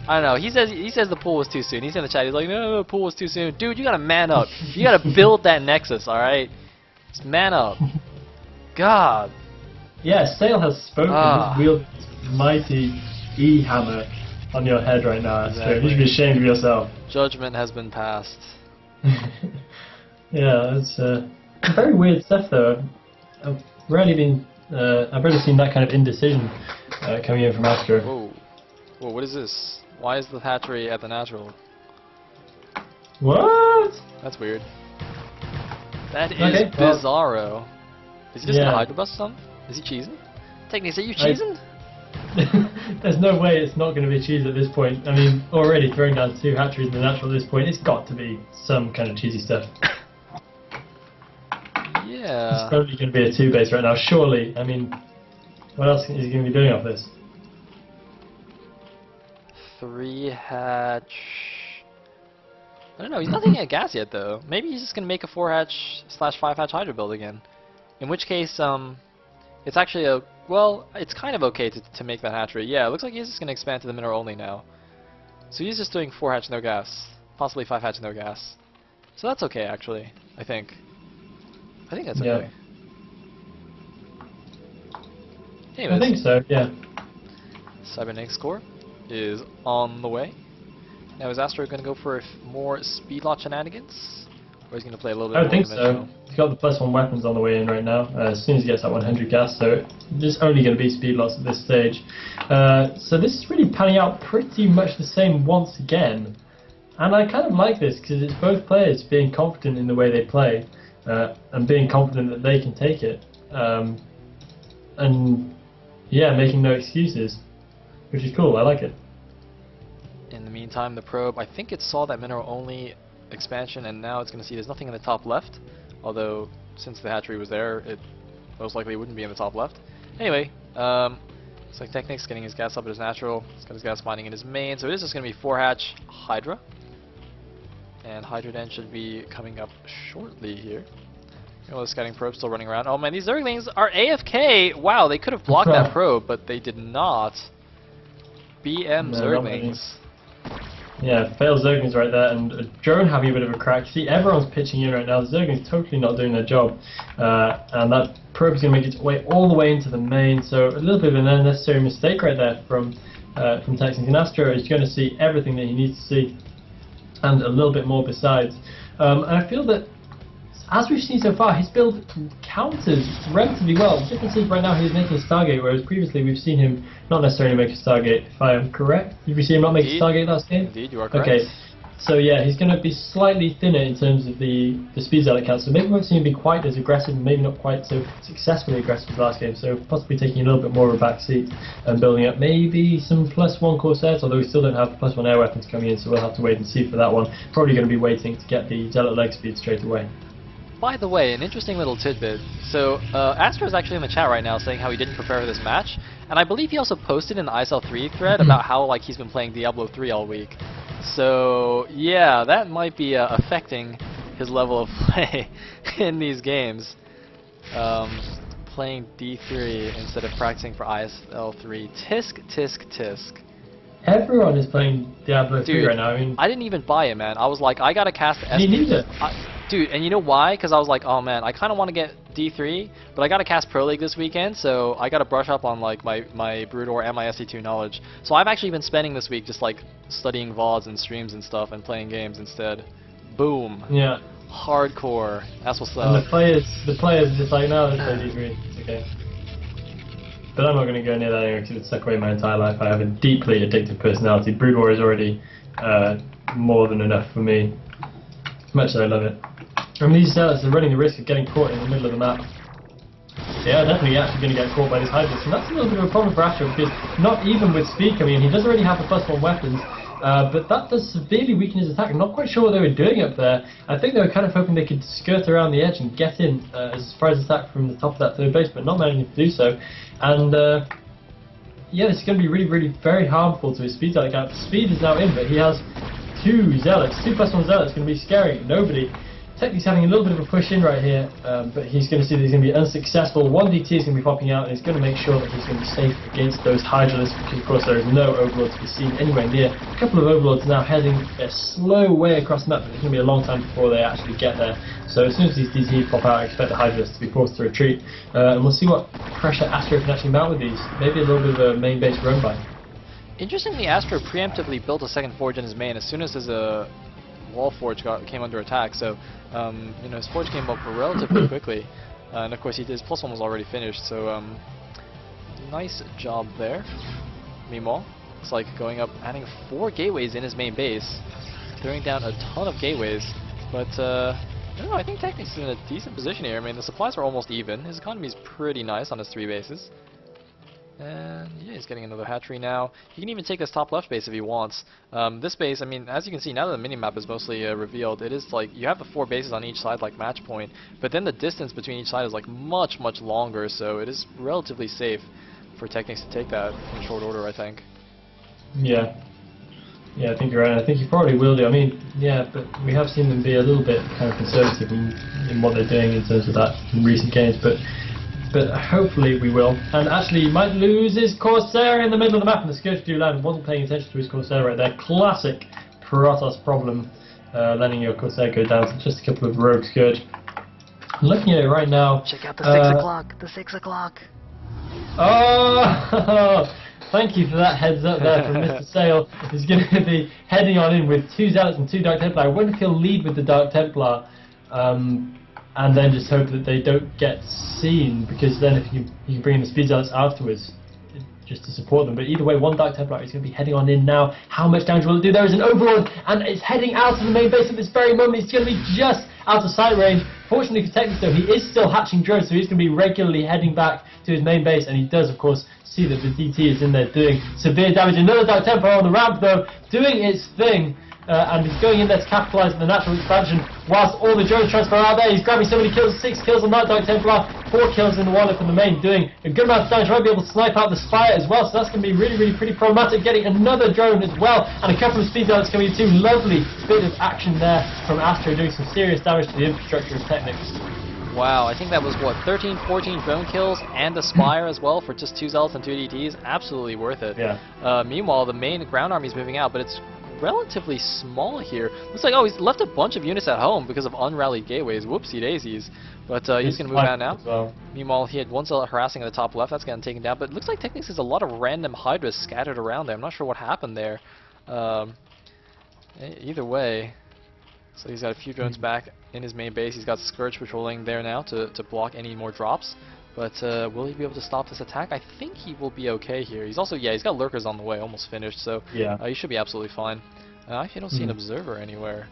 I don't know. He says the pool was too soon. He's in the chat. He's like, no, the pool was too soon. Dude, you gotta man up. You gotta build that Nexus, all right? Just man up. God. Yeah, Sayle has spoken. He's wielding his mighty E-hammer on your head right now. Exactly. You should be ashamed of yourself. Judgment has been passed. Yeah, it's very weird stuff though. I've rarely seen that kind of indecision coming in from AstrO. Whoa. Whoa, what is this? Why is the hatchery at the natural? What? That's weird. That is bizarro. Is he just gonna Hydra Bust something? Is he cheesing? TechnicS, are you cheesing? There's no way it's not going to be cheese at this point. I mean, already throwing down 2 hatcheries in the natural at this point, it's got to be some kind of cheesy stuff. Yeah. It's probably going to be a 2 base right now, surely. I mean, what else is he going to be doing off this? 3 hatch. I don't know, he's not taking a gas yet though. Maybe he's just going to make a 4 hatch / 5 hatch Hydra build again. In which case, it's actually it's kind of okay to make that hatchery. Yeah, it looks like he's just going to expand to the mineral only now. So he's just doing 4 hatch no gas. Possibly 5 hatch no gas. So that's okay actually, I think. I think that's okay. Anyways, I think so, yeah. Cybernetics core is on the way. Now is AstrO going to go for more speed lot shenanigans? Or is he going to play a little bit more conventional? I think so. He's got the +1 weapons on the way in right now, as soon as he gets that 100 gas, so there's only going to be speed lots at this stage. So this is really panning out pretty much the same once again. And I kind of like this, because it's both players being confident in the way they play, and being confident that they can take it. And yeah, making no excuses, which is cool, I like it. In the meantime, the probe, I think it saw that mineral only expansion, and now it's going to see there's nothing in the top left, although since the hatchery was there, it most likely wouldn't be in the top left. Anyway, looks like TechnicS getting his gas up at his natural. He's got his gas mining in his main, so it is just going to be 4 hatch Hydra, and Hydra Den should be coming up shortly here. Oh, the scouting probe still running around. Oh man, these Zerglings are AFK! Wow, they could have blocked that probe, but they did not. BM Zerglings. Yeah, failed Zerglings right there, and a drone having a bit of a crack. See, everyone's pitching in right now. The Zerglings totally not doing their job, and that probe is going to make its way all the way into the main. So a little bit of an unnecessary mistake right there from TechnicS. And AstrO is going to see everything that he needs to see, and a little bit more besides. And I feel that, as we've seen so far, his build counters relatively well. The difference is right now he's making a Stargate, whereas previously we've seen him not necessarily make a Stargate, if I am correct. Did we see him not make a Stargate last game? Indeed, you are correct. Okay, so yeah, he's going to be slightly thinner in terms of the speed zealot count, so maybe we won't see him be quite as aggressive, and maybe not quite so successfully aggressive as last game, so possibly taking a little bit more of a back seat and building up maybe some +1 Corsairs, although we still don't have +1 air weapons coming in, so we'll have to wait and see for that one. Probably going to be waiting to get the zealot leg speed straight away. By the way, an interesting little tidbit. So, AstrO is actually in the chat right now saying how he didn't prepare for this match, and I believe he also posted in the ISL3 thread about how like he's been playing Diablo 3 all week. So, yeah, that might be affecting his level of play in these games. Playing D3 instead of practicing for ISL3. Tisk, tisk, tisk. Everyone is playing Diablo 3 Dude, right now. I mean, I didn't even buy it, man. I was like, I gotta cast SP. me neither. Dude, and you know why? Because I was like, oh man, I kind of want to get D3, but I gotta cast Pro League this weekend, so I gotta brush up on like my Broodor and my SC2 knowledge. So I've actually been spending this week just like studying VODs and streams and stuff and playing games instead. Boom. Yeah. Hardcore. That's what's up. And the players are just like, no, let's play D3. It's okay. But I'm not going to go near that anyway because it would suck away my entire life. I have a deeply addictive personality. Broodor is already more than enough for me. Much as I love it. And these zealots are running the risk of getting caught in the middle of the map. They are definitely actually going to get caught by these hybrids, and that's a little bit of a problem for AstrO because not even with speed coming in, he doesn't really have the +1 weapons, but that does severely weaken his attack. I'm not quite sure what they were doing up there. I think they were kind of hoping they could skirt around the edge and get in as far as attack from the top of that third base, but not managing to do so. And yeah, this is going to be really, really very harmful to his speed zealot gap. Speed is now in, but he has 2 zealots, 2 +1 zealots, going to be scaring nobody. TechnicS having a little bit of a push in right here, but he's going to see that he's going to be unsuccessful. 1 DT is going to be popping out, and he's going to make sure that he's going to be safe against those Hydralists, because of course there is no Overlord to be seen anywhere near. A couple of Overlords now heading a slow way across the map, but it's going to be a long time before they actually get there. So as soon as these DT pop out, I expect the Hydralists to be forced to retreat, and we'll see what pressure AstrO can actually mount with these. Maybe a little bit of a main base run by. Interestingly, AstrO preemptively built a second forge in his main as soon as his wall forge came under attack, so you know, his forge came up relatively quickly, and of course his +1 was already finished, so nice job there. Meanwhile, it's like going up, adding 4 gateways in his main base, throwing down a ton of gateways, but I don't know, I think TechnicS is in a decent position here. I mean, the supplies are almost even, his economy is pretty nice on his 3 bases. And yeah, he's getting another hatchery now. He can even take this top left base if he wants. This base, I mean, as you can see, now that the minimap is mostly revealed, it is like, you have the 4 bases on each side like match point, but then the distance between each side is like much, much longer, so it is relatively safe for TechnicS to take that in short order, I think. Yeah. Yeah, I think you're right. I think you probably will do. I mean, yeah, but we have seen them be a little bit kind of conservative in what they're doing in terms of that in recent games, but hopefully we will. And actually, he might lose his Corsair in the middle of the map, and the Scourge do land. Wasn't paying attention to his Corsair right there. Classic Protoss problem, letting your Corsair go down to just a couple of Rogue Scourge. Looking at it right now. Check out the 6 o'clock. The 6 o'clock. Oh, thank you for that heads up there from Mr. Sayle. He's going to be heading on in with 2 Zealots and 2 Dark Templar. I wonder if he'll lead with the Dark Templar. And then just hope that they don't get seen, because then if you can bring in the speed zealots afterwards just to support them. But either way, 1 Dark Templar is going to be heading on in now. How much damage will it do? There is an Overlord, and it's heading out of the main base at this very moment. It's going to be just out of sight range. Fortunately for TechnicS though, he is still hatching drones, so he's going to be regularly heading back to his main base, and he does of course see that the DT is in there doing severe damage. Another Dark Templar on the ramp though, doing its thing. And he's going in there to capitalise on the natural expansion whilst all the drones transfer out there. He's grabbing so many kills, 6 kills on that Dark Templar, 4 kills in the one from the main, doing a good amount of damage. Might be able to snipe out the Spire as well, so that's going to be really, really pretty problematic. Getting another drone as well, and a couple of speed zealots coming in too. Lovely bit of action there from AstrO, doing some serious damage to the infrastructure of TechnicS. Wow, I think that was what, 13, 14 drone kills and a Spire as well for just 2 zealots and 2 DTs. Absolutely worth it. Yeah. Meanwhile, the main ground army is moving out, but it's relatively small here. Looks like, oh, he's left a bunch of units at home because of unrallied gateways. Whoopsie daisies. But he's going to move out now. Well. Meanwhile, he had 1 zealot harassing at the top left. That's getting taken down. But it looks like TechnicS has a lot of random Hydras scattered around there. I'm not sure what happened there. Either way, so he's got a few drones back in his main base. He's got Scourge patrolling there now to block any more drops. But will he be able to stop this attack? I think he will be okay here. He's also, yeah, he's got Lurkers on the way, almost finished, so yeah, he should be absolutely fine. I actually don't see an Observer anywhere.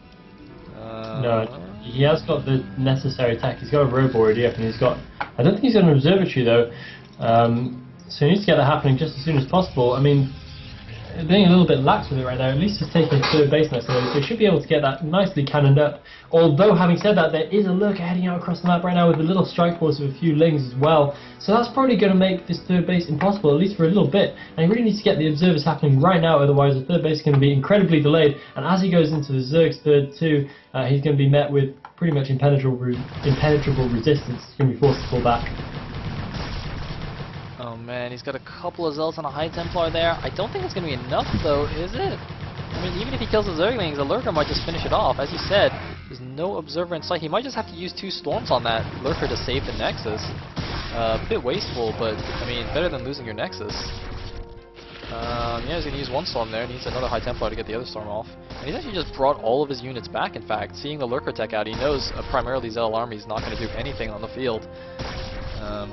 No, he has got the necessary attack. He's got a Robo already up, and he's got, I don't think he's got an Observatory though, so he needs to get that happening just as soon as possible. I mean, being a little bit lax with it right now. At least he's taking third base next to him, so he should be able to get that nicely cannoned up. Although, having said that, there is a lurker heading out across the map right now with a little strike force of a few lings as well. So that's probably going to make this third base impossible, at least for a little bit. And he really needs to get the observers happening right now, otherwise the third base is going to be incredibly delayed. And as he goes into the Zerg's third too, he's going to be met with pretty much impenetrable resistance. He's going to be forced to pull back. Oh man, he's got a couple of Zealots on a High Templar there. I don't think it's going to be enough though, is it? I mean, even if he kills the Zerglings, the Lurker might just finish it off. As you said, there's no Observer in sight. He might just have to use 2 Storms on that Lurker to save the Nexus. A bit wasteful, but I mean, better than losing your Nexus. Yeah, he's going to use 1 Storm there. He needs another High Templar to get the other Storm off. And he's actually just brought all of his units back, in fact. Seeing the Lurker tech out, he knows primarily Zeal Army is not going to do anything on the field.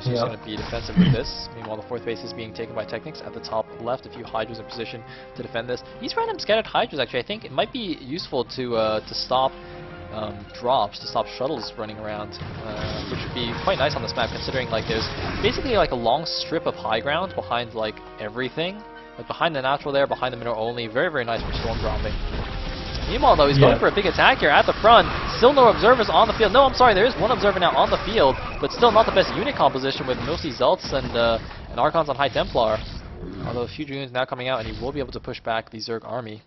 So he's going to be defensive with this. Meanwhile, the 4th base is being taken by TechnicS at the top left. A few Hydras in position to defend this. These random scattered Hydras, actually, I think it might be useful to stop drops, to stop shuttles running around, which would be quite nice on this map, considering like there's basically like a long strip of high ground behind like everything. Like behind the natural there, behind the mineral only. Very, very nice for storm dropping. Meanwhile, though, he's going for a big attack here at the front. Still no observers on the field. No, I'm sorry, there is 1 observer now on the field, but still not the best unit composition with mostly Zelts and Archons on High Templar. Although a few Dragoons now coming out, and he will be able to push back the Zerg army.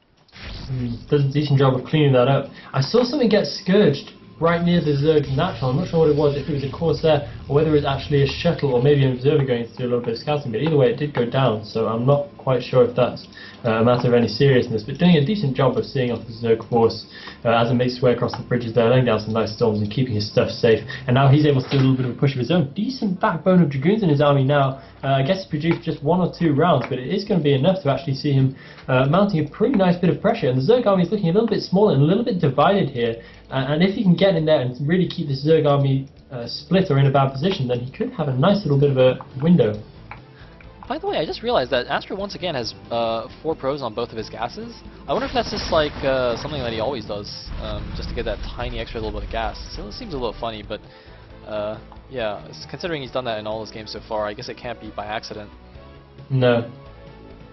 Does a decent job of cleaning that up. I saw something get scourged right near the Zerg natural. I'm not sure what it was, if it was a Corsair or whether it was actually a shuttle or maybe an observer going to do a little bit of scouting, but either way it did go down, so I'm not quite sure if that's a matter of any seriousness, but doing a decent job of seeing off the Zerg force as it makes its way across the bridges there, laying down some nice storms and keeping his stuff safe. And now he's able to do a little bit of a push of his own. Decent backbone of Dragoons in his army now. I guess he produced just 1 or 2 rounds, but it is going to be enough to actually see him mounting a pretty nice bit of pressure. And the Zerg army is looking a little bit smaller and a little bit divided here. And if he can get in there and really keep the Zerg army split or in a bad position, then he could have a nice little bit of a window. By the way, I just realized that AstrO once again has 4 pros on both of his gases. I wonder if that's just like something that he always does, just to get that tiny extra little bit of gas. So it seems a little funny, but yeah, considering he's done that in all his games so far, I guess it can't be by accident. No.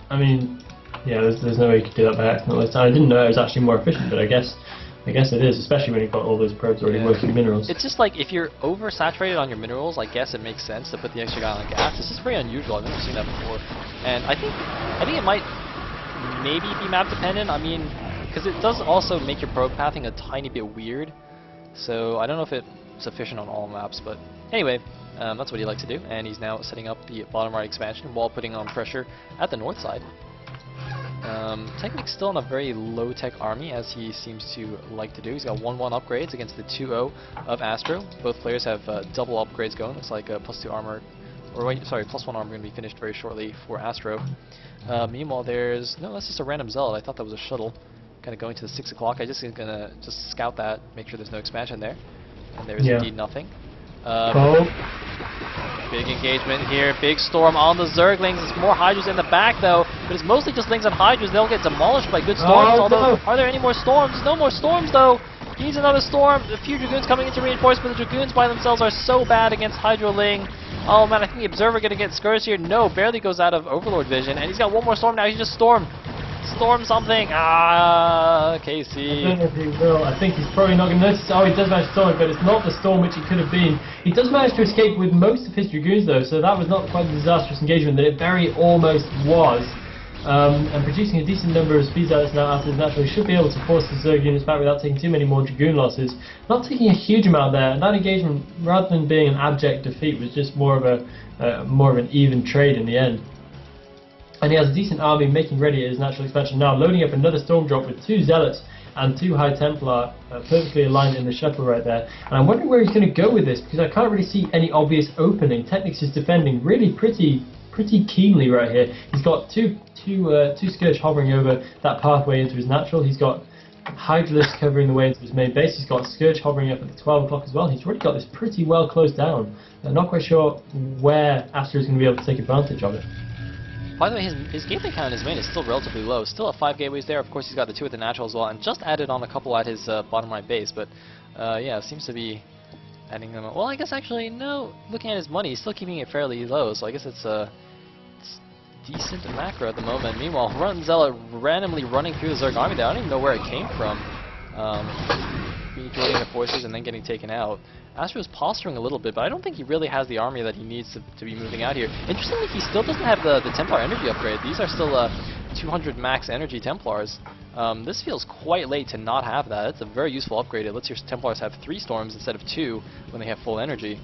I mean, yeah, there's no way you could do that by accident. I didn't know it was actually more efficient, but I guess it is, especially when you've got all those probes already working minerals. It's just like, if you're oversaturated on your minerals, I guess it makes sense to put the extra guy on the gas. This is very unusual, I've never seen that before. And I think it might maybe be map dependent, I mean, because it does also make your probe pathing a tiny bit weird. So I don't know if it's sufficient on all maps, but anyway, that's what he likes to do. And he's now setting up the bottom right expansion while putting on pressure at the north side. TechnicS still in a very low-tech army, as he seems to like to do. He's got 1-1 upgrades against the 2-0 of AstrO. Both players have double upgrades going. Looks like +2 armor, or wait, sorry, +1 armor going to be finished very shortly for AstrO. Meanwhile, that's just a random Zealot. I thought that was a shuttle. Kind of going to the 6 o'clock. I just gonna scout that, make sure there's no expansion there. And there is indeed nothing. Big engagement here, big storm on the Zerglings. There's more Hydras in the back though, but it's mostly just Lings and Hydras. They'll get demolished by good storms, although are there any more storms? No more storms though! He needs another storm. A few Dragoons coming into reinforce, but the Dragoons by themselves are so bad against Hydro Ling. Oh man, I think the Observer gonna get scourged here. No, barely goes out of Overlord vision, and he's got 1 more storm now. He just stormed. Storm something. Casey. I don't know if he will. I think he's probably not going to notice. Oh, he does manage to storm it, but it's not the storm which it could have been. He does manage to escape with most of his Dragoons though, so that was not quite the disastrous engagement that it very almost was. And producing a decent number of speed outlets now after his natural, he should be able to force the Zerg units back without taking too many more Dragoon losses. Not taking a huge amount there. That engagement, rather than being an abject defeat, was just more of an even trade in the end. And he has a decent army making ready at his natural expansion now, loading up another storm drop with 2 Zealots and 2 High Templar perfectly aligned in the shuttle right there. And I'm wondering where he's going to go with this, because I can't really see any obvious opening. TechnicS is defending really pretty keenly right here. He's got two Scourge hovering over that pathway into his natural. He's got Hydralisk covering the way into his main base. He's got Scourge hovering up at the 12 o'clock as well. He's already got this pretty well closed down. I'm not quite sure where AstrO is going to be able to take advantage of it. By the way, his gateway count in his main is still relatively low. Still at 5 gateways there. Of course, he's got the 2 at the natural as well, and just added on a couple at his bottom right base. But yeah, seems to be adding them. Well, I guess actually no. Looking at his money, he's still keeping it fairly low. So I guess it's decent macro at the moment. Meanwhile, Run Zealot randomly running through the Zerg army there. I don't even know where it came from. Joining the forces and then getting taken out. AstrO's posturing a little bit, but I don't think he really has the army that he needs to be moving out here. Interestingly, he still doesn't have the Templar energy upgrade. These are still 200 max energy Templars. This feels quite late to not have that. It's a very useful upgrade. It lets your Templars have 3 storms instead of 2 when they have full energy.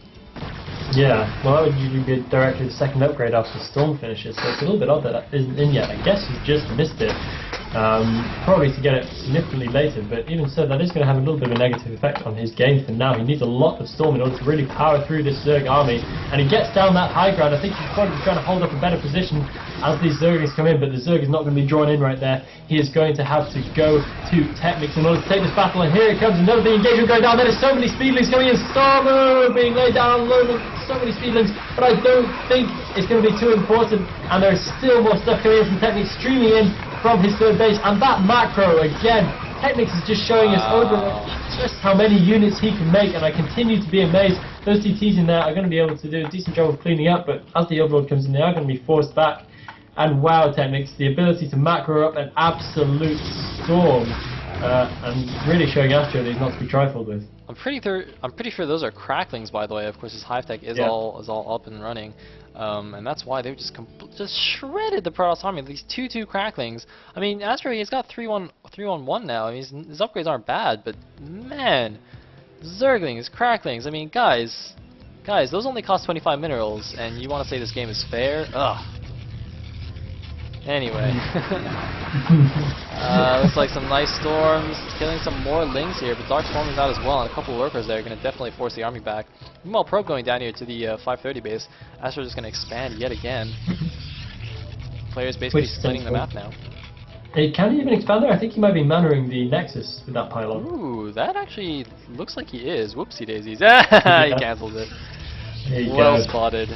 Yeah, well that would usually be directly the second upgrade after Storm finishes, so it's a little bit odd that that isn't in yet. I guess he's just missed it. Probably to get it significantly later, but even so, that is going to have a little bit of a negative effect on his game for now. He needs a lot of Storm in order to really power through this Zerg army, and he gets down that high ground. I think he's probably trying to hold up a better position as these Zerglings come in, but the Zerg is not going to be drawn in right there. He is going to have to go to TechnicS in order to take this battle, and here it comes, another big engagement going down. There are so many Speedlings coming in, Storm being laid down, so many Speedlings, but I don't think it's going to be too important, and there is still more stuff coming in from TechnicS streaming in from his third base, and that macro again. TechnicS is just showing us over just how many units he can make, and I continue to be amazed. Those TTs in there are going to be able to do a decent job of cleaning up, but as the Overlord comes in, they are going to be forced back. And wow, TechnicS, the ability to macro up an absolute storm, and really showing AstrO that he's not to be trifled with. I'm pretty sure those are cracklings, by the way. Of course, his hive tech is all up and running, and that's why they've just shredded the Protoss army. These 2/2 cracklings. I mean, AstrO, he's got 3-1-1 now. I mean, his upgrades aren't bad, but man, Zerglings, cracklings. I mean, guys, those only cost 25 minerals, and you want to say this game is fair? Ugh. Anyway, looks like some nice storms, killing some more lings here, but Dark Storm is out as well, and a couple of lurkers there are going to definitely force the army back. Meanwhile, Probe going down here to the 530 base. AstrO just going to expand yet again. Players basically splitting the map now. Hey, can he even expand there? I think he might be manoring the Nexus with that pylon. Ooh, that actually looks like he is. Whoopsie daisies. He cancels it. Well spotted.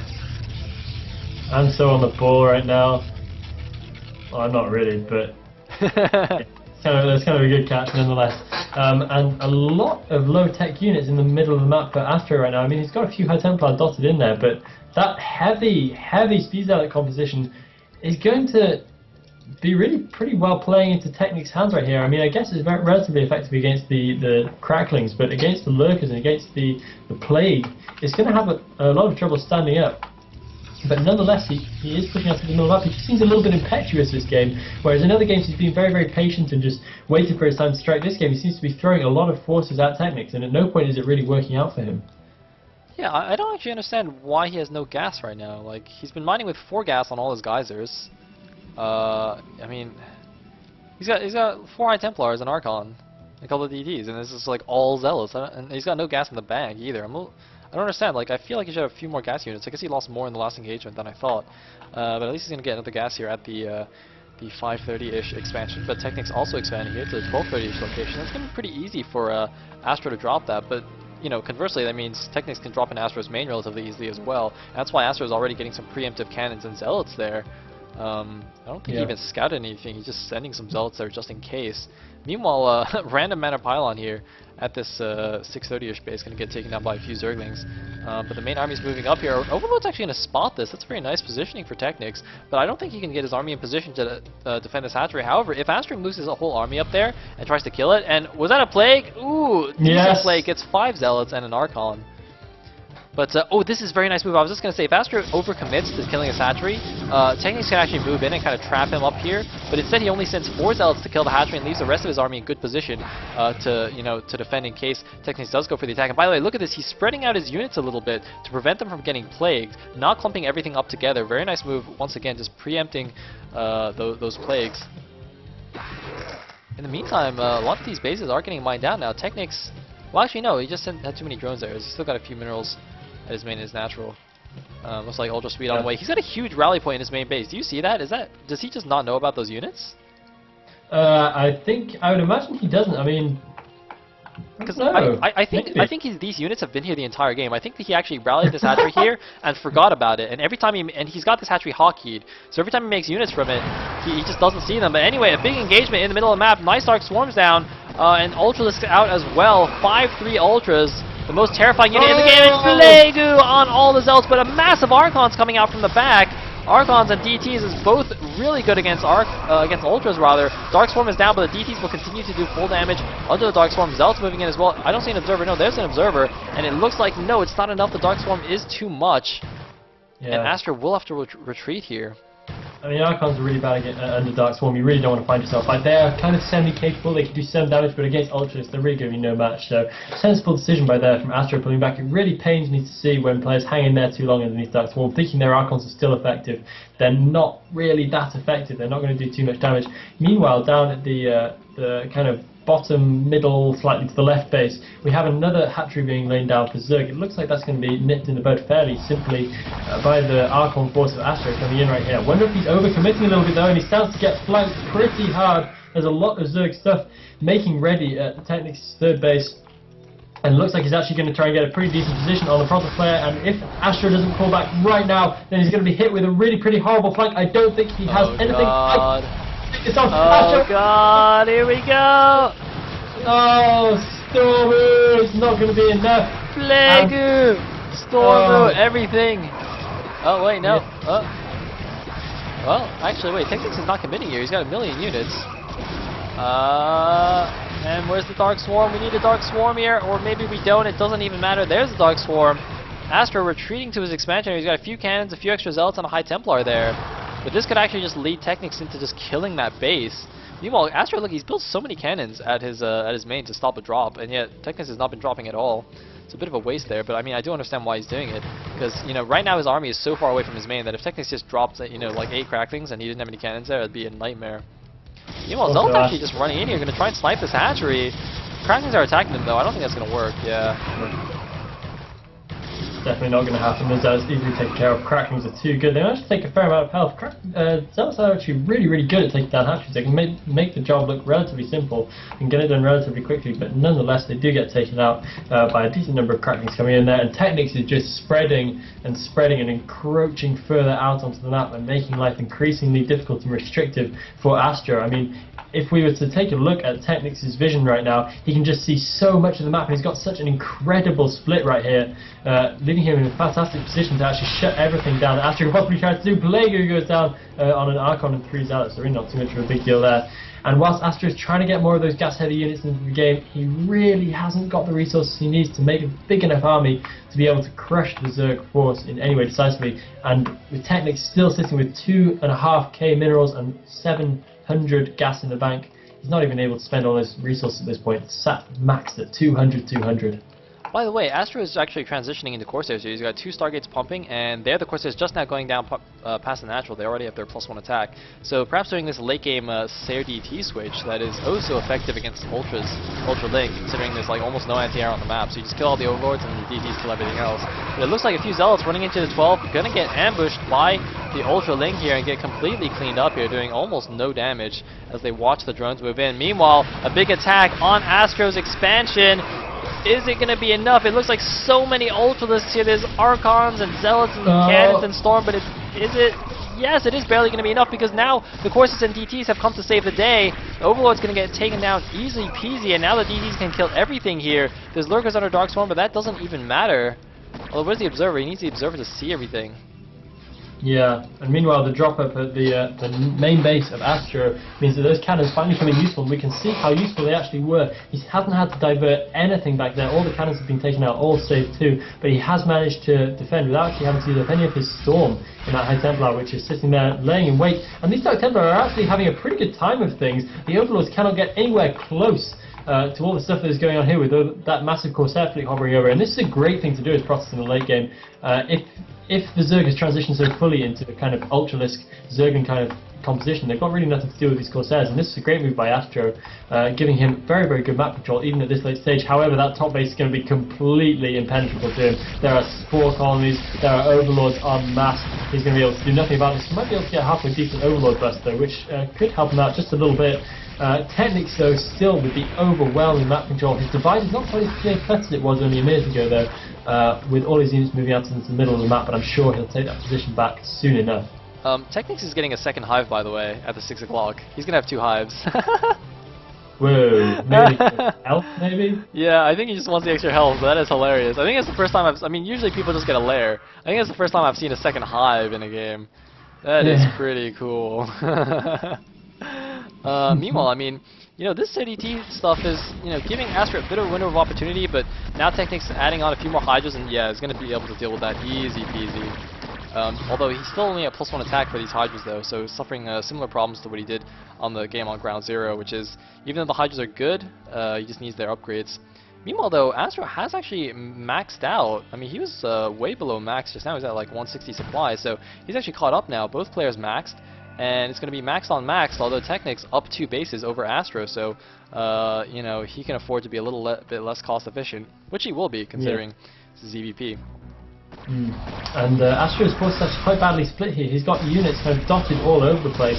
I'm so on the ball right now. Well, not really, but that's kind of a good catch nonetheless. And a lot of low-tech units in the middle of the map for AstrO right now. I mean, he's got a few High Templar dotted in there, but that heavy Speed Zealot composition is going to be really pretty well playing into TechnicS' hands right here. I mean, I guess it's relatively effective against the cracklings, but against the lurkers and against the plague, it's going to have a lot of trouble standing up. But nonetheless, he is pushing out to the middle of the map. He just seems a little bit impetuous this game, whereas in other games he's been very, very patient and just waited for his time to strike. This game he seems to be throwing a lot of forces at TechnicS, and at no point is it really working out for him. Yeah, I don't actually understand why he has no gas right now. Like, he's been mining with 4 gas on all his geysers. I mean, he's got 4 High Templars and Archon, a couple of DTs, and this is like all Zealots, and he's got no gas in the bag either. I don't understand, like, I feel like he should have a few more gas units. I guess he lost more in the last engagement than I thought. But at least he's going to get another gas here at the 530-ish expansion. But TechnicS also expanding here to the 1230-ish location. That's going to be pretty easy for AstrO to drop that. But, you know, conversely, that means TechnicS can drop in AstrO's main relatively easily as well. That's why AstrO is already getting some preemptive cannons and Zealots there. I don't think he even scouted anything. He's just sending some Zealots there just in case. Meanwhile, random mana pylon here at this 630-ish base going to get taken down by a few Zerglings. But the main army's moving up here. Overlord's actually going to spot this. That's very nice positioning for TechnicS, but I don't think he can get his army in position to defend this hatchery. However, if AstrO loses a whole army up there and tries to kill it, and was that a plague? Ooh, decent plague. Gets 5 Zealots and an Archon. But, oh, this is a very nice move. I was just going to say, if AstrO overcommits to killing his hatchery, TechnicS can actually move in and kind of trap him up here. But instead, he only sends 4 Zealots to kill the hatchery and leaves the rest of his army in good position to defend in case TechnicS does go for the attack. And by the way, look at this. He's spreading out his units a little bit to prevent them from getting plagued, not clumping everything up together. Very nice move, once again, just preempting those plagues. In the meantime, a lot of these bases are getting mined out now. TechnicS, well, actually, no, he just had too many drones there. He's still got a few minerals at his main and his natural. Looks like Ultra Speed on the way. He's got a huge rally point in his main base. Do you see that? Does he just not know about those units? I would imagine he doesn't. I mean, because I think these units have been here the entire game. I think that he actually rallied this hatchery here and forgot about it. And every time he's got this hatchery hotkeyed, so every time he makes units from it, he just doesn't see them. But anyway, a big engagement in the middle of the map. Nice Dark swarms down, and Ultralisk out as well. 5-3 Ultras. The most terrifying unit in the game, and Plague on all the Zealots, but a massive Archon's coming out from the back. Archons and DTs is both really good against against Ultras rather. Dark Swarm is down, but the DTs will continue to do full damage under the Dark Swarm. Zealot's moving in as well. I don't see an Observer. No, there's an Observer, and it looks like no, it's not enough. The Dark Swarm is too much, and AstrO will have to retreat here. I mean, Archons are really bad under Dark Swarm. You really don't want to find yourself. Like, they're kind of semi-capable. They can do some damage, but against Ultras, they're really going to be no match. So, sensible decision by there from AstrO pulling back. It really pains me to see when players hang in there too long underneath Dark Swarm, thinking their Archons are still effective. They're not really that effective. They're not going to do too much damage. Meanwhile, down at the kind of bottom, middle, slightly to the left base, we have another hatchery being laid down for Zerg. It looks like that's going to be nipped in the bud fairly simply by the Archon force of AstrO coming in right here. I wonder if he's overcommitting a little bit though, and he starts to get flanked pretty hard. There's a lot of Zerg stuff making ready at the TechnicS third base, and it looks like he's actually going to try and get a pretty decent position on the Protoss player, and if AstrO doesn't pull back right now, then he's going to be hit with a really pretty horrible flank. I don't think he has anything. Oh god, here we go! Oh, Stormu! It's not going to be enough. Plague! Stormu, everything! Oh, wait, no. Well, actually, wait, TechnicS is not committing here. He's got 1 million units. And where's the Dark Swarm? We need a Dark Swarm here, or maybe we don't. It doesn't even matter. There's the Dark Swarm. AstrO retreating to his expansion. He's got a few cannons, a few extra Zealots, and a High Templar there. But this could actually just lead TechnicS into just killing that base. Meanwhile, AstrO, look, he's built so many cannons at his main to stop a drop, and yet TechnicS has not been dropping at all. It's a bit of a waste there, but I mean, I do understand why he's doing it. Because, you know, right now his army is so far away from his main that if TechnicS just dropped, you know, like 8 cracklings and he didn't have any cannons there, it'd be a nightmare. Meanwhile, Zealot's actually just running in here, going to try and snipe this hatchery. Cracklings are attacking them, though. I don't think that's going to work, yeah. Definitely not going to happen. The Zealots easily taken care of. Cracklings are too good. They managed to take a fair amount of health. Zealots are actually really, really good at taking down hatcheries. They can make the job look relatively simple and get it done relatively quickly, but nonetheless they do get taken out by a decent number of cracklings coming in there, and TechnicS is just spreading and encroaching further out onto the map and making life increasingly difficult and restrictive for AstrO. I mean, if we were to take a look at TechnicS' vision right now, he can just see so much of the map, and he's got such an incredible split right here, leaving him in a fantastic position to actually shut everything down. AstrO could possibly try to do. Plague goes down on an Archon and 3 Zealots, so really not too much of a big deal there. And whilst AstrO is trying to get more of those gas-heavy units into the game, he really hasn't got the resources he needs to make a big enough army to be able to crush the Zerg force in any way decisively. And with TechnicS still sitting with 2.5k minerals and 700 gas in the bank, he's not even able to spend all his resources at this point. It's sat maxed at 200. By the way, AstrO is actually transitioning into Corsairs here. He's got 2 Stargates pumping, and they're the Corsairs just now going down past the natural. They already have their +1 attack. So perhaps doing this late game Sayle DT switch that is oh so effective against Ultra Link, considering there's like almost no anti-air on the map. So you just kill all the Overlords and the DTs kill everything else. But it looks like a few Zealots running into the 12, gonna get ambushed by the Ultra Link here and get completely cleaned up here, doing almost no damage as they watch the drones move in. Meanwhile, a big attack on AstrO's expansion. Is it going to be enough? It looks like so many Ultralists here. There's Archons and Zealots and Cannons and Storm, but is it? Yes, it is barely going to be enough because now the Corsairs and DTs have come to save the day. The Overlord's going to get taken down easy peasy, and now the DTs can kill everything here. There's Lurkers under Dark Swarm, but that doesn't even matter. Well, where's the Observer? He needs the Observer to see everything. Yeah, and meanwhile the drop up at the main base of AstrO means that those cannons finally becoming useful, and we can see how useful they actually were. He hasn't had to divert anything back there. All the cannons have been taken out, all save 2, but he has managed to defend without actually having to use up any of his Storm in that High Templar, which is sitting there laying in wait. And these Dark Templar are actually having a pretty good time of things. The Overlords cannot get anywhere close to all the stuff that is going on here with that massive Corsair fleet hovering over, and this is a great thing to do as Protoss in the late game. If the Zerg has transitioned so fully into a kind of Ultralisk Zergan kind of composition, they've got really nothing to do with these Corsairs, and this is a great move by AstrO, giving him very, very good map control even at this late stage. However, that top base is going to be completely impenetrable to him. There are spore colonies, there are Overlords en masse. He's going to be able to do nothing about this. He might be able to get a halfway decent Overlord bust though, which could help him out just a little bit. TechnicS though, still with the overwhelming map control. His divide is not quite as clear cut as it was only a minute ago though, with all his units moving out into the middle of the map, but I'm sure he'll take that position back soon enough. TechnicS is getting a second hive, by the way, at the 6 o'clock. He's going to have 2 hives. Whoa, maybe health, maybe? Yeah, I think he just wants the extra health. That is hilarious. I think it's the first time I mean, usually people just get a lair. I think it's the first time I've seen a second hive in a game. That is Yeah. pretty cool. Meanwhile, I mean, this CDT stuff is, giving AstrO a bit of a window of opportunity, but now TechnicS adding on a few more Hydras, and yeah, is going to be able to deal with that easy peasy. Although he's still only a +1 attack for these Hydras though, so suffering similar problems to what he did on the game on Ground Zero, which is, even though the Hydras are good, he just needs their upgrades. Meanwhile though, AstrO has actually maxed out. I mean, he was way below max just now. He's at like 160 supply, so he's actually caught up now. Both players maxed, and it's going to be max on max, although TechnicS up 2 bases over AstrO, so he can afford to be a little bit less cost efficient, which he will be considering ZVP. And AstrO's force is actually quite badly split here. He's got units kind of dotted all over the place.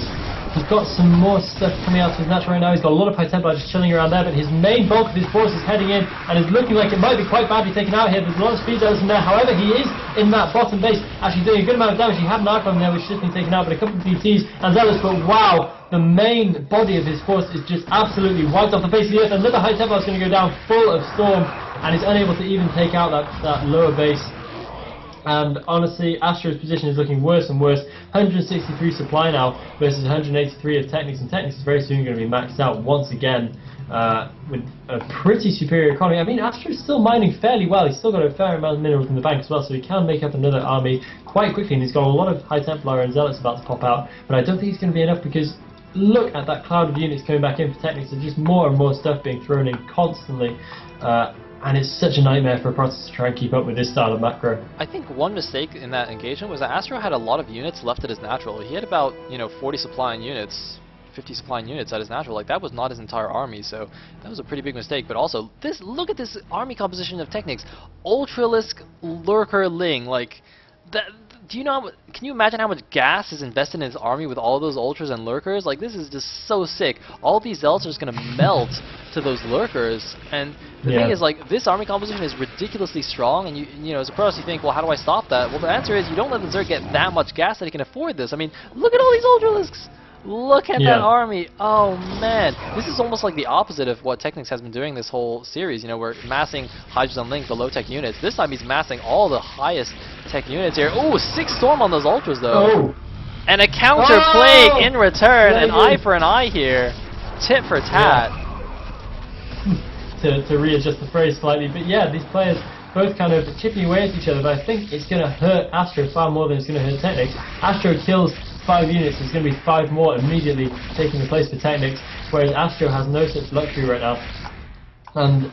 He's got some more stuff coming out of his natural right now. He's got a lot of high tempo just chilling around there, but his main bulk of his force is heading in and is looking like it might be quite badly taken out here. There's a lot of speed zealots in there. However, he is in that bottom base, actually doing a good amount of damage. He had an Archon there which has just been taken out, but a couple of DTs and zealots, but wow, the main body of his force is just absolutely wiped off the face of the earth. Another high tempo is going to go down full of Storm, and is unable to even take out that lower base. And honestly, AstrO's position is looking worse and worse. 163 supply now versus 183 of TechnicS, and TechnicS is very soon going to be maxed out once again with a pretty superior economy. I mean, AstrO is still mining fairly well. He's still got a fair amount of minerals in the bank as well, so he can make up another army quite quickly, and he's got a lot of High Templar and Zealots about to pop out, but I don't think it's going to be enough because look at that cloud of units coming back in for TechnicS. There's just more and more stuff being thrown in constantly. And it's such a nightmare for a process to try and keep up with this style of macro. I think one mistake in that engagement was that AstrO had a lot of units left at his natural. He had about 40 supplying units, 50 supplying units at his natural. Like, that was not his entire army, so that was a pretty big mistake. But also, look at this army composition of TechnicS. Ultralisk Lurker Ling, like that. Can you imagine how much gas is invested in his army with all those ultras and lurkers? Like, this is just so sick. All these zealots are just gonna melt to those lurkers, and the thing is, like, this army composition is ridiculously strong, and you as a pro, you think, well, how do I stop that? Well, the answer is you don't let the Zerg get that much gas that he can afford this. I mean, look at all these ultralisks. Look at that army. Oh man, this is almost like the opposite of what TechnicS has been doing this whole series. We're massing Hydras and Link, the low tech units. This time he's massing all the highest tech units here. Oh, 6 Storm on those ultras though. And a counter plague in return. An eye for an eye here. Tit for tat. To readjust the phrase slightly, but yeah, these players both kind of chipping away at each other, but I think it's going to hurt AstrO far more than it's going to hurt TechnicS. AstrO kills 5 units, there's going to be 5 more immediately taking the place for TechnicS, whereas AstrO has no such luxury right now. And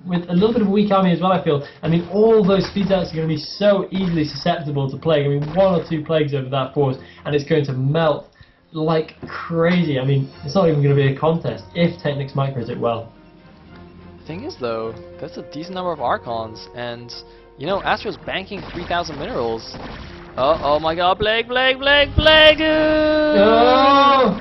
with a little bit of a weak army as well, I feel. I mean, all those speed zealots are going to be so easily susceptible to plague. I mean, 1 or 2 plagues over that force, and it's going to melt like crazy. I mean, it's not even going to be a contest if TechnicS micros it well. The thing is, though, that's a decent number of Archons, and, AstrO's banking 3,000 minerals. Oh my god, Plague! No!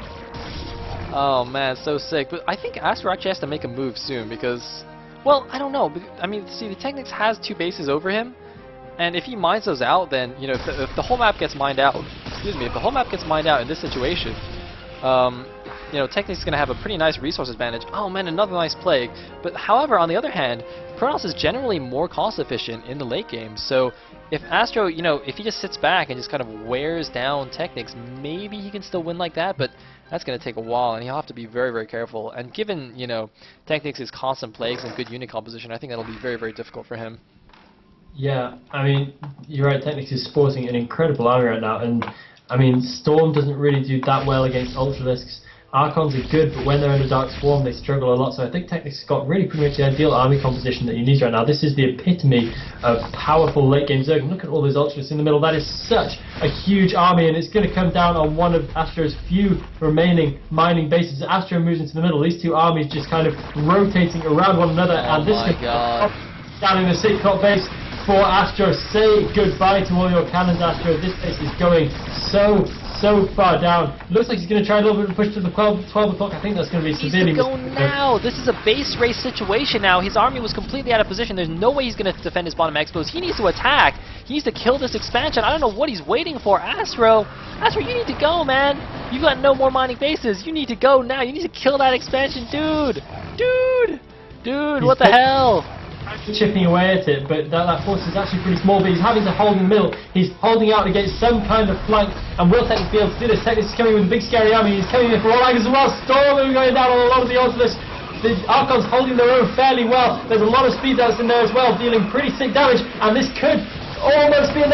Oh man, so sick. But I think AstrO actually has to make a move soon because, well, I don't know. I mean, see, the TechnicS has 2 bases over him, and if he mines those out, then, if the whole map gets mined out, if the whole map gets mined out in this situation, TechnicS is going to have a pretty nice resource advantage. Oh man, another nice plague. But however, on the other hand, Protoss is generally more cost efficient in the late game. So if AstrO, if he just sits back and just kind of wears down TechnicS, maybe he can still win like that, but that's going to take a while, and he'll have to be very, very careful. And given, TechnicS' constant plagues and good unit composition, I think that'll be very, very difficult for him. Yeah, I mean, you're right, TechnicS is sporting an incredible army right now, and I mean, Storm doesn't really do that well against Ultralisks. Archons are good, but when they're in a Dark Swarm, they struggle a lot, so I think TechnicS has got really pretty much the ideal army composition that he needs right now. This is the epitome of powerful late-game Zerg. Look at all those Ultras in the middle. That is such a huge army, and it's going to come down on one of AstrO's few remaining mining bases. As AstrO moves into the middle, these 2 armies just kind of rotating around one another, and this is down in the 6-clock base for AstrO. Say goodbye to all your cannons, AstrO. This base is going so far down. Looks like he's going to try a little bit of push to the 12 o'clock. I think that's going to be severely... He's to go now. This is a base race situation now. His army was completely out of position. There's no way he's going to defend his bottom expos. He needs to attack. He needs to kill this expansion. I don't know what he's waiting for. AstrO, you need to go, man. You've got no more mining bases. You need to go now. You need to kill that expansion, dude. Dude, what the hell? chipping away at it, but that force is actually pretty small, but he's having to hold in the middle. He's holding out against some kind of flank, and will TechnicS be able to do this? TechnicS is coming with a big scary army. He's coming in for all angles as well. Storm going down on a lot of the Nautilus. The Archons holding their own fairly well. There's a lot of speed that's in there as well, dealing pretty sick damage, and this could almost be enough.